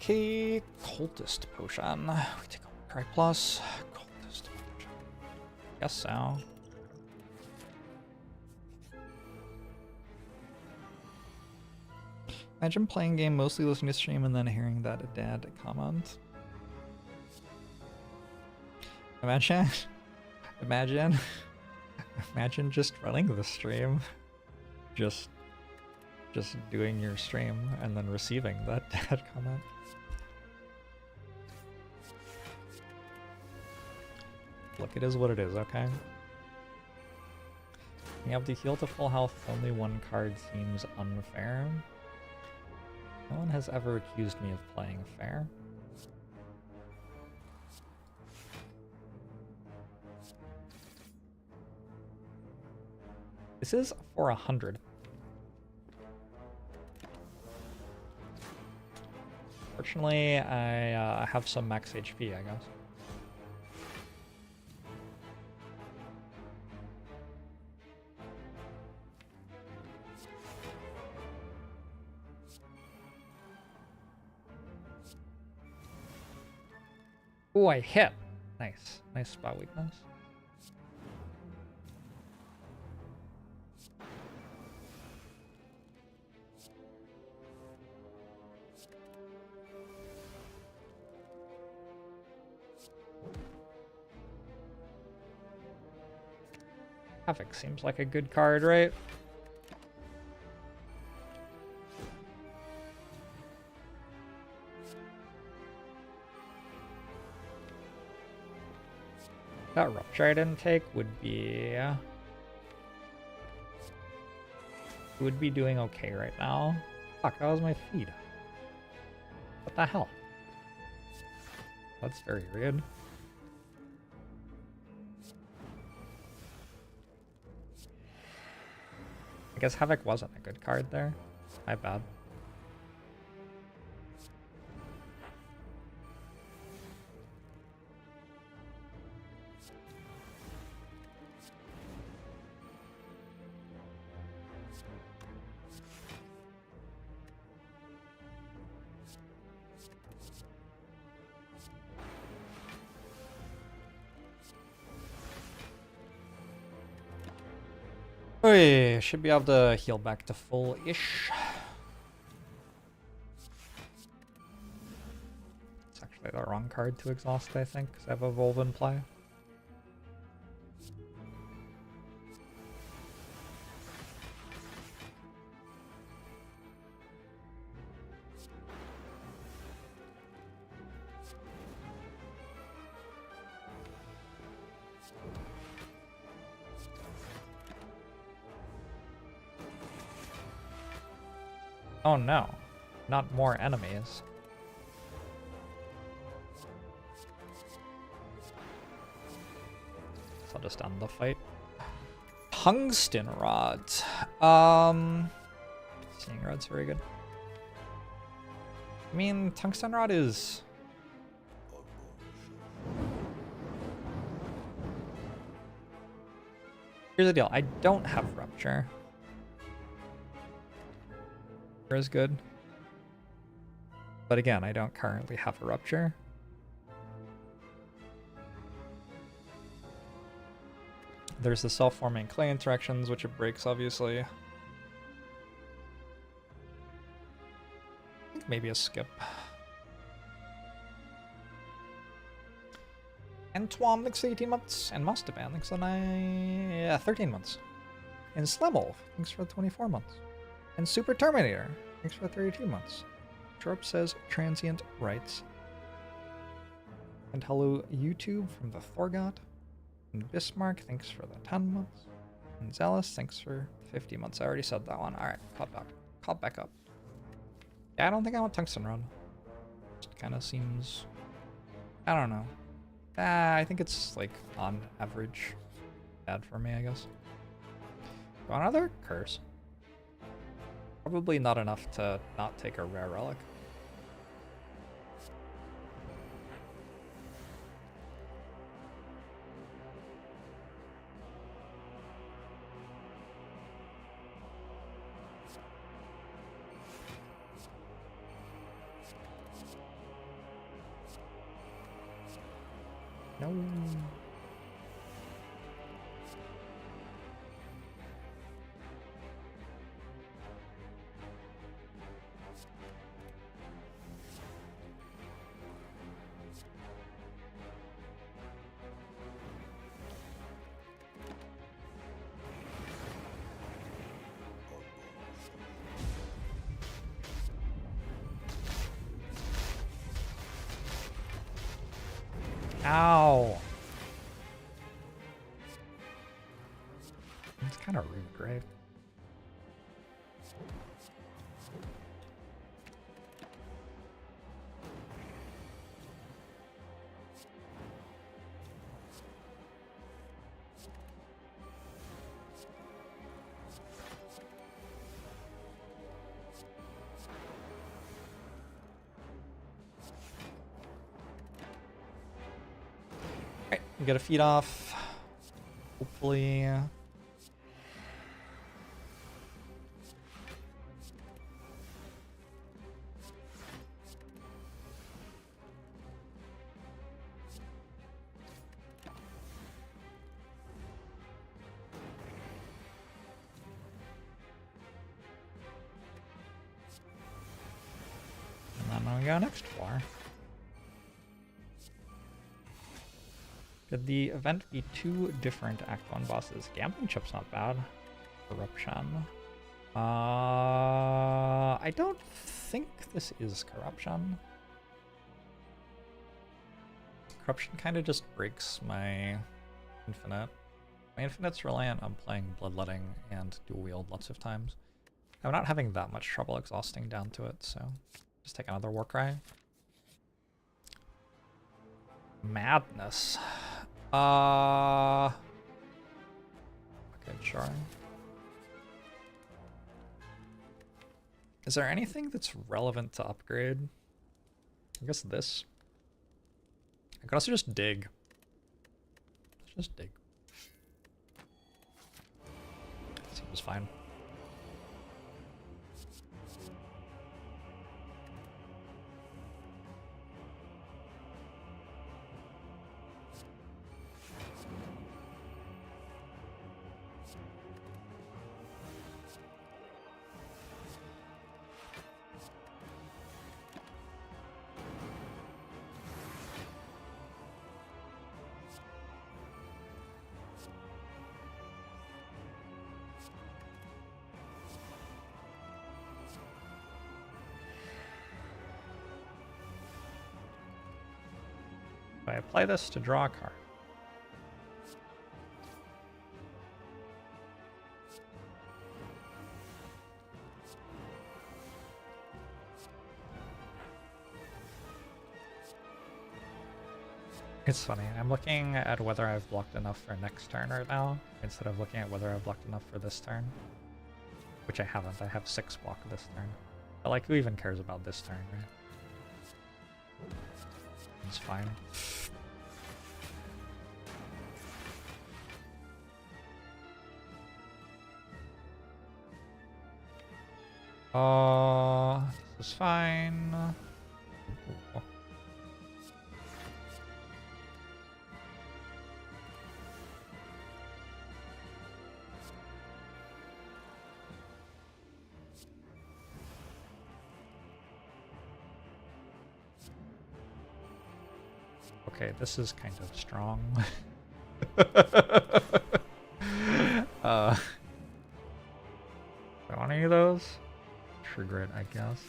Okay, Cultist Potion. We take a Cry Plus. Cultist Potion. Guess so. Imagine playing game, mostly listening to stream, and then hearing that a dad comment. Imagine, imagine just running the stream, just doing your stream and then receiving that dad comment. Look, it is what it is, okay? You have to heal to full health, only one card seems unfair. No one has ever accused me of playing fair. This is for 100. Fortunately, I have some max HP, I guess. Oh, I hit. Nice. Nice spot weakness. Havoc seems like a good card, right? That rupture I didn't take would be doing okay right now. Fuck, that was my feed. What the hell? That's very rude. I guess Havoc wasn't a good card there. My bad. We should be able to heal back to full-ish. It's actually the wrong card to exhaust, I think, because I have Evolve in play. Oh no, not more enemies. So I'll just end the fight. Tungsten rods. Seeing rod's very good. I mean, tungsten rod is... Here's the deal, I don't have rupture. Is good. But again, I don't currently have a rupture. There's the self-forming clay interactions, which it breaks, obviously. I think maybe a skip. Antoine, thanks for 18 months. And Masterman, thanks for 13 months. And Slemel, thanks for 24 months. And Super Terminator, thanks for 32 months. Sharp says transient rights. And hello YouTube from the Thorgot. And Bismarck, thanks for the 10 months. And Zealous, thanks for 50 months. I already said that one. Alright, caught back up. Yeah, I don't think I want Tungsten Rod. Just kind of seems... I don't know. I think it's like on average bad for me, I guess. Go on another curse. Probably not enough to not take a rare relic. No. Ow. It's kind of rude, right? Alright, we gotta feed off. Hopefully. And then we go next floor. Could the event be two different Act 1 bosses? Gambling Chip's not bad. Corruption. I don't think this is Corruption. Corruption kind of just breaks my Infinite. My Infinite's reliant on playing Bloodletting and Dual Wield lots of times. I'm not having that much trouble exhausting down to it, so just take another Warcry. Madness. Okay, sure. Is there anything that's relevant to upgrade? I guess this. I could also just dig. Let's just dig. Seems fine. I apply this to draw a card. It's funny, I'm looking at whether I've blocked enough for next turn right now, instead of looking at whether I've blocked enough for this turn. Which I haven't, I have 6 block this turn. But like, who even cares about this turn, right? It's fine. This is fine. Oh. Okay, this is kind of strong. Do I want any of those? Trigger it, I guess.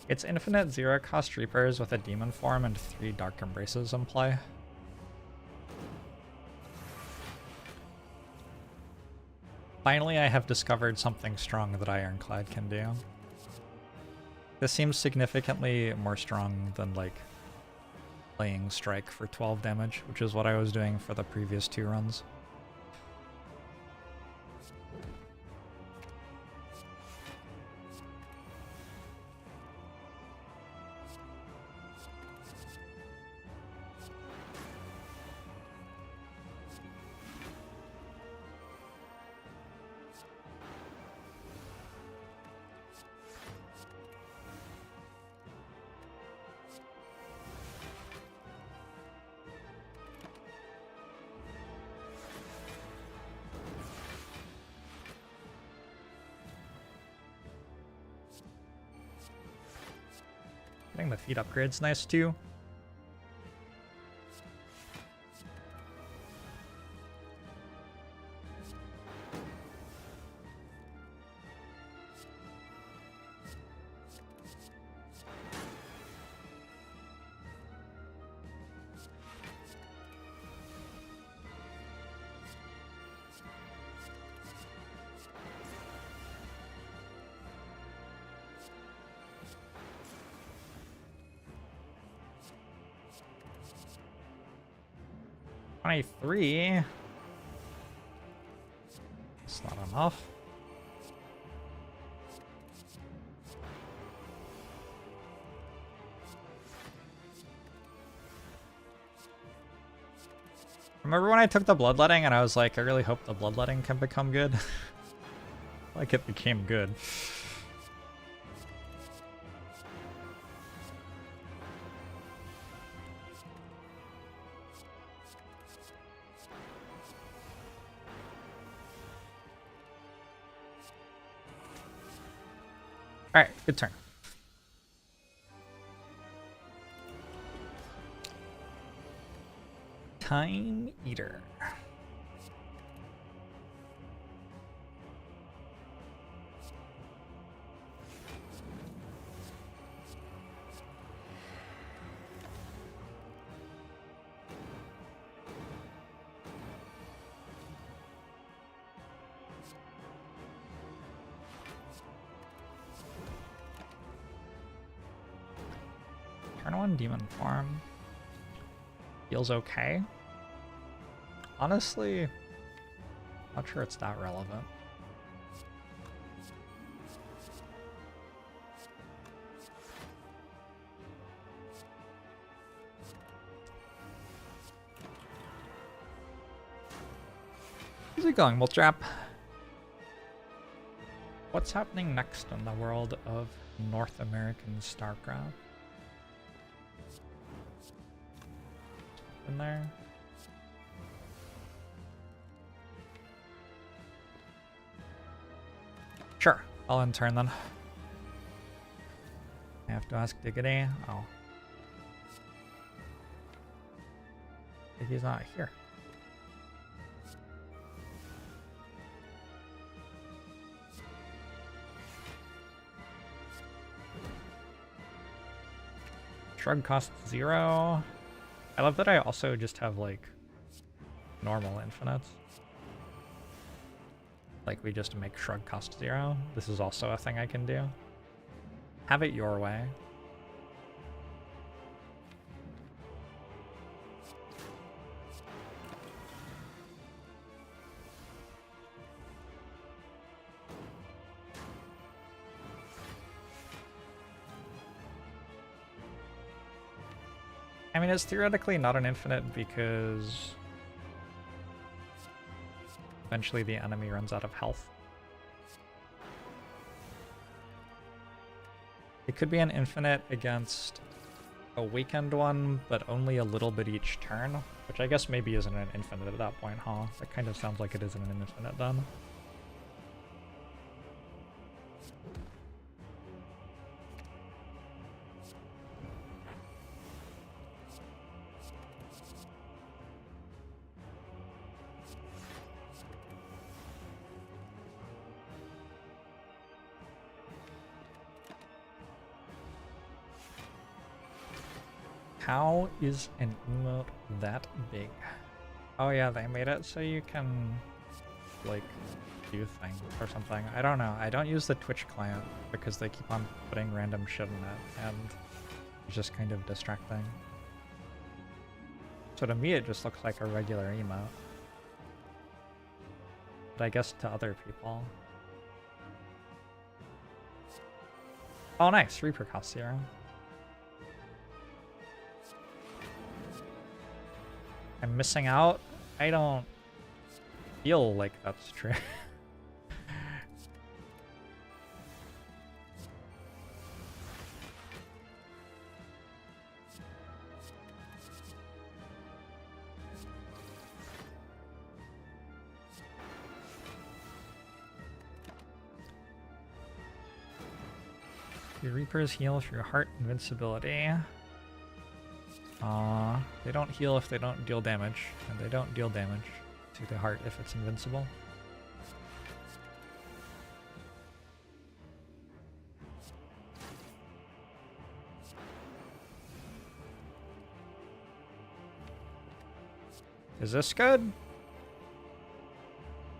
It's infinite 0-cost Reapers with a demon form and 3 Dark Embraces in play. Finally, I have discovered something strong that Ironclad can do. This seems significantly more strong than, like, playing Strike for 12 damage, which is what I was doing for the previous 2 runs. Getting the feed upgrade's nice too. Three. It's not enough. Remember when I took the bloodletting and I was like, I really hope the bloodletting can become good? Like it became good. Alright, good turn. Time Eater. Turn 1 demon form. Feels okay. Honestly, not sure it's that relevant. How's it going, Moltrap? What's happening next in the world of North American StarCraft? In there? Sure, I'll intern then. I have to ask Diggity. Oh. Diggity's not here. Shrug costs 0. I love that I also just have like normal infinites. Like we just make shrug cost 0. This is also a thing I can do. Have it your way. I mean, it's theoretically not an infinite because eventually the enemy runs out of health. It could be an infinite against a weakened one, but only a little bit each turn, which I guess maybe isn't an infinite at that point, huh? That kind of sounds like it isn't an infinite then. How is an emote that big? Oh yeah, they made it so you can, like, do things or something. I don't know. I don't use the Twitch client because they keep on putting random shit in it, and it's just kind of distracting. So to me, it just looks like a regular emote. But I guess to other people. Oh nice, Reaper cost 0. I'm missing out? I don't feel like that's true. Your Reapers heal through heart invincibility. They don't heal if they don't deal damage, and they don't deal damage to the heart if it's invincible. Is this good?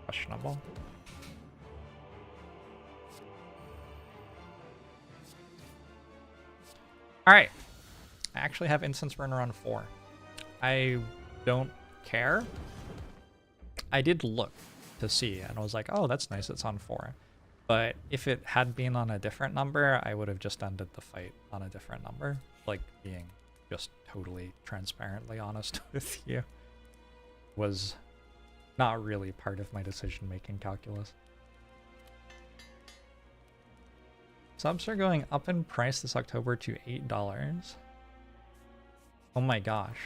Questionable. Alright. I actually have instance burner on 4. I don't care. I did look to see and I was like, oh, that's nice, it's on 4. But if it had been on a different number, I would have just ended the fight on a different number. Like, being just totally transparently honest with you was not really part of my decision-making calculus. Subs are going up in price this October to $8. Oh my gosh.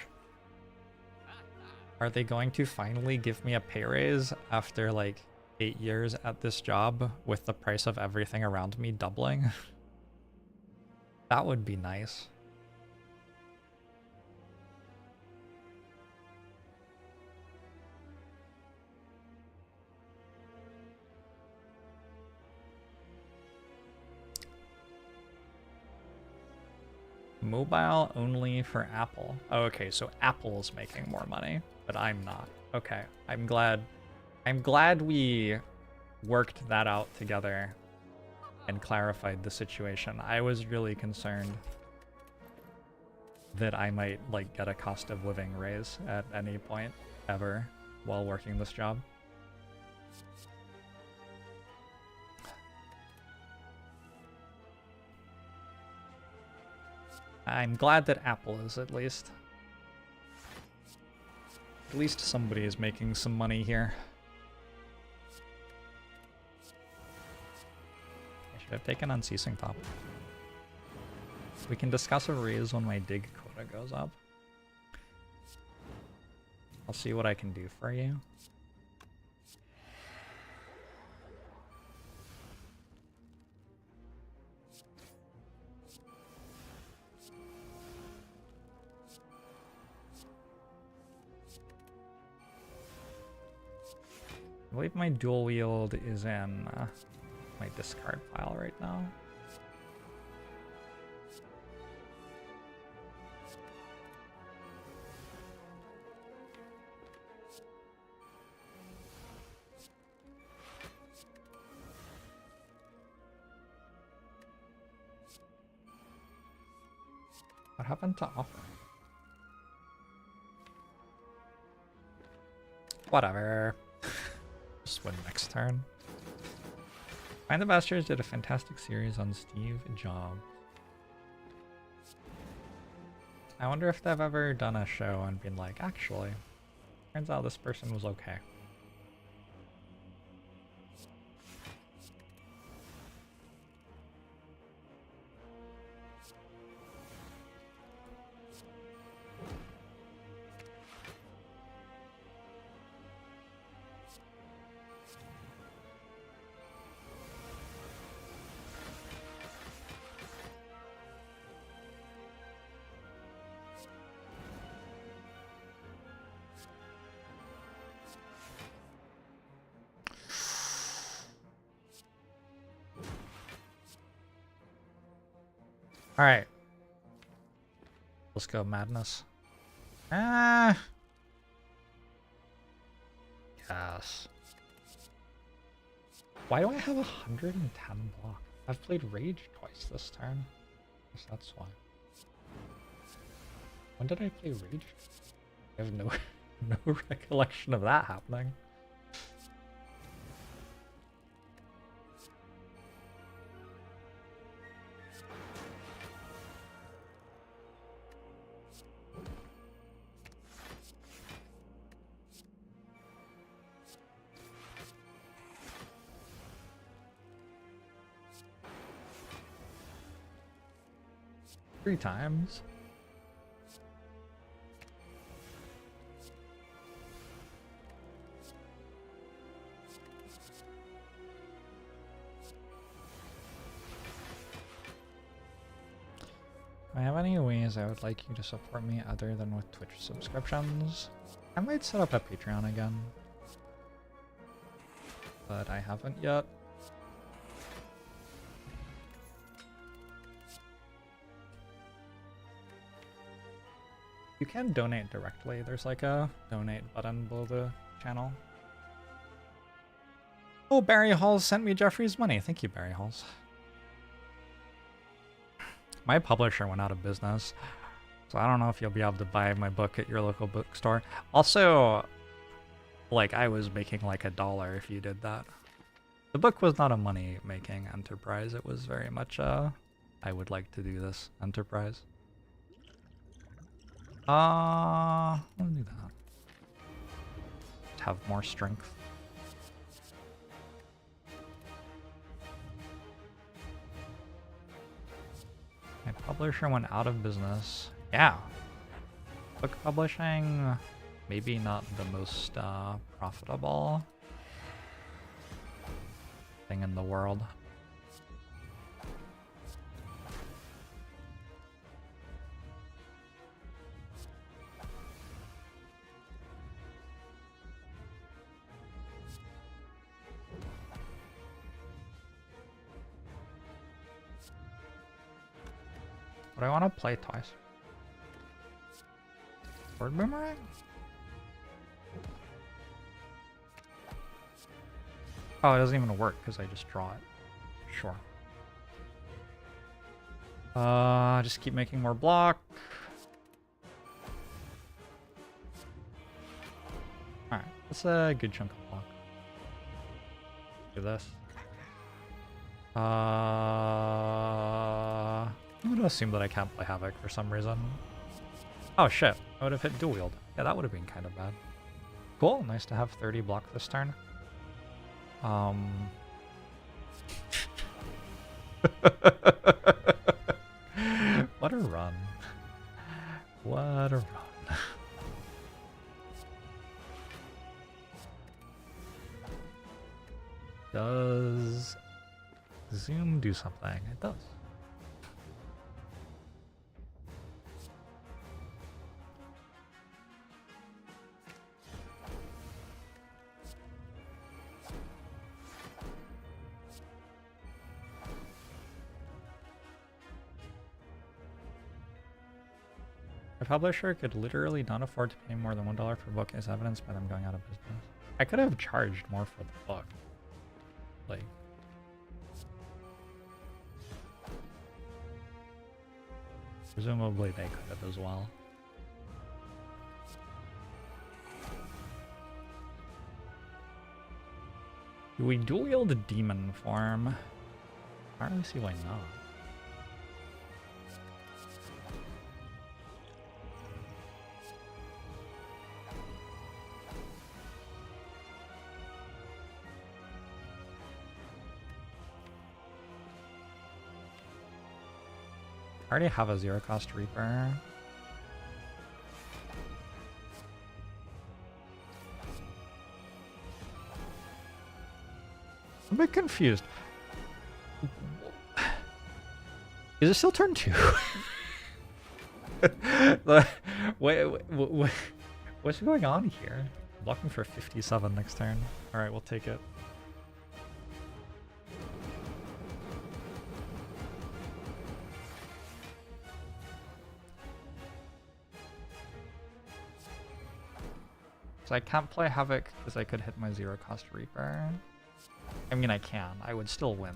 Are they going to finally give me a pay raise after like 8 years at this job with the price of everything around me doubling? That would be nice. Mobile only for Apple. Oh, okay, so Apple's making more money, but I'm not. Okay, I'm glad we worked that out together and clarified the situation. I was really concerned that I might like get a cost of living raise at any point ever while working this job. I'm glad that Apple is at least. At least somebody is making some money here. Should have taken Unceasing top. We can discuss a raise when my dig quota goes up. I'll see what I can do for you. I believe my dual wield is in my discard pile right now. What happened to offer? Whatever. Just win next turn. Find the Bastards did a fantastic series on Steve Jobs. I wonder if they've ever done a show and been like, actually, turns out this person was okay. 'Alright. Let's go, Madness. Ah! Yes. Why do I have 110 block? I've played Rage twice this turn. I guess that's why. When did I play Rage? I have no, no recollection of that happening. Three times. Do I have any ways I would like you to support me other than with Twitch subscriptions? I might set up a Patreon again, but I haven't yet. You can donate directly. There's like a donate button below the channel. Oh, Barry Halls sent me Jeffrey's money. Thank you, Barry Halls. My publisher went out of business, so I don't know if you'll be able to buy my book at your local bookstore. Also, like, I was making like $1 if you did that. The book was not a money-making enterprise. It was very much I would like to do this enterprise. I'll do that. Have more strength. My publisher went out of business. Yeah. Book publishing, maybe not the most profitable thing in the world. But I want to play twice. Word boomerang? Oh, it doesn't even work because I just draw it. Sure. Just keep making more block. Alright, that's a good chunk of block. Do this. I'm gonna assume that I can't play Havoc for some reason. Oh shit, I would have hit dual wield. Yeah, that would have been kind of bad. Cool, nice to have 30 block this turn. What a run. What a run. Does Zoom do something? It does. A publisher could literally not afford to pay more than $1 per book as evidenced by them going out of business. I could have charged more for the book. Like, presumably they could have as well. Do we dual wield a demon form? I don't really see why not. I already have a 0-cost Reaper. I'm a bit confused. Is it still turn 2? Wait, what's going on here? Blocking for 57 next turn. Alright, we'll take it. So I can't play Havoc because I could hit my 0-cost Reaper. I mean, I can. I would still win.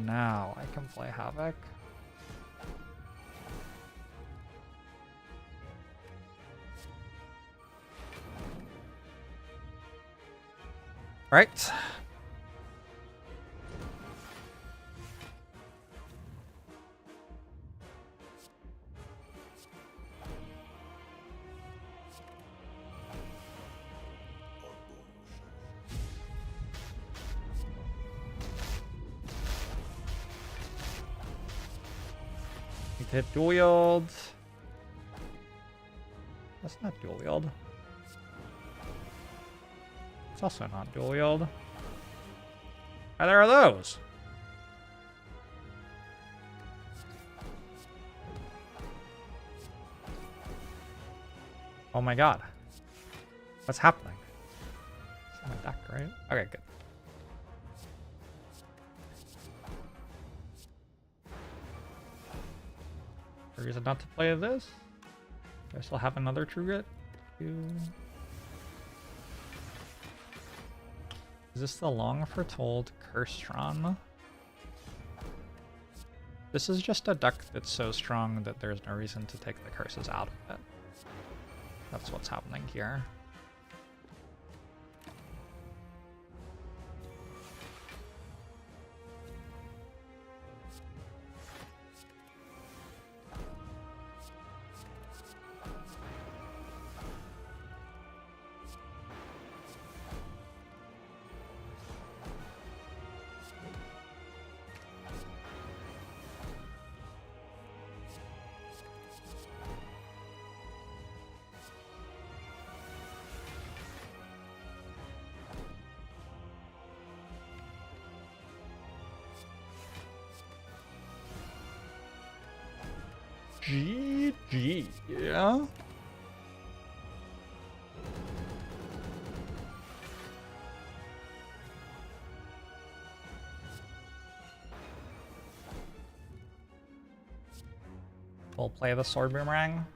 Now I can play Havoc. Right. We hit dual wield. That's not dual wield. It's also not dual wield. Either are those. Oh my god. What's happening? It's not a deck, right? Okay, good. A reason not to play this? Do I still have another True Grit? Is this the long foretold Cursetron? This is just a deck that's so strong that there's no reason to take the curses out of it. That's what's happening here. GG, yeah? We'll play the Sword Boomerang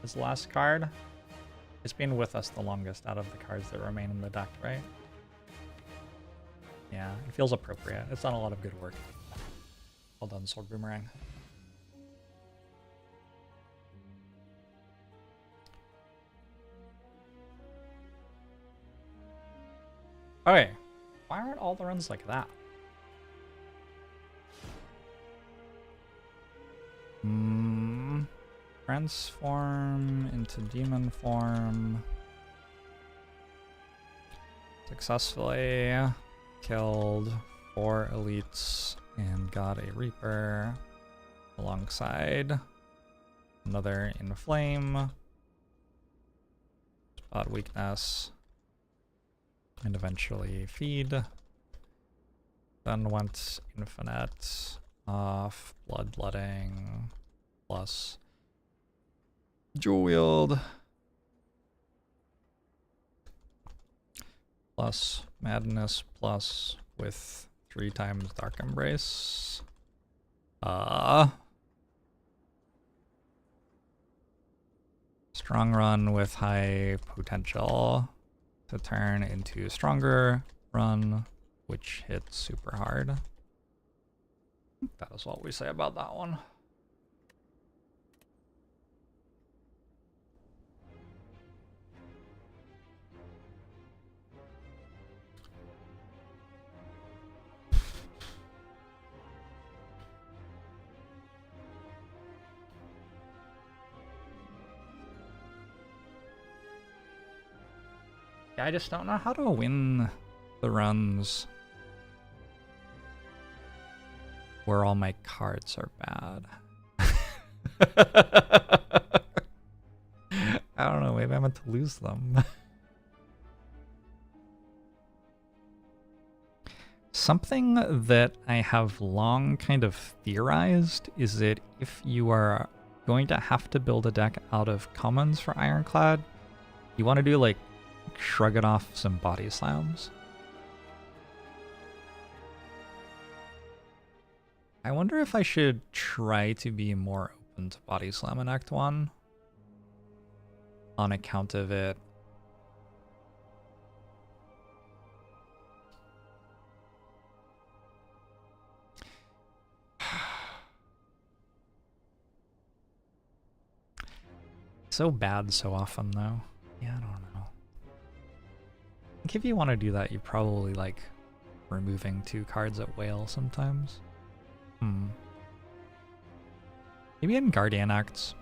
as the last card. It's been with us the longest out of the cards that remain in the deck, right? Yeah, it feels appropriate. It's done a lot of good work. Well done, Sword Boomerang. Okay, why aren't all the runs like that? Transform into demon form. Successfully killed 4 elites and got a reaper alongside another inflame. Spot weakness. And eventually feed. Then went infinite off bloodletting plus jewel wield plus madness plus with 3 times dark embrace. Strong run with high potential to turn into stronger run, which hits super hard. That is what we say about that one. Yeah, I just don't know how to win the runs where all my cards are bad. I don't know, maybe I meant to lose them. Something that I have long kind of theorized is that if you are going to have to build a deck out of commons for Ironclad, you want to do like shrug it off some body slams. I wonder if I should try to be more open to body slam in Act 1 on account of it. So bad so often though. Yeah, I don't know. I think if you want to do that, you probably like removing 2 cards at whale sometimes. Maybe in Guardian Acts.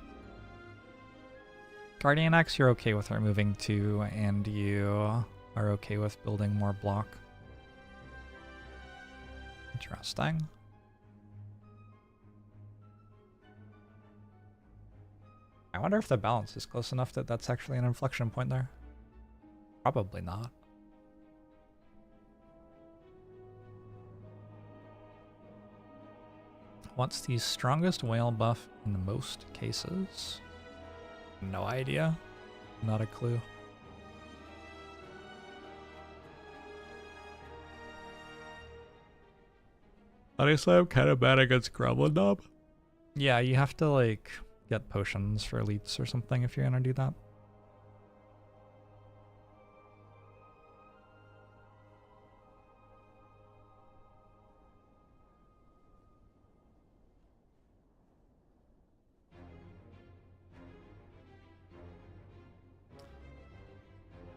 Guardian Acts you're okay with removing 2 and you are okay with building more block. Interesting. I wonder if the balance is close enough that that's actually an inflection point there. Probably not. What's the strongest whale buff in most cases? No idea. Not a clue. Honestly, I'm kind of bad against Gremlin Knob. Yeah, you have to like get potions for elites or something if you're gonna do that.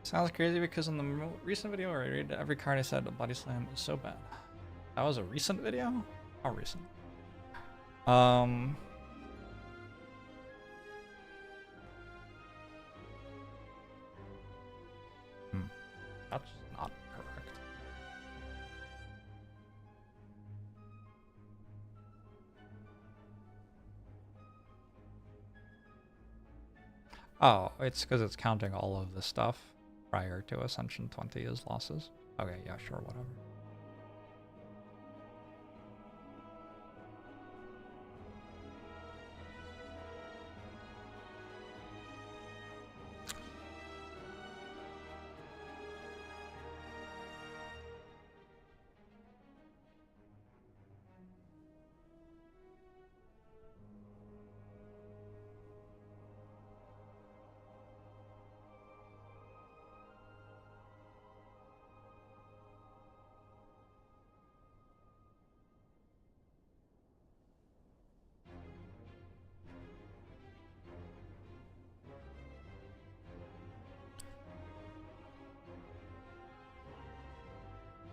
Sounds crazy because in the recent video where I read every card I said body slam is so bad. That was a recent video? How recent? That's not correct. Oh, it's because it's counting all of the stuff prior to Ascension 20 as losses. Okay, yeah, sure, whatever.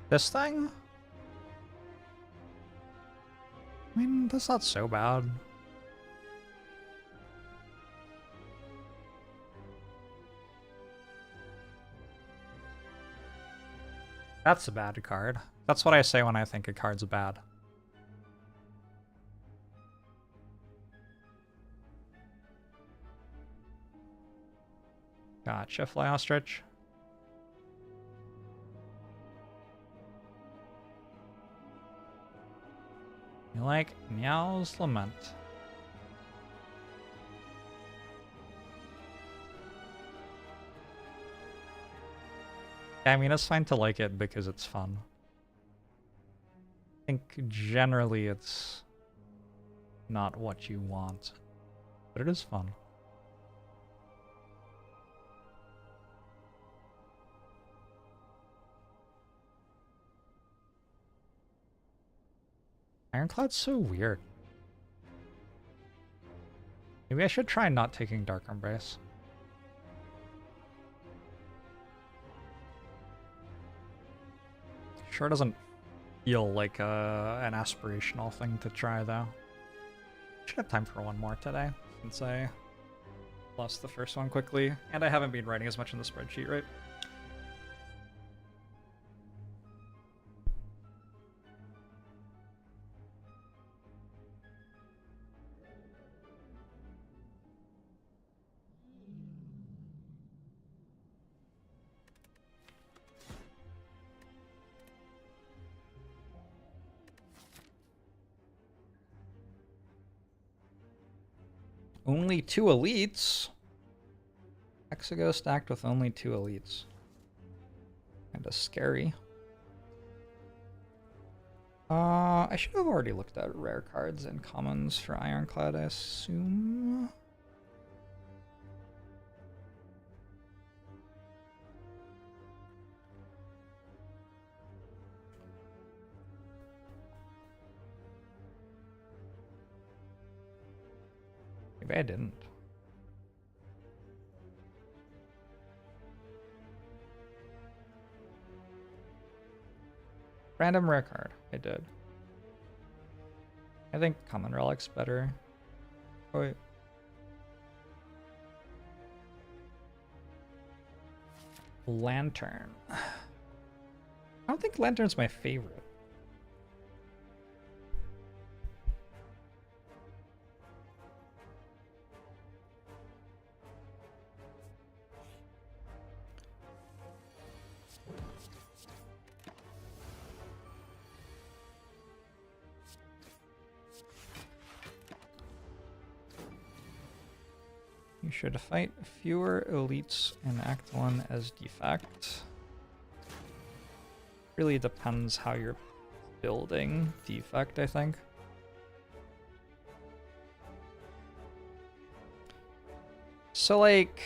This thing? I mean, that's not so bad. That's a bad card. That's what I say when I think a card's bad. Gotcha, Fly Ostrich. You like Meow's Lament. Yeah, I mean, it's fine to like it because it's fun. I think generally it's not what you want, but it is fun. Ironclad's so weird. Maybe I should try not taking Dark Embrace. Sure doesn't feel like an aspirational thing to try, though. Should have time for one more today, since I lost the first one quickly, and I haven't been writing as much in the spreadsheet, right? Only 2 elites? Hexago stacked with only 2 elites. Kinda scary. I should have already looked at rare cards and commons for Ironclad, I assume. Maybe I didn't. Random rare card. I did. I think common relic's better. Oh, wait. Lantern. I don't think Lantern's my favorite. You should fight fewer elites in Act 1 as defect. Really depends how you're building defect, I think. So, like...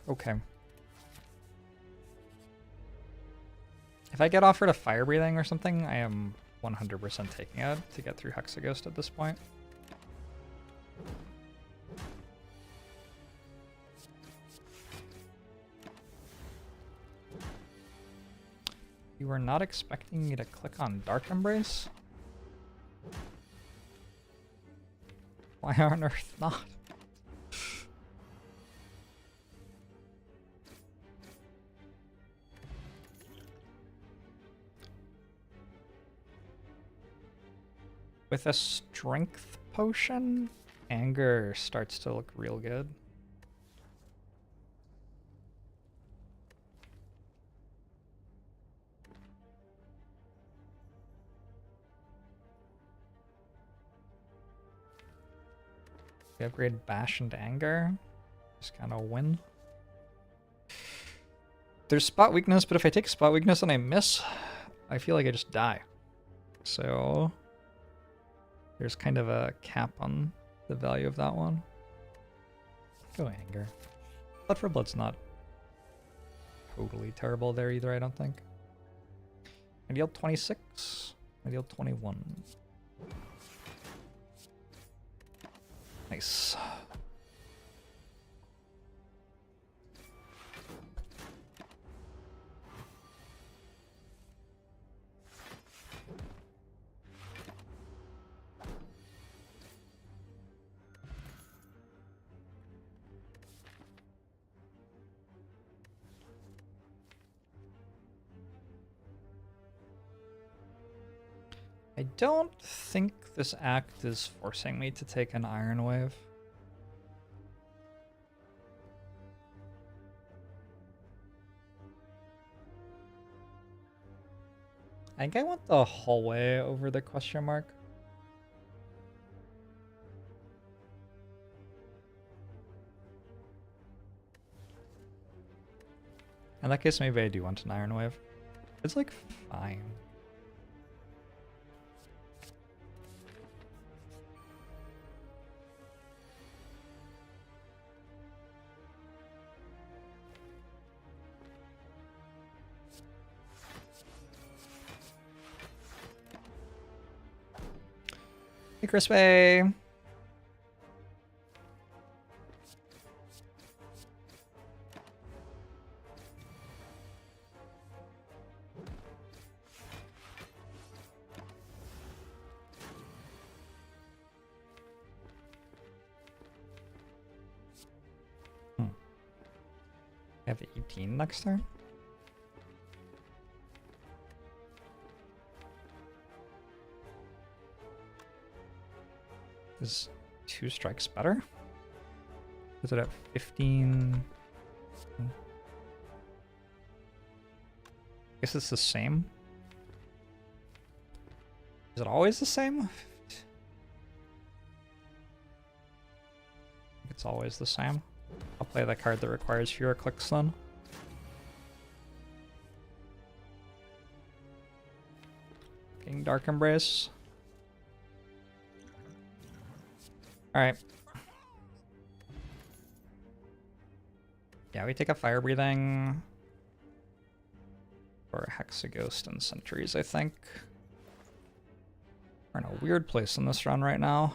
Okay. If I get offered a fire breathing or something, I am 100% taking it to get through Hexaghost at this point. You were not expecting me to click on Dark Embrace? Why on earth not? With a strength potion, anger starts to look real good. We upgrade bash and anger. Just kind of win. There's spot weakness, but if I take spot weakness and I miss, I feel like I just die. So there's kind of a cap on the value of that one. Go anger. Blood for Blood's not totally terrible there either, I don't think. I deal 26. I deal 21. Nice. I don't think this act is forcing me to take an Iron Wave. I think I want the hallway over the question mark. In that case, maybe I do want an Iron Wave. It's like fine. Hey, Crispy. I have 18 next turn. Is 2 strikes better? Is it at 15? I guess it's the same. Is it always the same? It's always the same. I'll play the card that requires fewer clicks then. King Dark Embrace. Alright. Yeah, we take a Fire Breathing. Or Hexaghost and Sentries, I think. We're in a weird place in this run right now.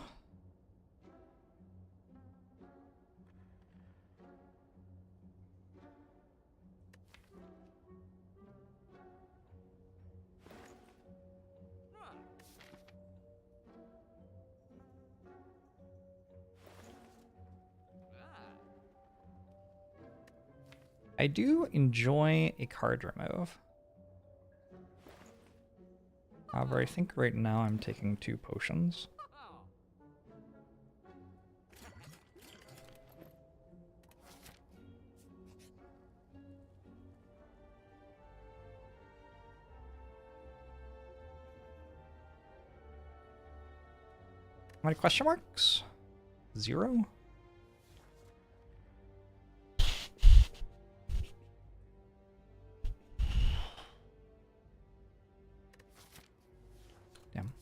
I do enjoy a card remove. However, I think right now I'm taking 2 potions. How many question marks? 0? Damn.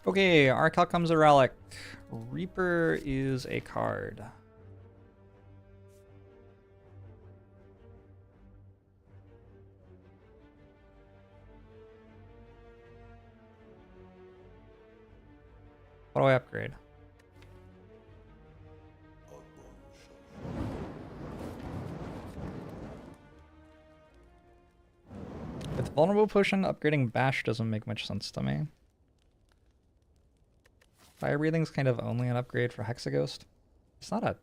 Okay, Arcal comes a relic. Reaper is a card. What do I upgrade? With Vulnerable Potion, upgrading Bash doesn't make much sense to me. Fire Breathing's kind of only an upgrade for Hexaghost. It's not a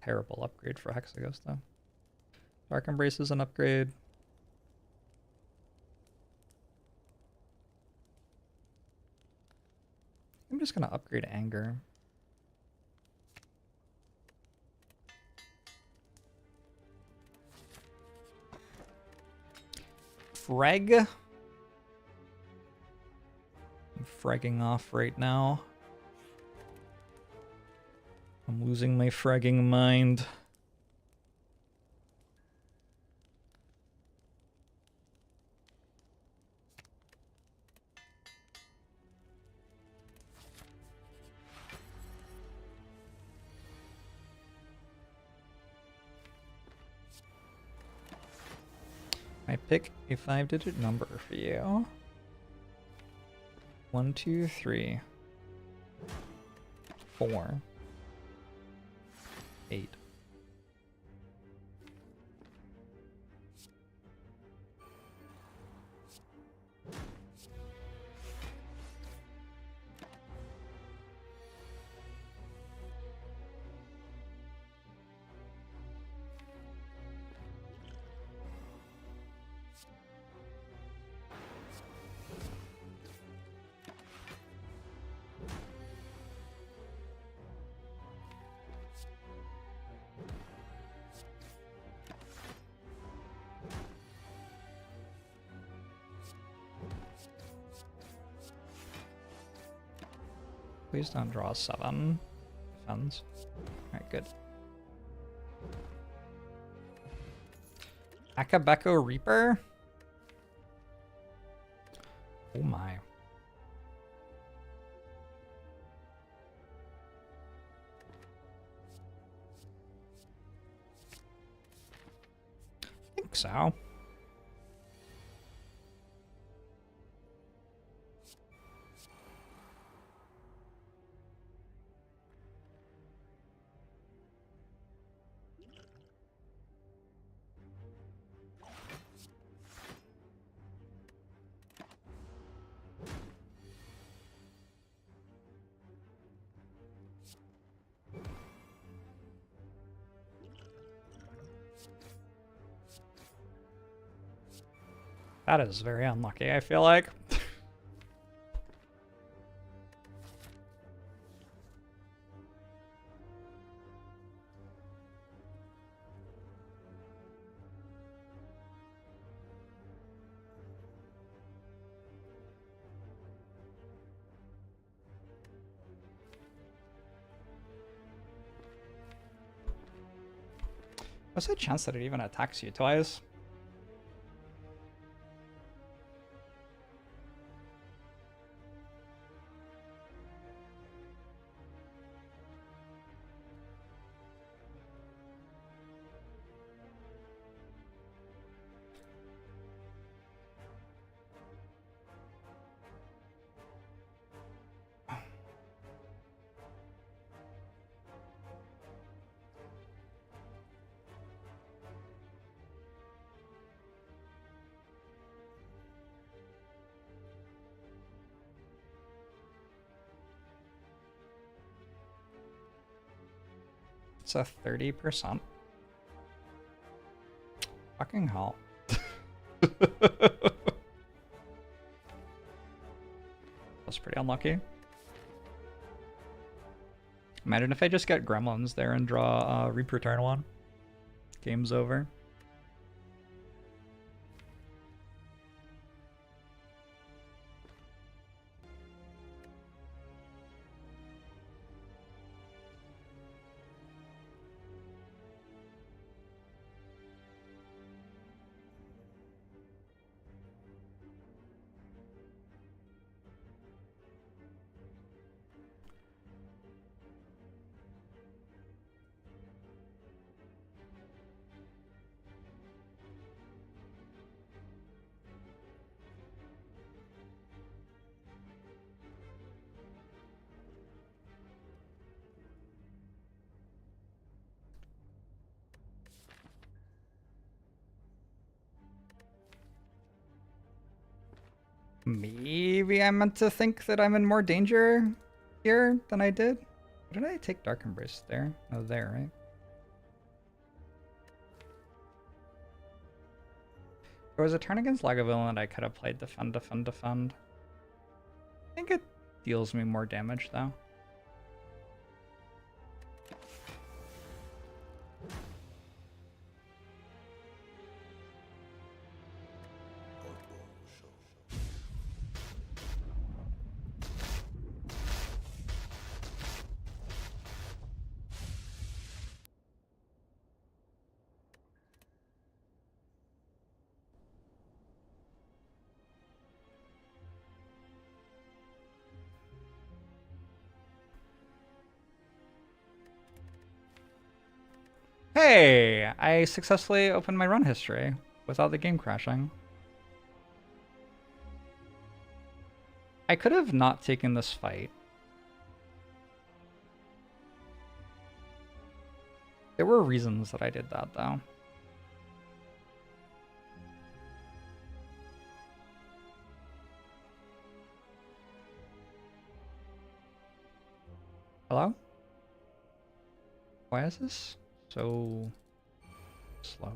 terrible upgrade for Hexaghost, though. Dark Embrace is an upgrade. I'm just going to upgrade Anger. Frag. I'm fragging off right now. I'm losing my fragging mind. I pick a 5-digit number for you. 1, 2, 3, 4, 8. Please don't draw a 7. Defense. Alright, good. Akabeko Reaper? Oh my. I think so. That is very unlucky, I feel like. What's the chance that it even attacks you twice? It's a 30%. Fucking hell. That's pretty unlucky. Imagine if I just get gremlins there and draw Reaper turn 1. Game's over. Maybe I meant to think that I'm in more danger here than I did. Did I take Dark Embrace there? Oh, there, right? If it was a turn against Lagavulin, I could have played Defend, Defend, Defend. I think it deals me more damage, though. Hey, I successfully opened my run history. without the game crashing. I could have not taken this fight. There were reasons that I did that, though. Hello? Why is this so slow?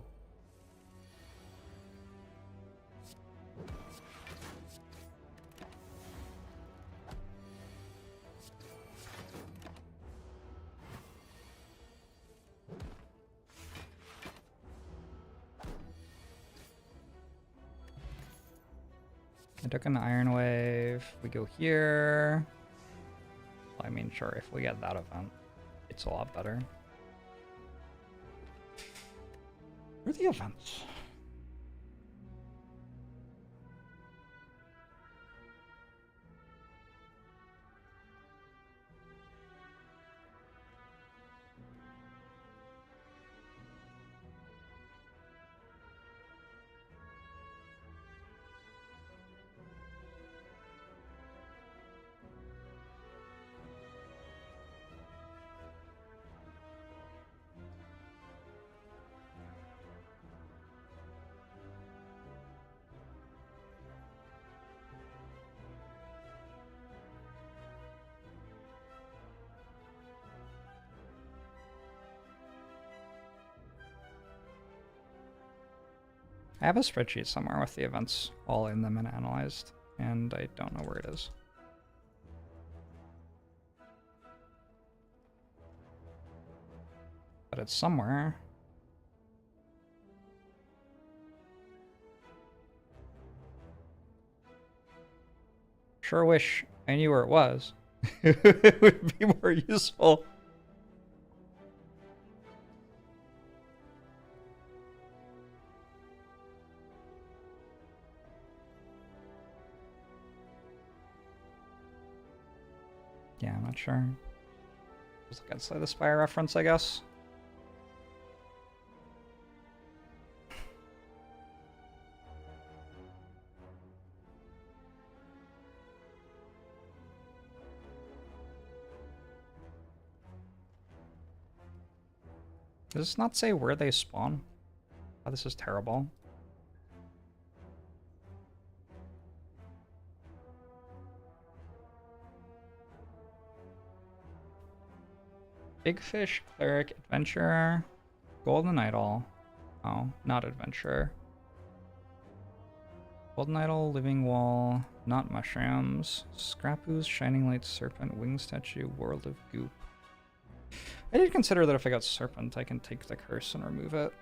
I took an iron wave. We go here. Well, I mean, sure, if we get that event, it's a lot better. Where are the events? I have a spreadsheet somewhere with the events all in them and analyzed, and I don't know where it is. But it's somewhere. Sure wish I knew where it was. It would be more useful. Yeah, I'm not sure. Just look outside the Spire reference, I guess. Does this not say where they spawn? Oh, this is terrible. Big Fish, Cleric, Adventurer, Golden Idol. Oh, not Adventurer. Golden Idol, Living Wall, not Mushrooms. Scrap Ooze, Shining Light, Serpent, Wing Statue, World of Goop. I did consider that if I got Serpent, I can take the curse and remove it.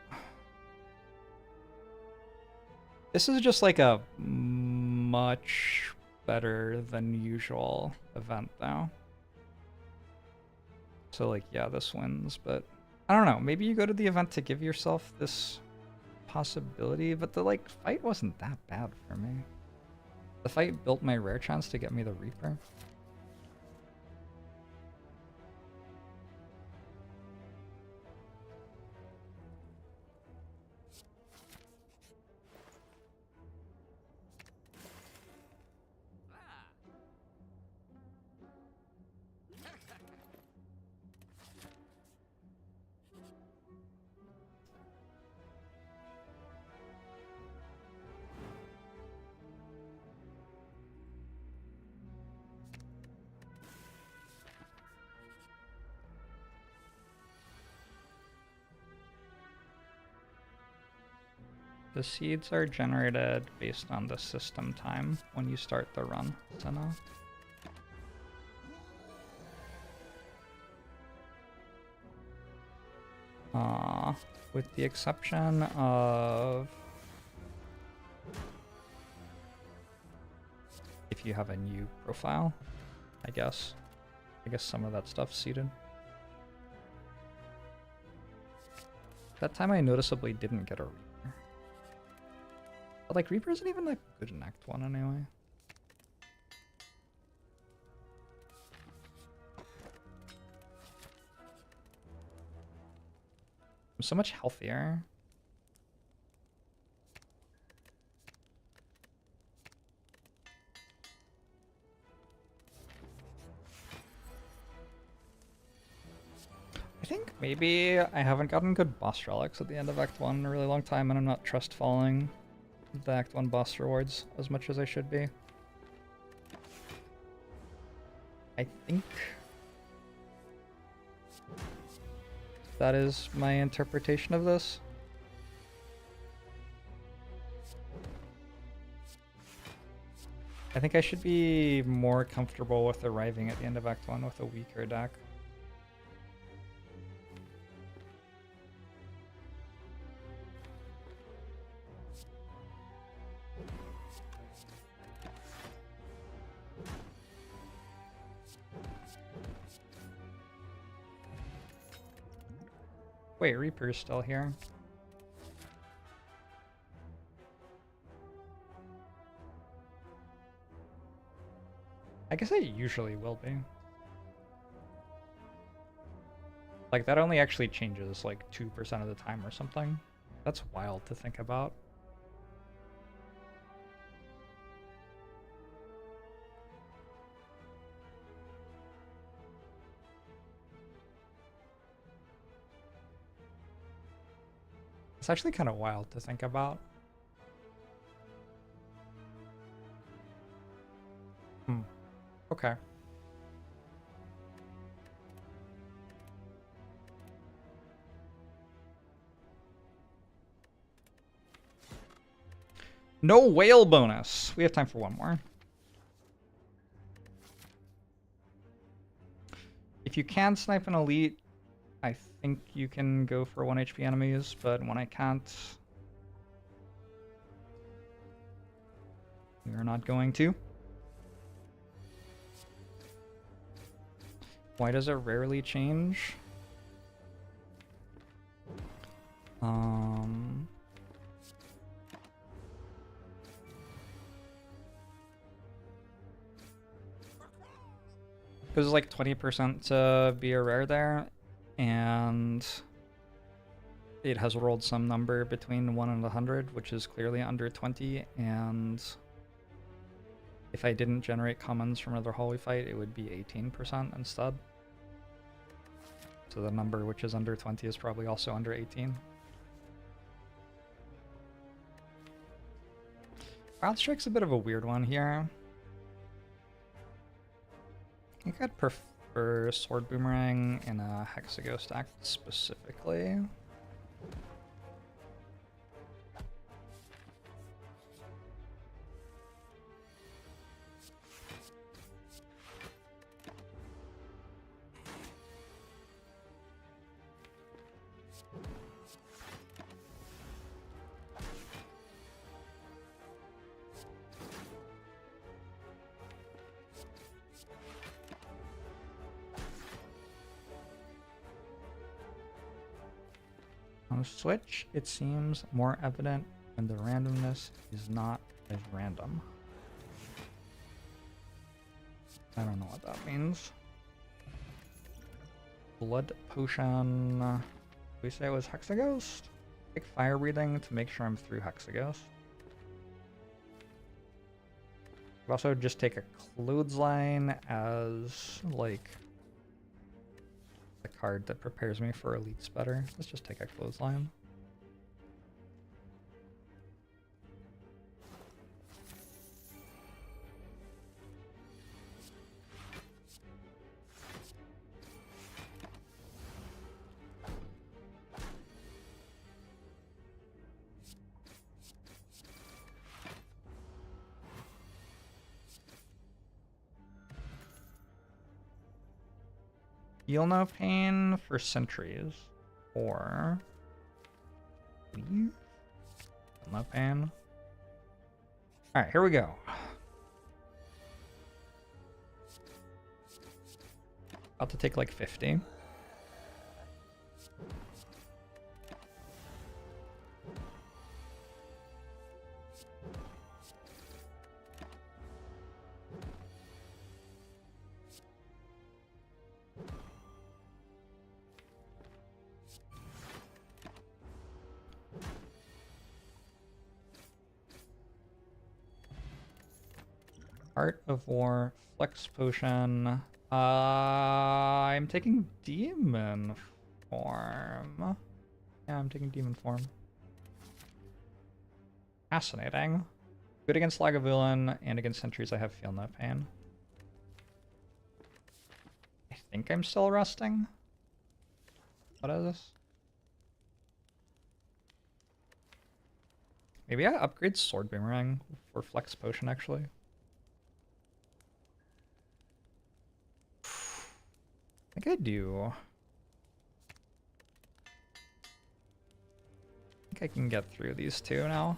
This is just like a much better than usual event, though. So, like, yeah, this wins, but I don't know. Maybe you go to the event to give yourself this possibility, but the, like, fight wasn't that bad for me. The fight built my rare chance to get me the Reaper. The seeds are generated based on the system time when you start the run, so no. With the exception of if you have a new profile, I guess some of that stuff's seeded. That time I noticeably didn't get a Reaper. But like Reaper isn't even that good in Act 1 anyway. I'm so much healthier. Maybe I haven't gotten good boss relics at the end of Act 1 in a really long time, and I'm not trust falling the Act 1 boss rewards as much as I should be. I think that is my interpretation of this. I think I should be more comfortable with arriving at the end of Act 1 with a weaker deck. Wait, Reaper's still here. I guess it usually will be. Like, that only actually changes like 2% of the time or something. That's wild to think about. It's actually kind of wild to think about. Okay. No whale bonus. We have time for one more. If you can snipe an elite, I think you can go for 1 HP enemies, but when I can't, we are not going to. Why does it rarely change? Because it's like 20% to be a rare there, and it has rolled some number between 1 and 100, which is clearly under 20, and if I didn't generate commons from another hallway fight, it would be 18% instead. So the number which is under 20 is probably also under 18. Wild Strike's a bit of a weird one here. I think I'd prefer Sword Boomerang in a Hexaghost act specifically. On Switch, it seems more evident when the randomness is not as random. I don't know what that means. Blood Potion. Did we say it was Hexaghost? Take Fire Breathing to make sure I'm through Hexaghost. I'd also just take a Clothesline as, like, the card that prepares me for elites better. Let's just take a Clothesline. Feel no pain for sentries, or leave? Feel no pain. All right, here we go. About to take like 50. Art of War, Flex Potion. I'm taking Demon form. Yeah, I'm taking demon form. Fascinating. Good against Lagavulin, and against sentries I have Feel No Pain. I think I'm still resting. What is this? Maybe I upgrade Sword Boomerang for Flex Potion, actually. I think I do. I think I can get through these two now.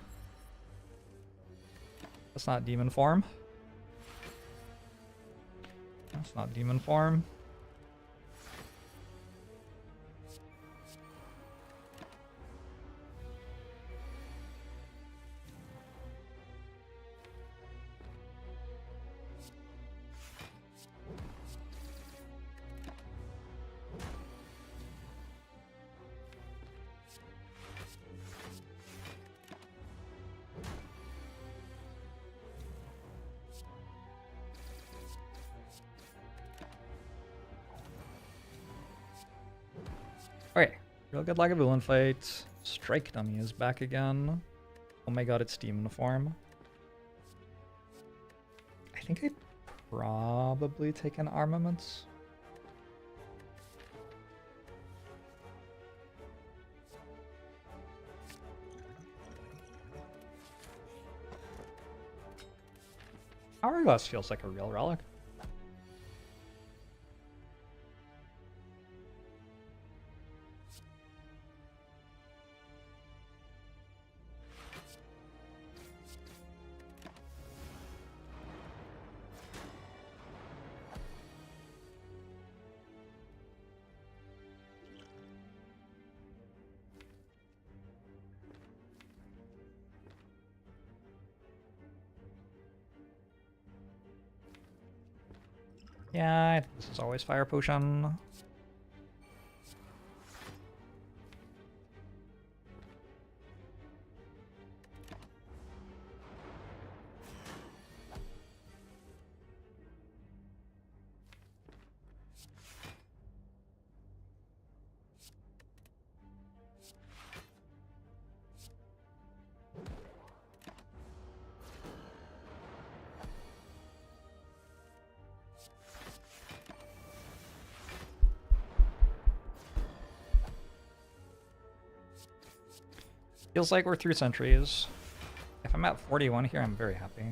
That's not demon form. That's not demon form. Okay, real good Lagavulin fight. Strike Dummy is back again. Oh my god, it's demon form. I think I'd probably take an armaments. Hourglass feels like a real relic. Yeah, this is always Fire Potion. Feels like we're through centuries. If I'm at 41 here, I'm very happy.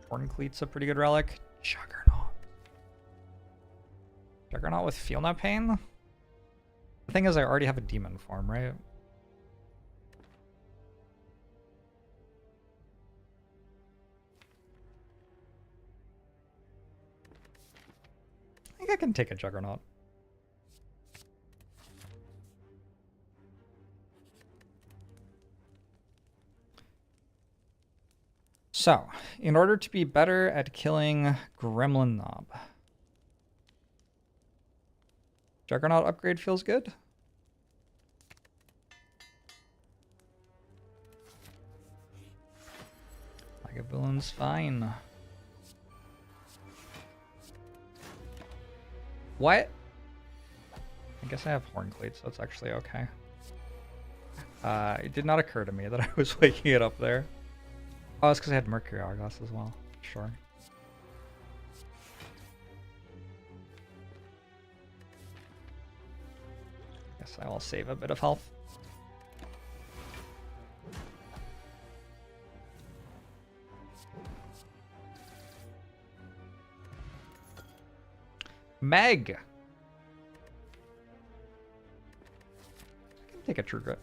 Horncleat's a pretty good relic. Juggernaut. Juggernaut with Feel No Pain? The thing is, I already have a demon form, right? I think I can take a Juggernaut. So, in order to be better at killing Gremlin Knob, Juggernaut upgrade feels good. Lagavulin's fine. What? I guess I have Horncleat, so it's actually okay. It did not occur to me that I was waking it up there. Oh, it's because I had Mercury Argos as well. Sure. Guess I will save a bit of health. Meg! I can take a True Grit.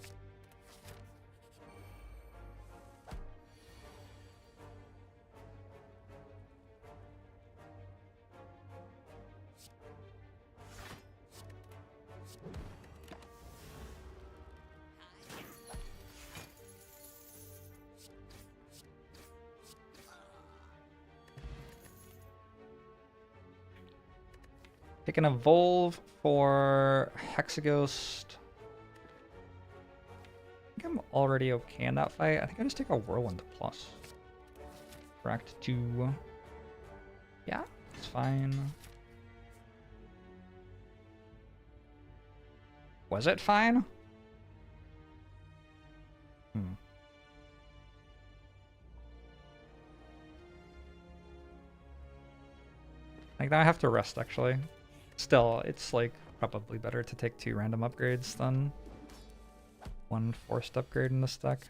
Take an Evolve for Hexaghost. I think I'm already okay in that fight. I think I just take a Whirlwind Plus. Correct 2. Yeah, it's fine. Was it fine? Like, now I have to rest, actually. Still, it's, like, probably better to take 2 random upgrades than 1 forced upgrade in this deck.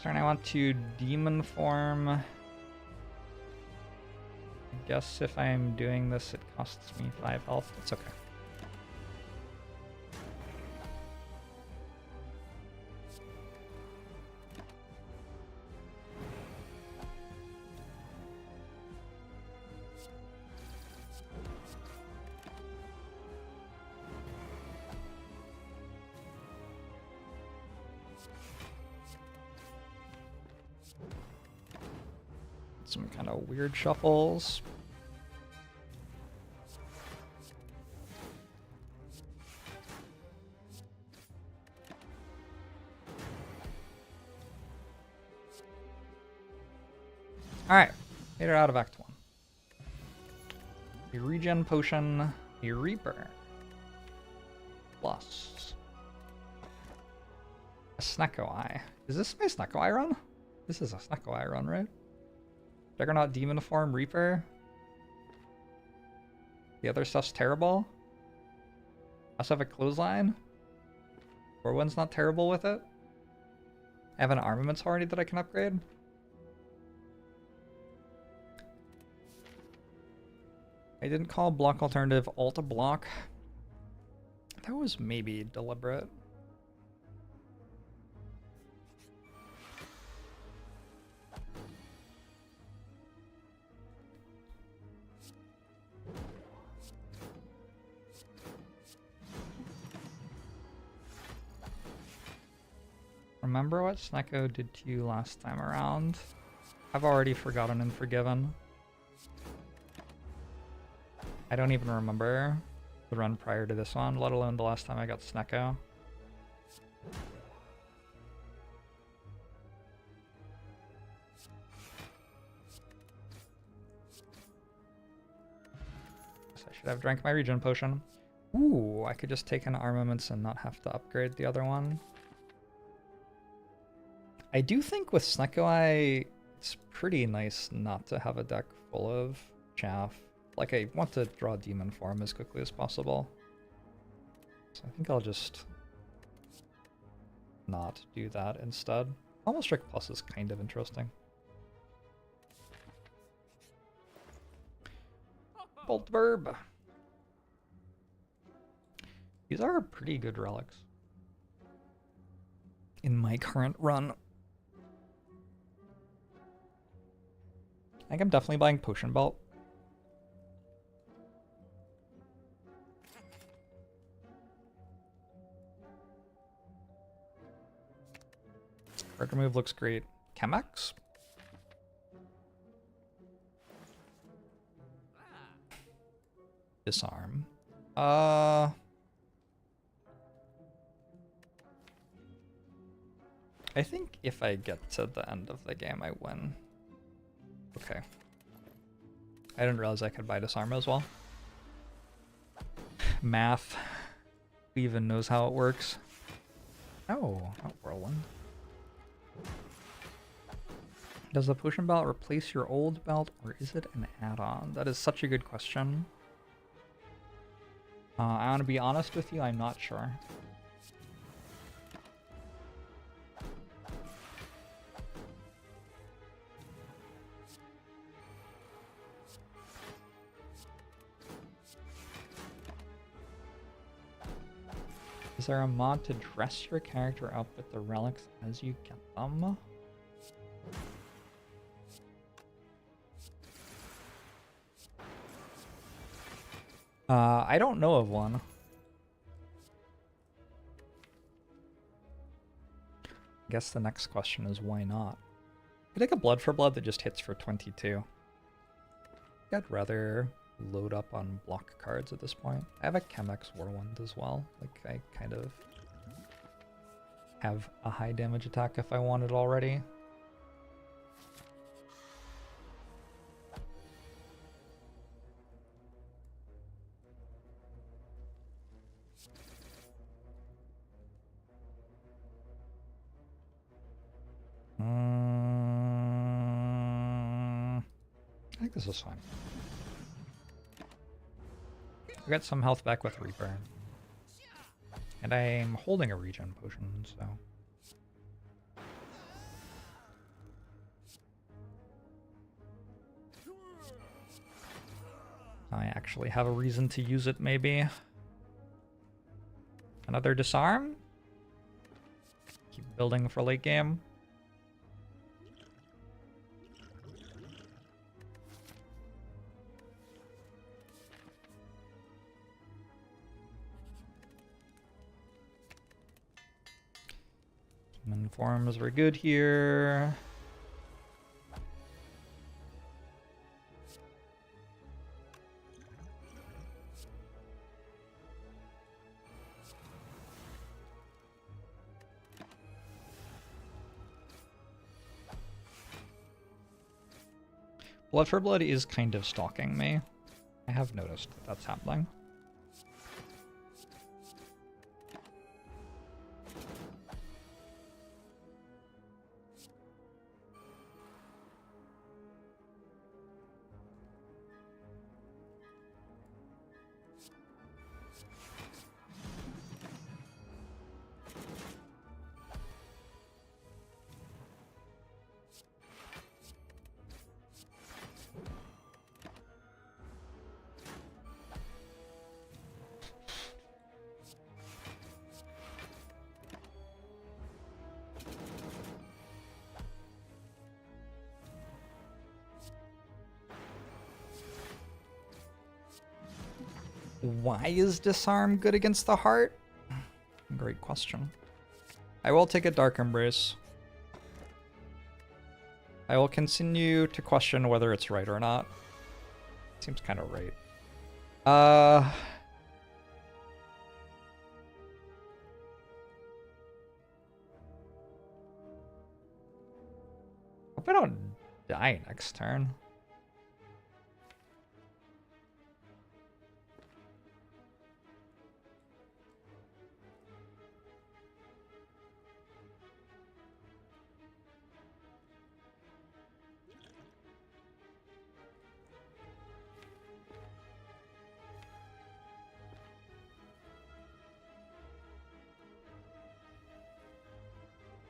Turn, I want to demon form. I guess if I'm doing this, it costs me 5 health. It's okay. Some kind of weird shuffles. Alright, made it out of Act 1. A regen potion, a Reaper. Plus a Snecko Eye. Is this my Snecko Eye run? This is a Snecko Eye run, right? Juggernaut Demon Form Reaper. The other stuff's terrible. I also have a clothesline. One's not terrible with it. I have an armaments already that I can upgrade. I didn't call block alternative alt block. That was maybe deliberate. Remember what Snecko did to you last time around? I've already forgotten and forgiven. I don't even remember the run prior to this one, let alone the last time I got Snecko. Guess I should have drank my regen potion. Ooh, I could just take an armaments and not have to upgrade the other one. I do think with Snecko Eye, it's pretty nice not to have a deck full of chaff. Like, I want to draw Demon Form as quickly as possible. So I think I'll just not do that instead. Almost Strike Plus is kind of interesting. Bolt Verb. These are pretty good relics in my current run. I think I'm definitely buying Potion Belt. Card remove looks great. Chemex? Disarm. I think if I get to the end of the game, I win. Okay. I didn't realize I could buy Disarm as well. Math. Who even knows how it works? Oh, not Whirlwind. Does the Potion Belt replace your old belt, or is it an add-on? That is such a good question. I want to be honest with you, I'm not sure. Is there a mod to dress your character up with the relics as you get them? I don't know of one. guess the next question is why not? I take a blood for blood that just hits for 22. I'd rather load up on block cards at this point. I have a Chemex Whirlwind as well. Like, I kind of have a high damage attack if I want it already. I think this is fine. I got some health back with Reaper. And I'm holding a regen potion, so... I actually have a reason to use it, maybe. Another disarm? Keep building for late game. Human forms were good here. Blood for Blood is kind of stalking me. I have noticed that that's happening. Why is Disarm good against the heart? Great question. I will take a Dark Embrace. I will continue to question whether it's right or not. Seems kind of right. Hope I don't die next turn.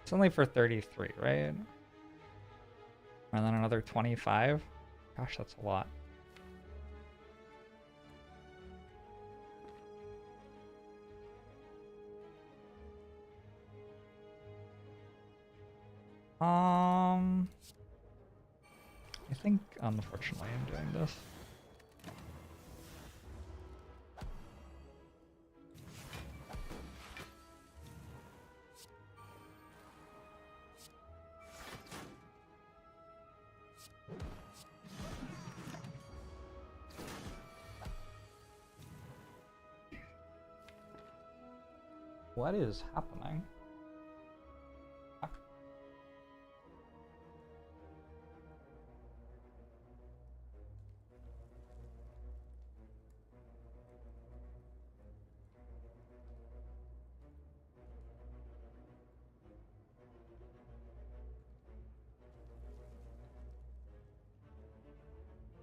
It's only for 33, right? And then another 25? Gosh, that's a lot. I think, unfortunately, I'm doing this. What is happening?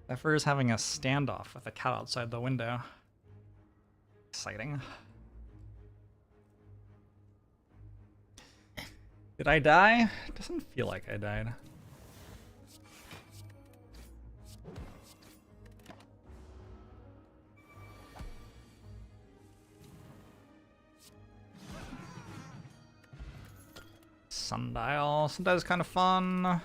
Zephyr is having a standoff with a cat outside the window. Exciting. Did I die? It doesn't feel like I died. Sundial. Sundial's kind of fun.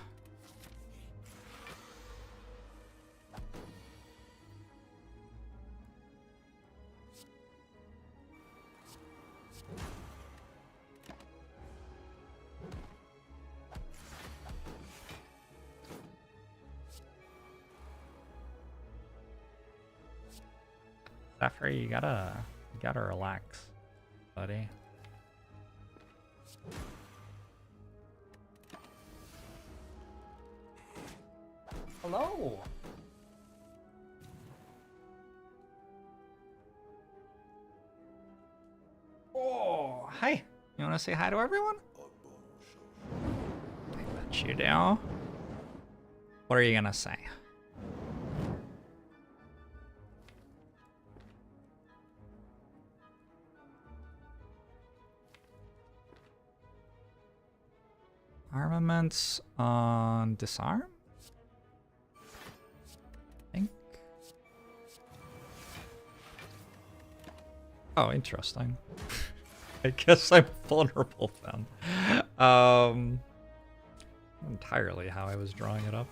Zephyr, you gotta relax, buddy. Hello. Oh, hi. You want to say hi to everyone? I bet you do. What are you gonna say? Armaments on disarm? I think. Oh, interesting. I guess I'm vulnerable then. Entirely how I was drawing it up.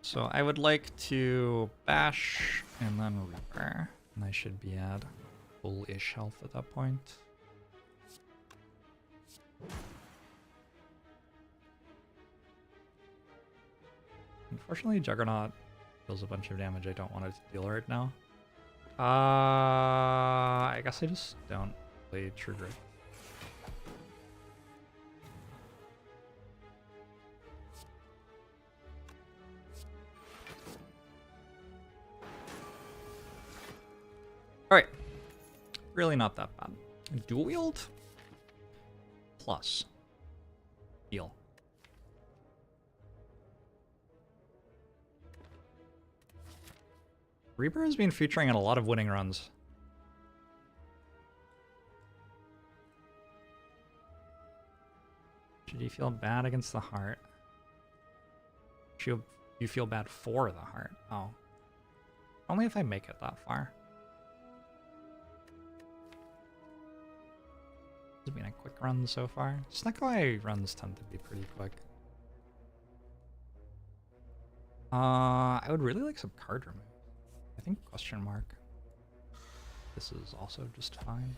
So I would like to bash and then reaper, and I should be at full-ish health at that point. Unfortunately, Juggernaut deals a bunch of damage I don't want it to deal right now. I guess I just don't play True Grit. Alright. Really not that bad. Dual wield? Plus. Heal. Reaper has been featuring in a lot of winning runs. Should you feel bad against the heart? Should you feel bad for the heart? Oh. Only if I make it that far. This has been a quick run so far. Snecko runs tend to be pretty quick. I would really like some card remove. I think question mark. This is also just fine.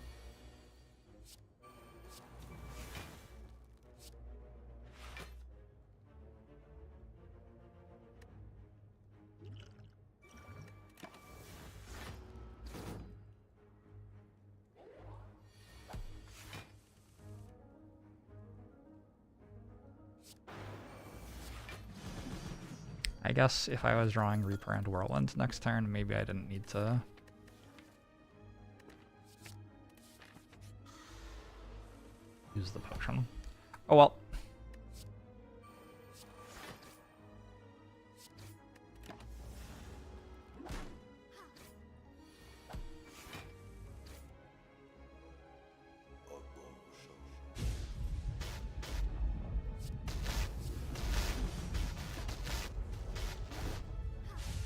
I guess if I was drawing Reaper and Whirlwind next turn, maybe I didn't need to use the potion. Oh well.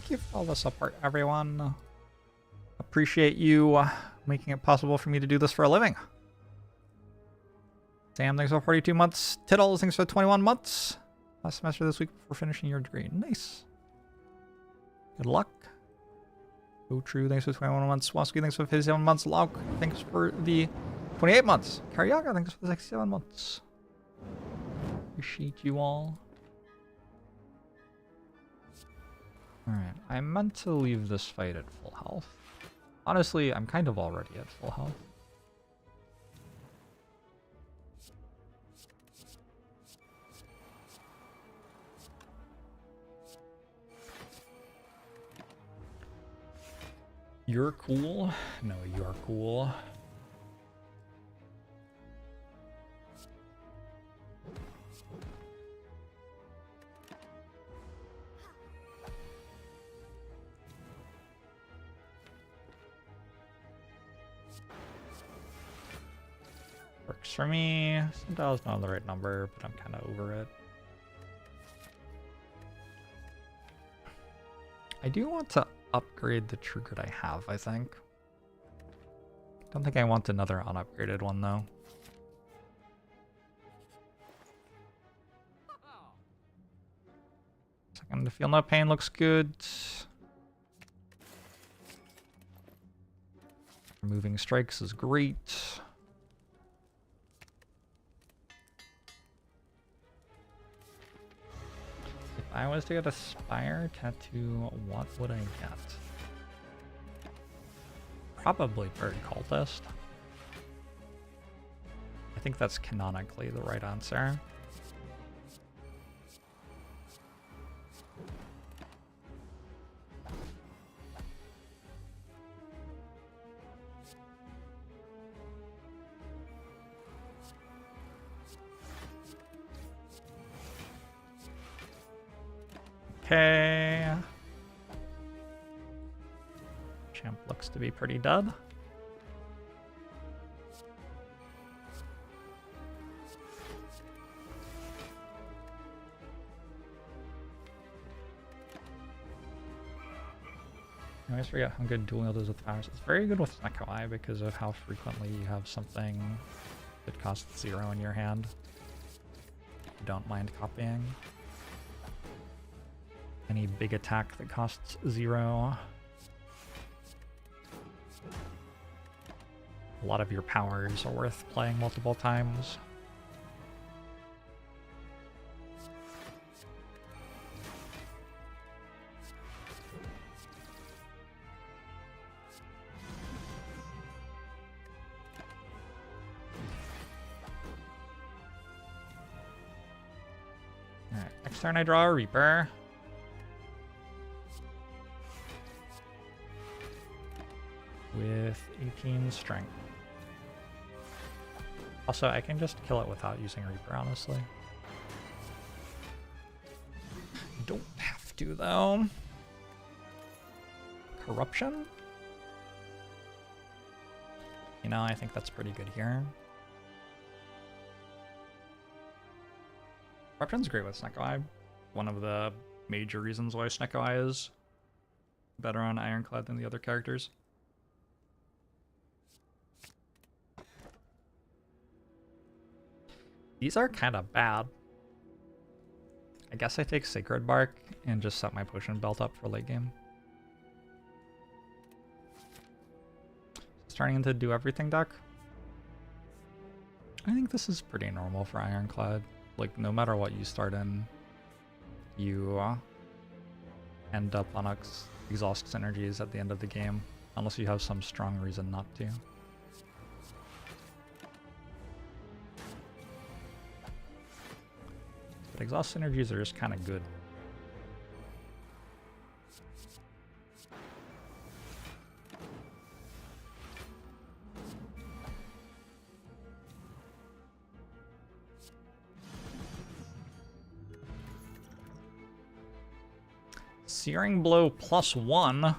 Thank you for all the support, everyone. Appreciate you making it possible for me to do this for a living. Sam, thanks for 42 months. Tiddles, thanks for 21 months. Last semester this week before finishing your degree. Nice. Good luck. Oh, true. Thanks for 21 months. Wasky, thanks for 57 months. Lauk, thanks for the 28 months. Karyaga, thanks for the 67 months. Appreciate you all. Alright, I meant to leave this fight at full health. Honestly, I'm kind of already at full health. You're cool? No, you're cool. Works for me. Sundial's not the right number, but I'm kind of over it. I do want to upgrade the true grit I have, I think. Don't think I want another unupgraded one though. Second to feel no pain looks good. Removing strikes is great. If I was to get a spire tattoo, what would I get? Probably bird cultist. I think that's canonically the right answer. Okay. Champ looks to be pretty dead. I always forget how good dual wield is with powers. It's very good with Neko because of how frequently you have something that costs 0 in your hand. You don't mind copying. Any big attack that costs 0. A lot of your powers are worth playing multiple times. Alright, next turn I draw a Reaper. With 18 strength. Also, I can just kill it without using Reaper, honestly. Don't have to, though. Corruption? You know, I think that's pretty good here. Corruption's great with Sneko-Eye. One of the major reasons why Sneko-Eye is better on Ironclad than the other characters. These are kind of bad. I guess I take Sacred Bark and just set my potion belt up for late game. Starting to do everything deck. I think this is pretty normal for Ironclad. Like, no matter what you start in, you end up on exhaust synergies at the end of the game, unless you have some strong reason not to. But exhaust synergies are just kind of good. Searing Blow +1.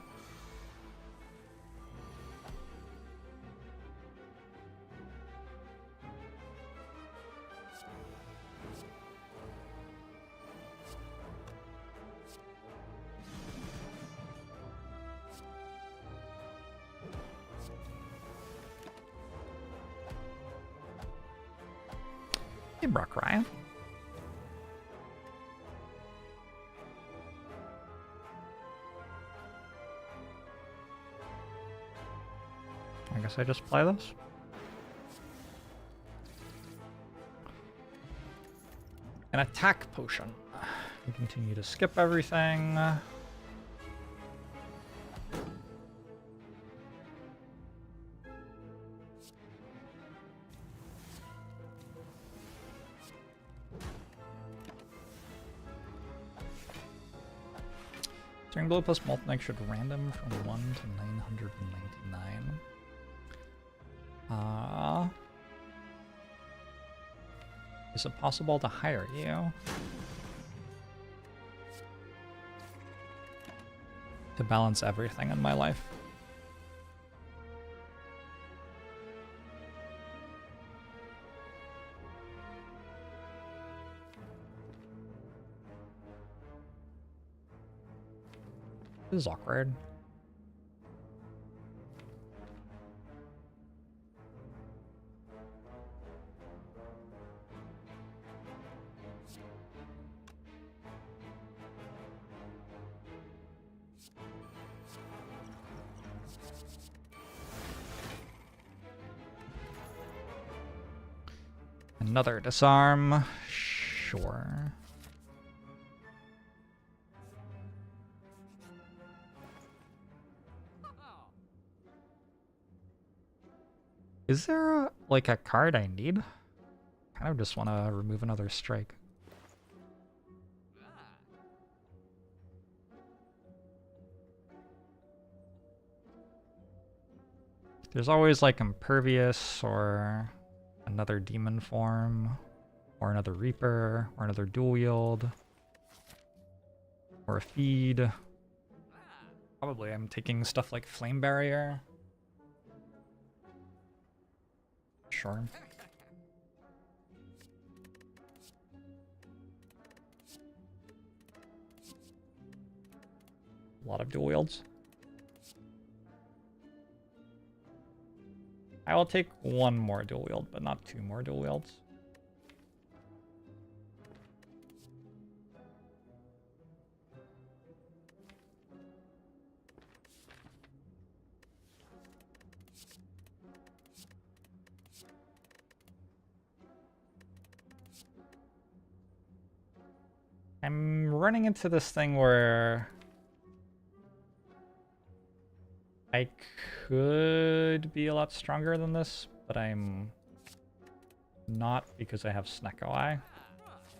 Hey, Brock Ryan. I guess I just play this. An attack potion. We continue to skip everything. Searing Blow plus Molten should random from 1 to 999. Is it possible to hire you? To balance everything in my life. This is awkward. Another disarm. Sure. Is there like a card I need? Kind of just want to remove another strike. There's always like Impervious or another demon form or another Reaper or another dual wield or a feed. Probably I'm taking stuff like Flame Barrier. Sure. A lot of dual wields. I will take one more dual wield, but not two more dual wields. I'm running into this thing where I could be a lot stronger than this, but I'm not because I have Snecko Eye.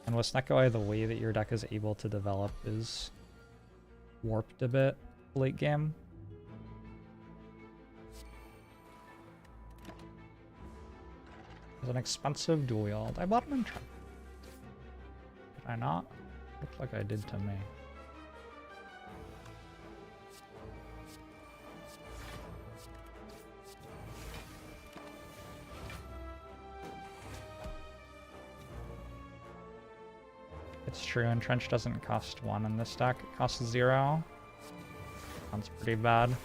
And with Snecko Eye, the way that your deck is able to develop is warped a bit late game. It's an expensive dual wield. I bought him in trap. Did I not? Looks like I did to me. It's true, Entrench doesn't cost 1 in this deck. It costs 0. Sounds pretty bad.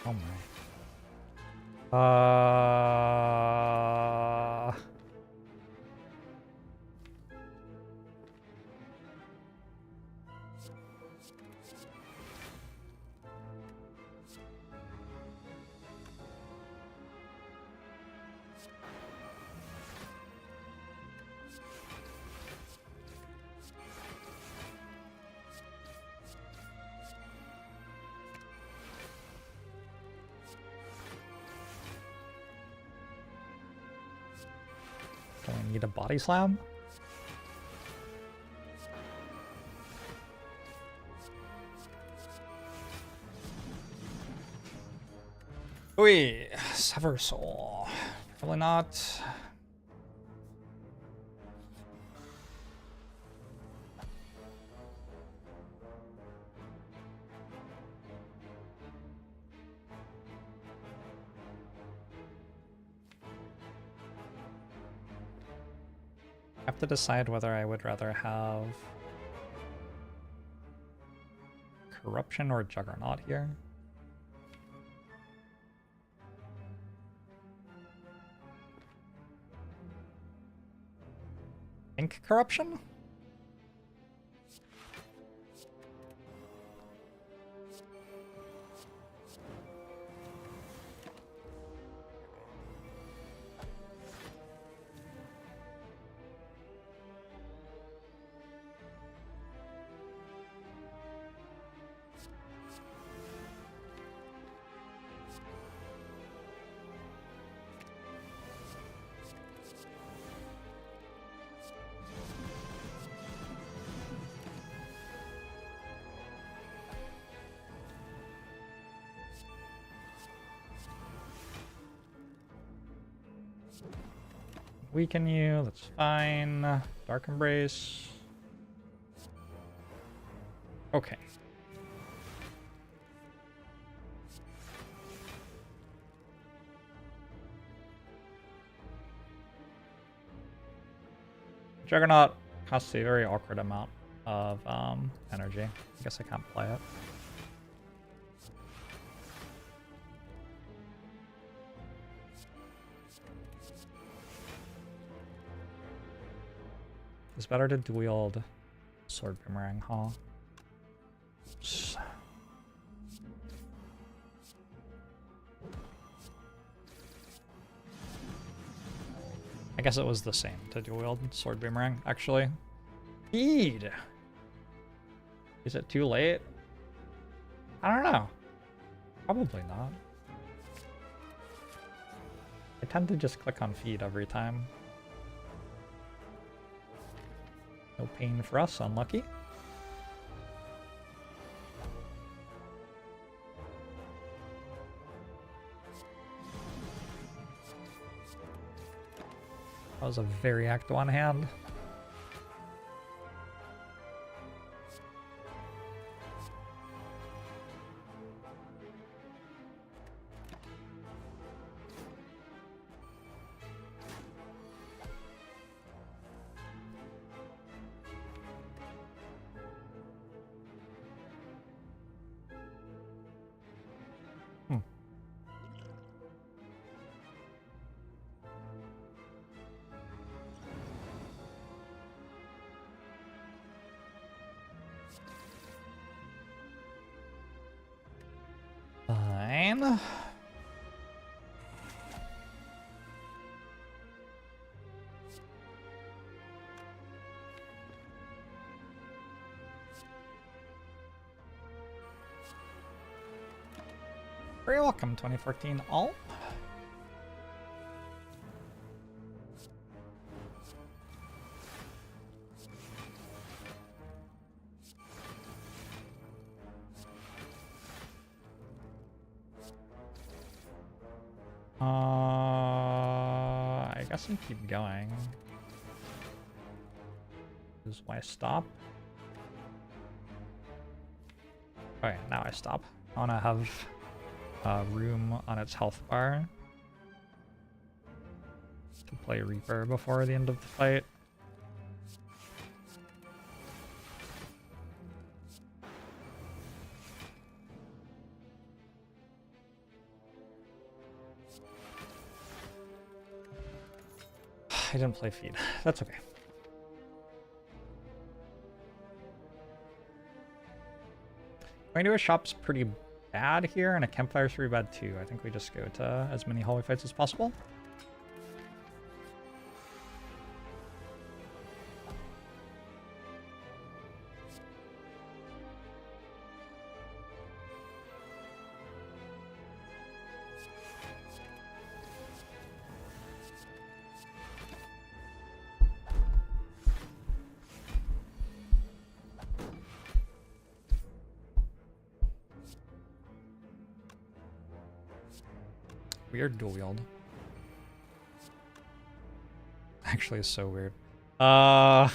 Oh my. Do I need a body slam? Wait, Sever Soul. Probably not. I have to decide whether I would rather have Corruption or Juggernaut here. Think Corruption? Weaken you, that's fine. Dark Embrace. Okay. Juggernaut costs a very awkward amount of energy. I guess I can't play it. It's better to dual wield sword boomerang, huh? I guess it was the same to dual wield sword boomerang, actually. Feed! Is it too late? I don't know. Probably not. I tend to just click on feed every time. No pain for us, unlucky. That was a very Act 1 hand. Fine. Very welcome, 2014 all. I guess I keep going. This is why I stop. Okay, now I stop. I want to have room on its health bar to play Reaper before the end of the fight. I didn't play feed. That's okay. Going to a shop's pretty bad here, and a campfire's pretty bad too. I think we just go to as many hallway fights as possible. Weird dual wield. Actually, it's so weird. Oh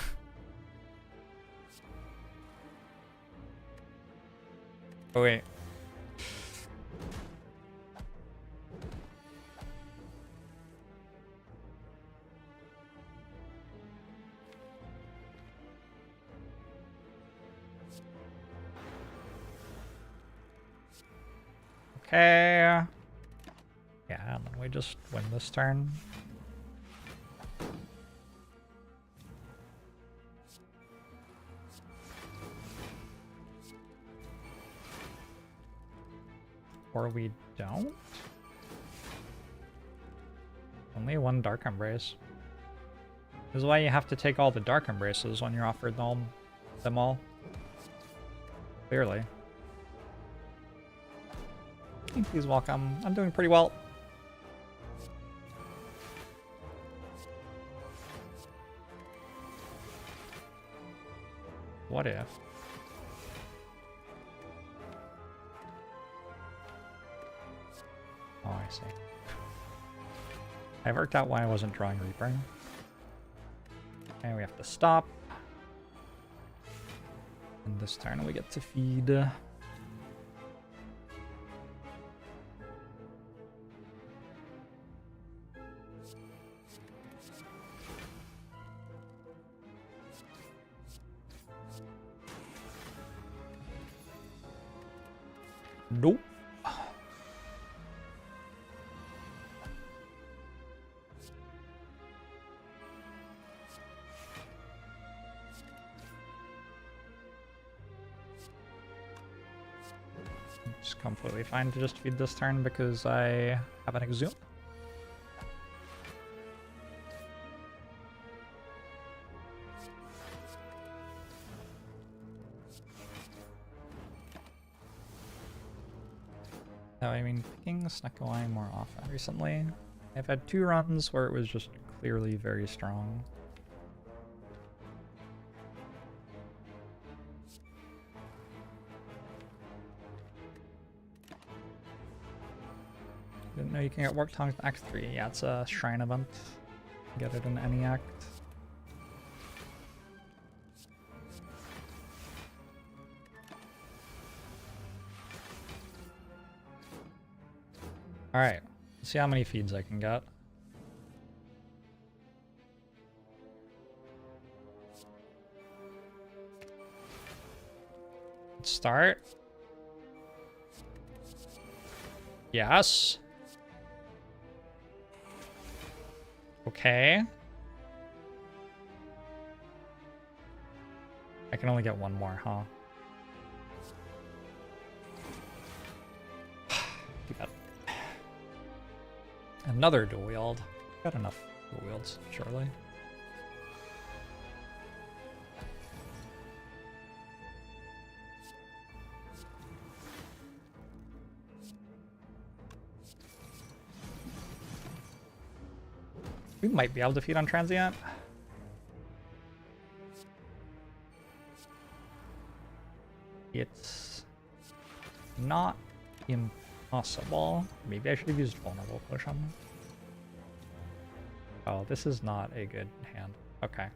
wait. Okay. Yeah, and then we just win this turn. Or we don't? Only one Dark Embrace. This is why you have to take all the Dark Embraces when you're offered them all. Clearly. Please welcome. I'm doing pretty well. What if? Oh, I see. I worked out why I wasn't drawing Reaper. Okay, we have to stop. And this turn we get to feed. Nope. It's completely fine to just feed this turn because I have an exhume. No, I mean, picking Snecko more often recently. I've had 2 runs where it was just clearly very strong. Didn't know you can get Warp Tongues in Act 3. Yeah, it's a shrine event. Get it in any act. Alright, let's see how many feeds I can get. Let's start. Yes. Okay. I can only get 1 more, huh? Too bad. Another dual wield. Got enough dual wields, surely. We might be able to feed on transient. It's not impossible. Maybe I should have used vulnerable potion. Oh, this is not a good hand. Okay.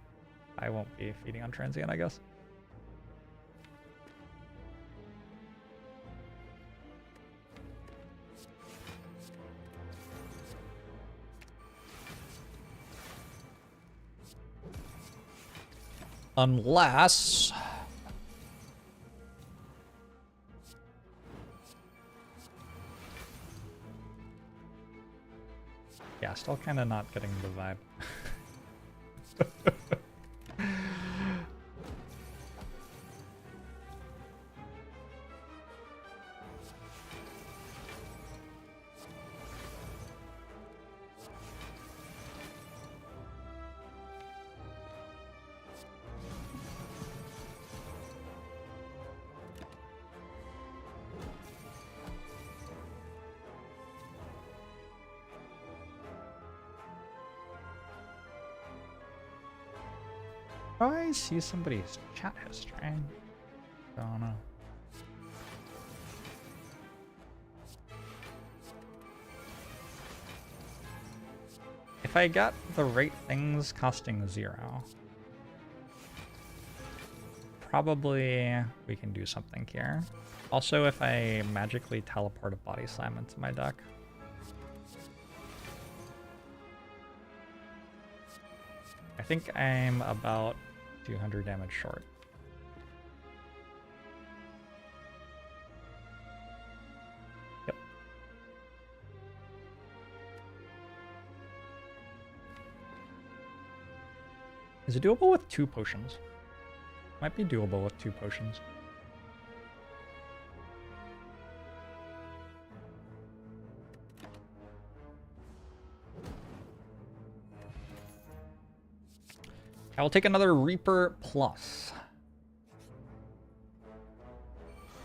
I won't be feeding on transient, I guess. Unless... yeah, still kind of not getting the vibe. Oh, I see somebody's chat history. I don't know. If I get the right things costing 0, probably we can do something here. Also, if I magically teleport a body slam into my deck. I think I'm about 200 damage short. Yep. Is it doable with 2 potions? Might be doable with 2 potions. I will take another Reaper Plus.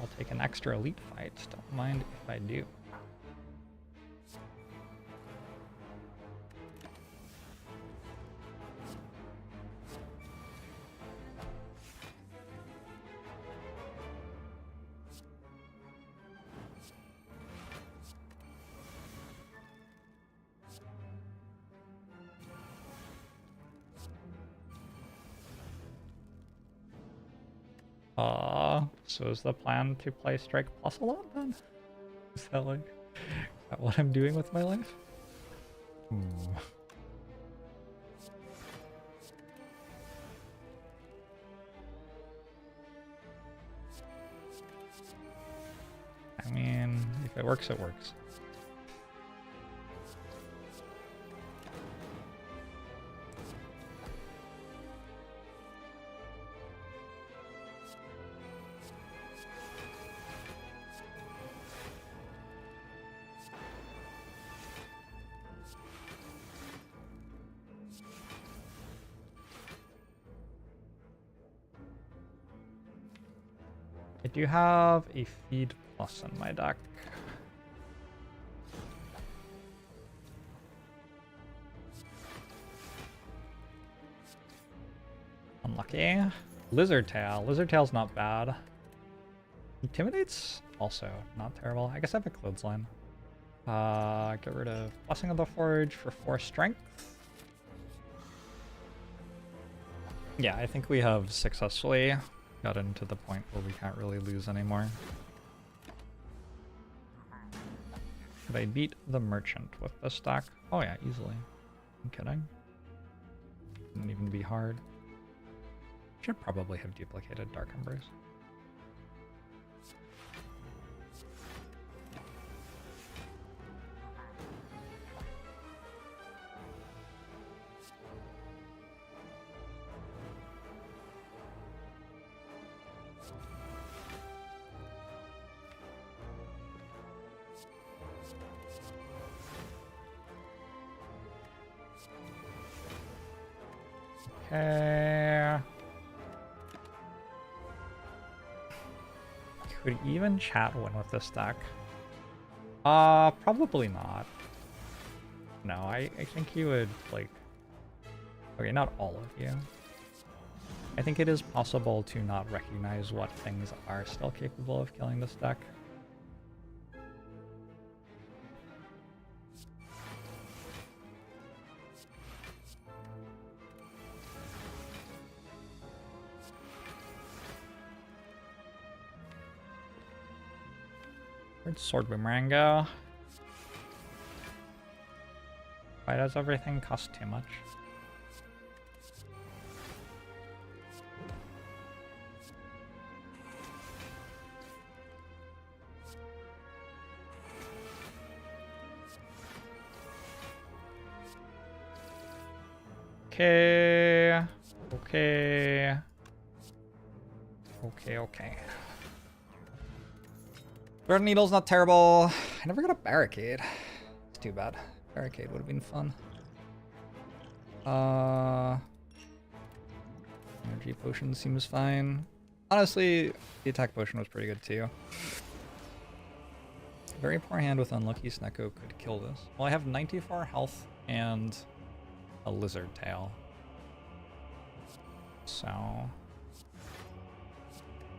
I'll take an extra elite fight. Don't mind if I do. So is the plan to play Strike Plus a lot then? Is that like what I'm doing with my life? I mean, if it works, it works. I do have a feed plus in my deck. Unlucky. Lizard Tail. Lizard Tail's not bad. Intimidates? Also not terrible. I guess I have a Clothesline. Get rid of Blessing of the Forge for 4 strength. Yeah, I think we have successfully gotten to the point where we can't really lose anymore. Could I beat the Merchant with this stack? Oh yeah, easily. I'm kidding. Wouldn't even be hard. Should probably have duplicated Dark Embers. Okay. Could even chat win with this deck? Probably not. No, I think you would, like... Okay, not all of you. I think it is possible to not recognize what things are still capable of killing this deck. Where'd Sword Boomerang go? Why does everything cost too much? Okay. Okay. Okay. Burn Needle's not terrible. I never got a Barricade. It's too bad. Barricade would have been fun. Energy Potion seems fine. Honestly, the attack potion was pretty good too. Very poor hand with Unlucky Snecko could kill this. Well, I have 94 health and a Lizard Tail. So...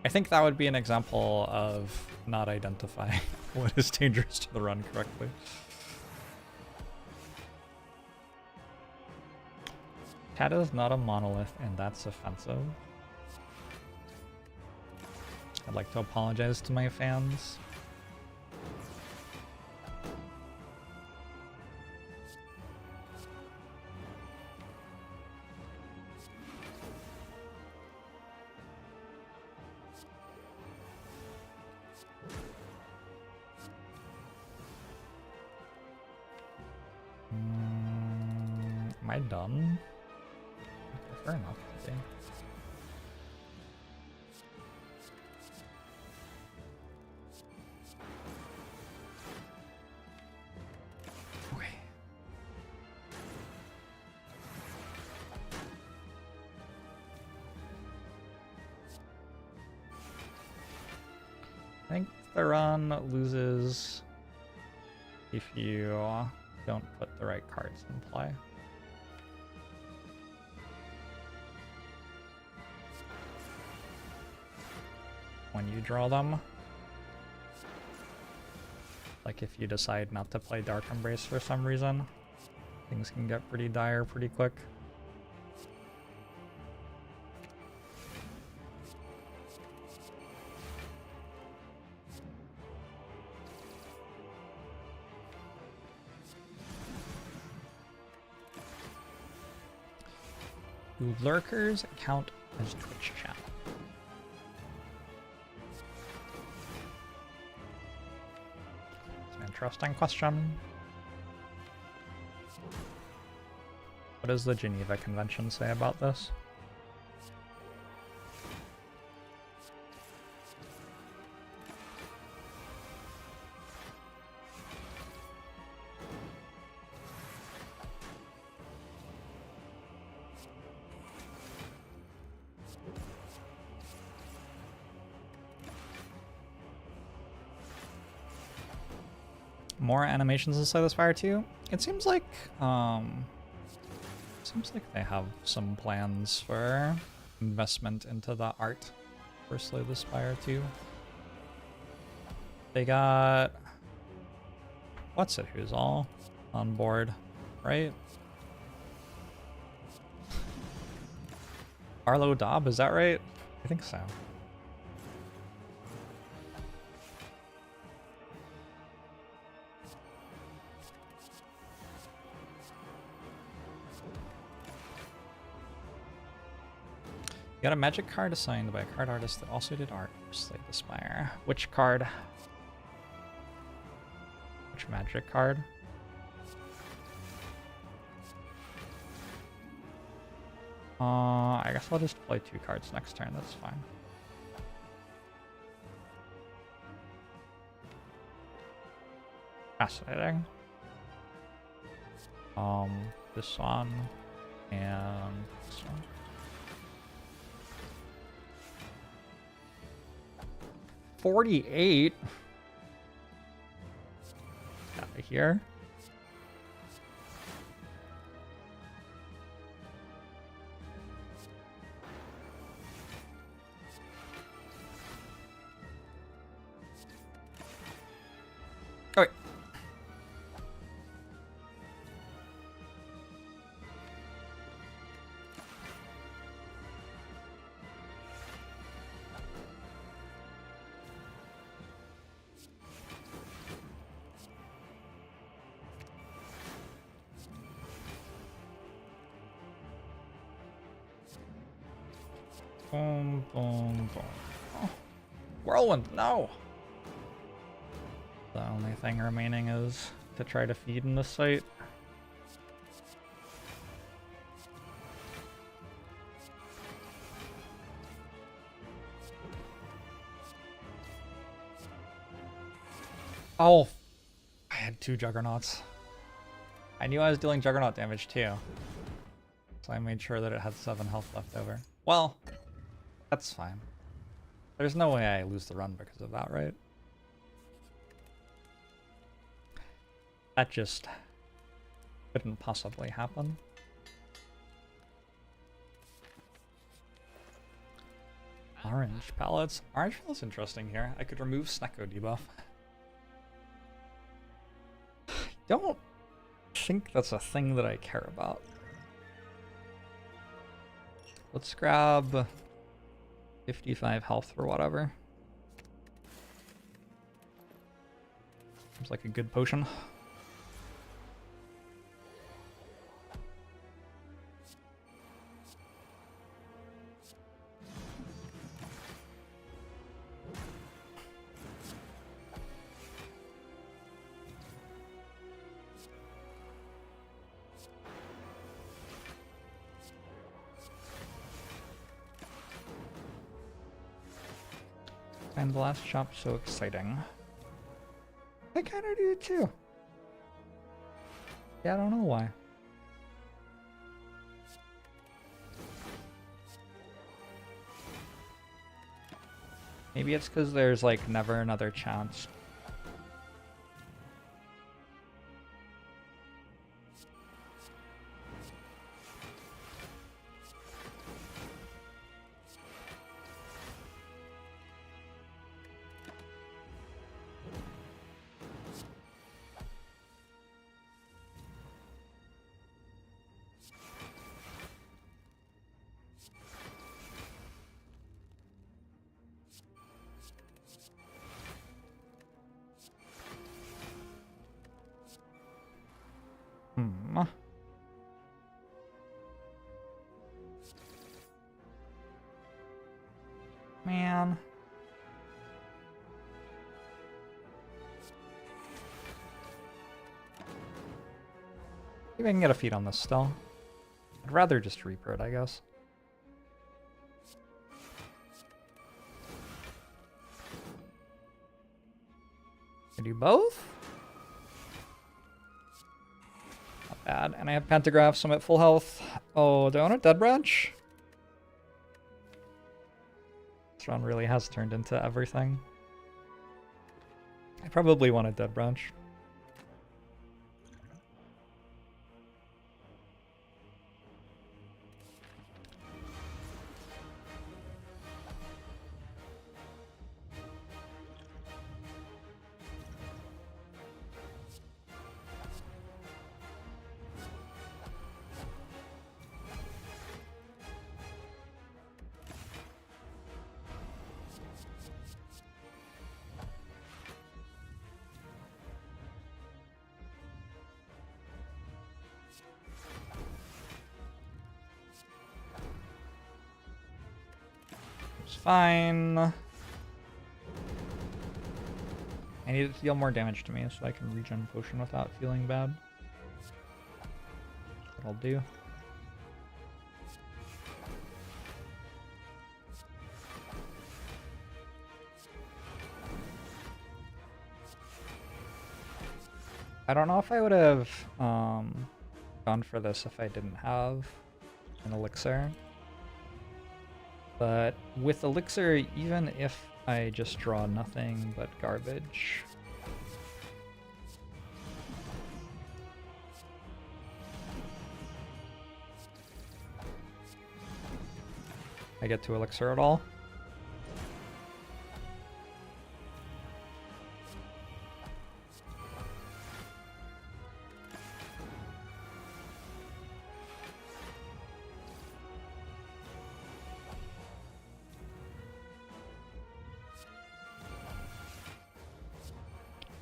I think that would be an example of not identifying what is dangerous to the run correctly. Cat is not a monolith, and that's offensive. I'd like to apologize to my fans. Am I done? I prefer not to be. Okay. I think the run loses if you don't put the right cards in play. When you draw them. Like if you decide not to play Dark Embrace for some reason, things can get pretty dire pretty quick. Do lurkers count as Twitch chat? It's an interesting question. What does the Geneva Convention say about this? more animations inside the Spire too. It seems like they have some plans for investment into the art for Slay the Spire too. They got what's it who's all on board, right? Arlo Dobb, is that right? I think so. You got a magic card assigned by a card artist that also did art for Slay the Spire. Which card? Which magic card? I guess I'll just play 2 cards next turn, that's fine. Fascinating. This one and this one. $48 out of here. Oh, wait. Boom, boom, boom. Oh. Whirlwind, no! The only thing remaining is to try to feed in the site. Oh, I had 2 Juggernauts. I knew I was dealing Juggernaut damage too, so I made sure that it had 7 health left over. Well, that's fine. There's no way I lose the run because of that, right? That just couldn't possibly happen. Orange palettes. Orange palettes interesting here. I could remove Snecko debuff. Don't think that's a thing that I care about. Let's grab 55 health for whatever. Seems like a good potion. And the last shop, so exciting. I kind of do too. Yeah, I don't know why. Maybe it's because there's like never another chance. Man. Maybe I can get a feed on this still. I'd rather just Reaper it, I guess. I do both? Not bad. And I have Pentagraph, so I'm at full health. Oh, do I want a Dead Branch? This run really has turned into everything. I probably want a Dead Branch. fine. I need it to deal more damage to me so I can regen potion without feeling bad. That'll do. I don't know if I would have gone for this if I didn't have an elixir. But with elixir, even if I just draw nothing but garbage, I get to elixir at all.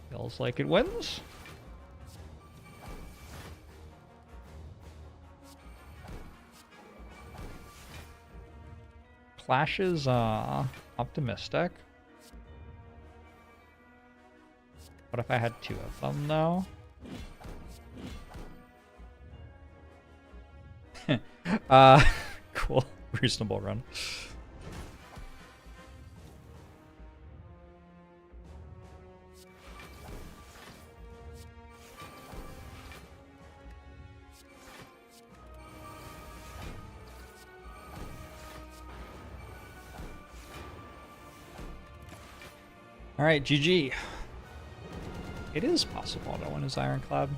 Feels like it wins. Clash is optimistic. What if I had two of them though? Cool. Reasonable run. All right, GG. It is possible to win as ironclad.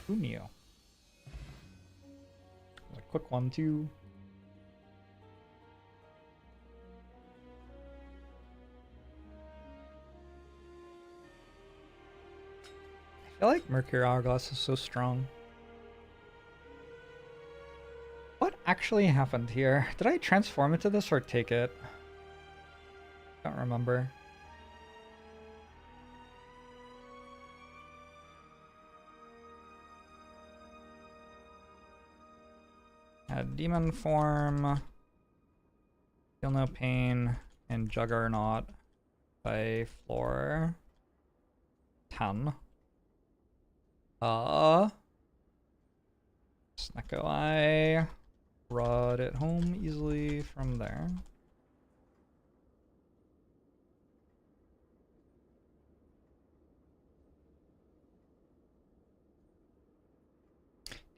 Who knew? A quick 1-2. I feel like Mercury Hourglass is so strong. What actually happened here? Did I transform into this or take it? I don't remember. Had demon form, feel no pain, and Juggernaut by floor 10. Snecko Eye. Brought it home easily from there.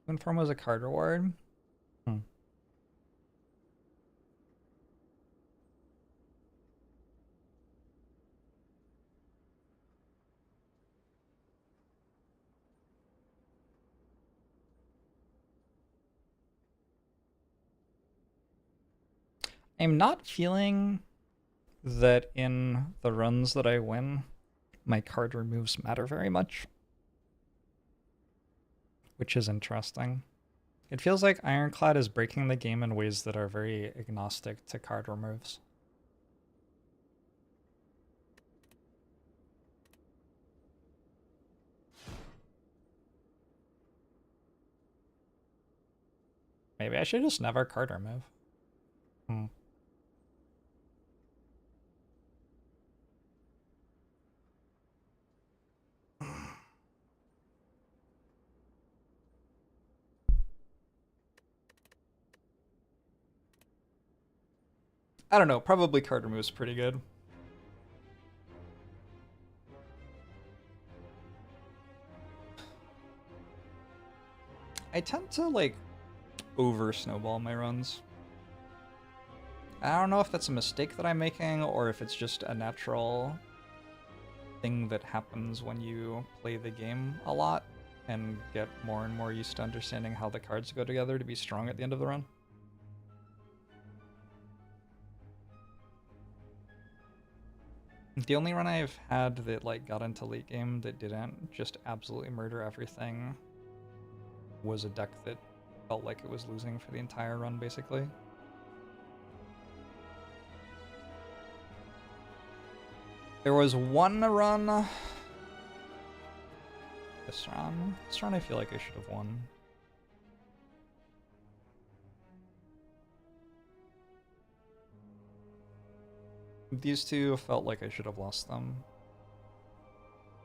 Demon form was a card reward. I'm not feeling that in the runs that I win, my card removes matter very much, which is interesting. It feels like Ironclad is breaking the game in ways that are very agnostic to card removes. Maybe I should just never card remove. I don't know, probably card remove's pretty good. I tend to, like, over snowball my runs. I don't know if that's a mistake that I'm making or if it's just a natural thing that happens when you play the game a lot and get more and more used to understanding how the cards go together to be strong at the end of the run. The only run I've had that like got into late game that didn't just absolutely murder everything was a deck that felt like it was losing for the entire run, basically. There was one run. This run. This run I feel like I should have won. These two felt like I should have lost them.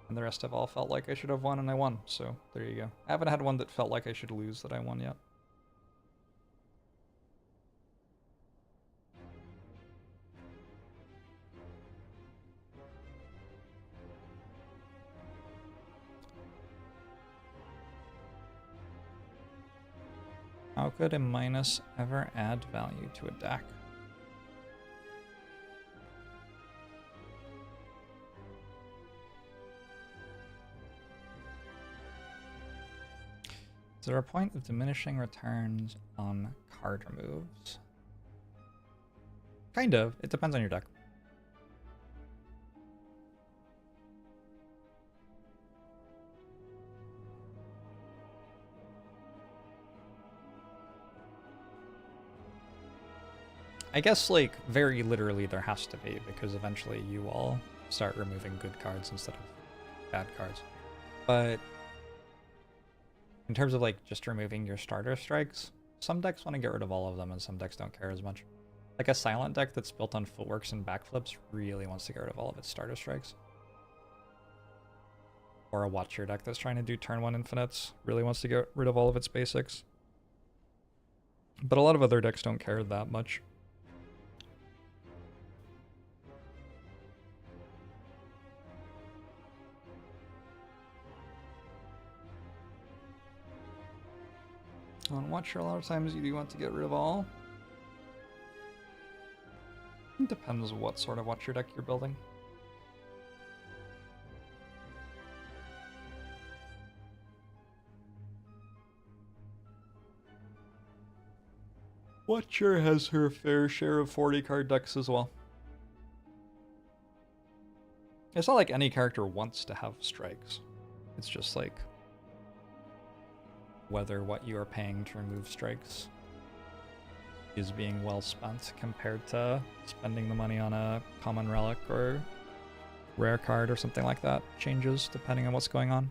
And the rest have all felt like I should have won, and I won. So there you go. I haven't had one that felt like I should lose that I won yet. How could a minus ever add value to a deck? Is there a point of diminishing returns on card removes? Kind of. It depends on your deck. I guess, like, very literally there has to be, because eventually you will start removing good cards instead of bad cards. But in terms of, like, just removing your starter strikes, some decks want to get rid of all of them and some decks don't care as much. Like a silent deck that's built on footworks and backflips really wants to get rid of all of its starter strikes. Or a Watcher deck that's trying to do turn 1 infinites really wants to get rid of all of its basics. But a lot of other decks don't care that much. On Watcher, a lot of times you do want to get rid of all. It depends what sort of Watcher deck you're building. Watcher has her fair share of 40 card decks as well. It's not like any character wants to have strikes. It's just like whether what you are paying to remove strikes is being well spent compared to spending the money on a common relic or rare card or something like that changes depending on what's going on.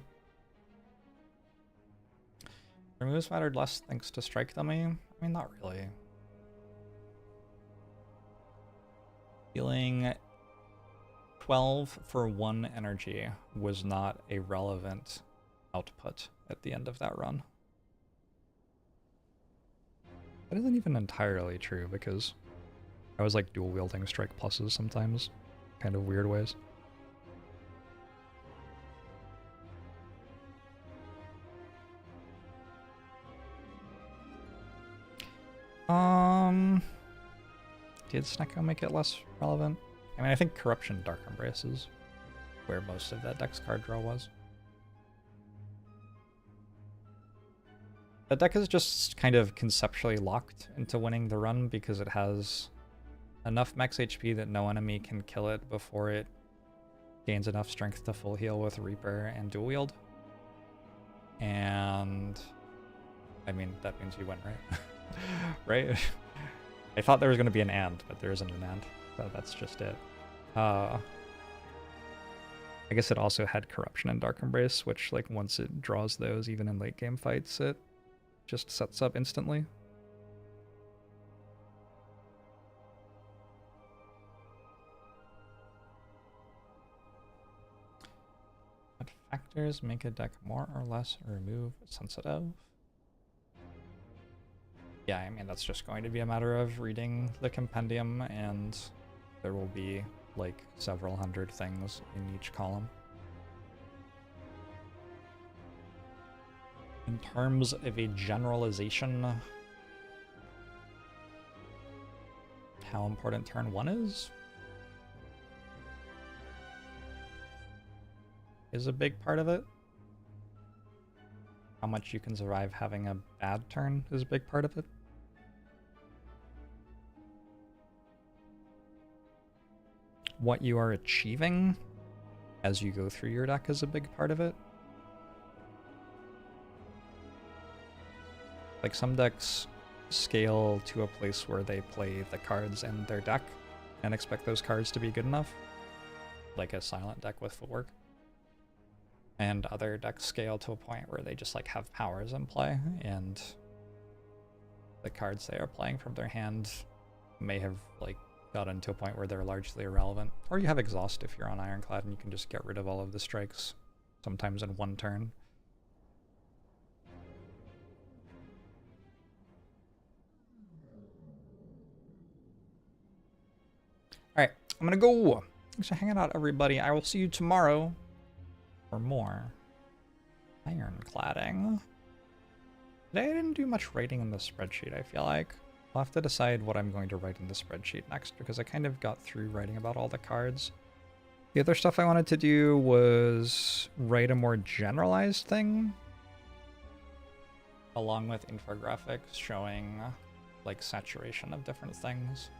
Removes mattered less thanks to strike dummy? I mean, not really. Healing 12 for 1 energy was not a relevant output at the end of that run. That isn't even entirely true because I was like dual wielding strike pluses sometimes, kind of weird ways. Did Snecko make it less relevant? I mean, I think Corruption Dark Embrace is where most of that deck's card draw was. The deck is just kind of conceptually locked into winning the run because it has enough max HP that no enemy can kill it before it gains enough strength to full heal with Reaper and dual wield. And I mean, that means you win, right? Right? I thought there was going to be an and, but there isn't an and. So that's just it. I guess it also had Corruption and Dark Embrace, which, like, once it draws those, even in late game fights, it just sets up instantly. What factors make a deck more or less remove sensitive? Yeah, I mean, that's just going to be a matter of reading the compendium, and there will be, like, several hundred things in each column. In terms of a generalization, how important turn 1 is a big part of it. How much you can survive having a bad turn is a big part of it. What you are achieving as you go through your deck is a big part of it. Like, some decks scale to a place where they play the cards in their deck and expect those cards to be good enough. like a silent deck with footwork. And other decks scale to a point where they just like have powers in play, and the cards they are playing from their hand may have like gotten to a point where they're largely irrelevant. Or you have exhaust if you're on Ironclad and you can just get rid of all of the strikes, sometimes in one turn. Alright, I'm gonna go. Thanks for hanging out, everybody. I will see you tomorrow for more ironcladding. Today I didn't do much writing in the spreadsheet, I feel like. I'll have to decide what I'm going to write in the spreadsheet next, because I kind of got through writing about all the cards. The other stuff I wanted to do was write a more generalized thing, along with infographics showing like saturation of different things.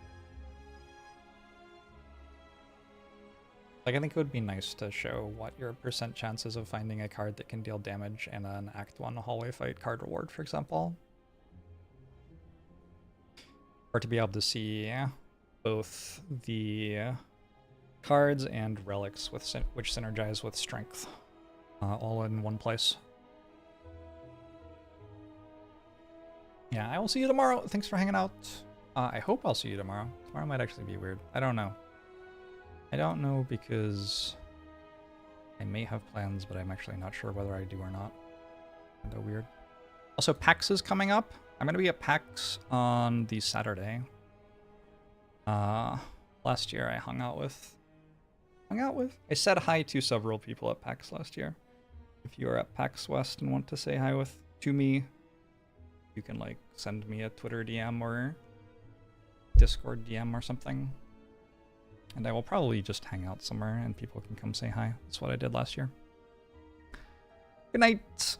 Like, I think it would be nice to show what your percent chances of finding a card that can deal damage in an Act 1 hallway fight card reward, for example. Or to be able to see both the cards and relics with which synergize with strength all in one place. Yeah, I will see you tomorrow. Thanks for hanging out. I hope I'll see you tomorrow. Tomorrow might actually be weird. I don't know. I don't know because I may have plans, but I'm actually not sure whether I do or not. Kinda weird. Also, PAX is coming up. I'm gonna be at PAX on the Saturday. Last year I I said hi to several people at PAX last year. If you are at PAX West and want to say hi to me, you can like send me a Twitter DM or Discord DM or something. And I will probably just hang out somewhere and people can come say hi. That's what I did last year. Good night.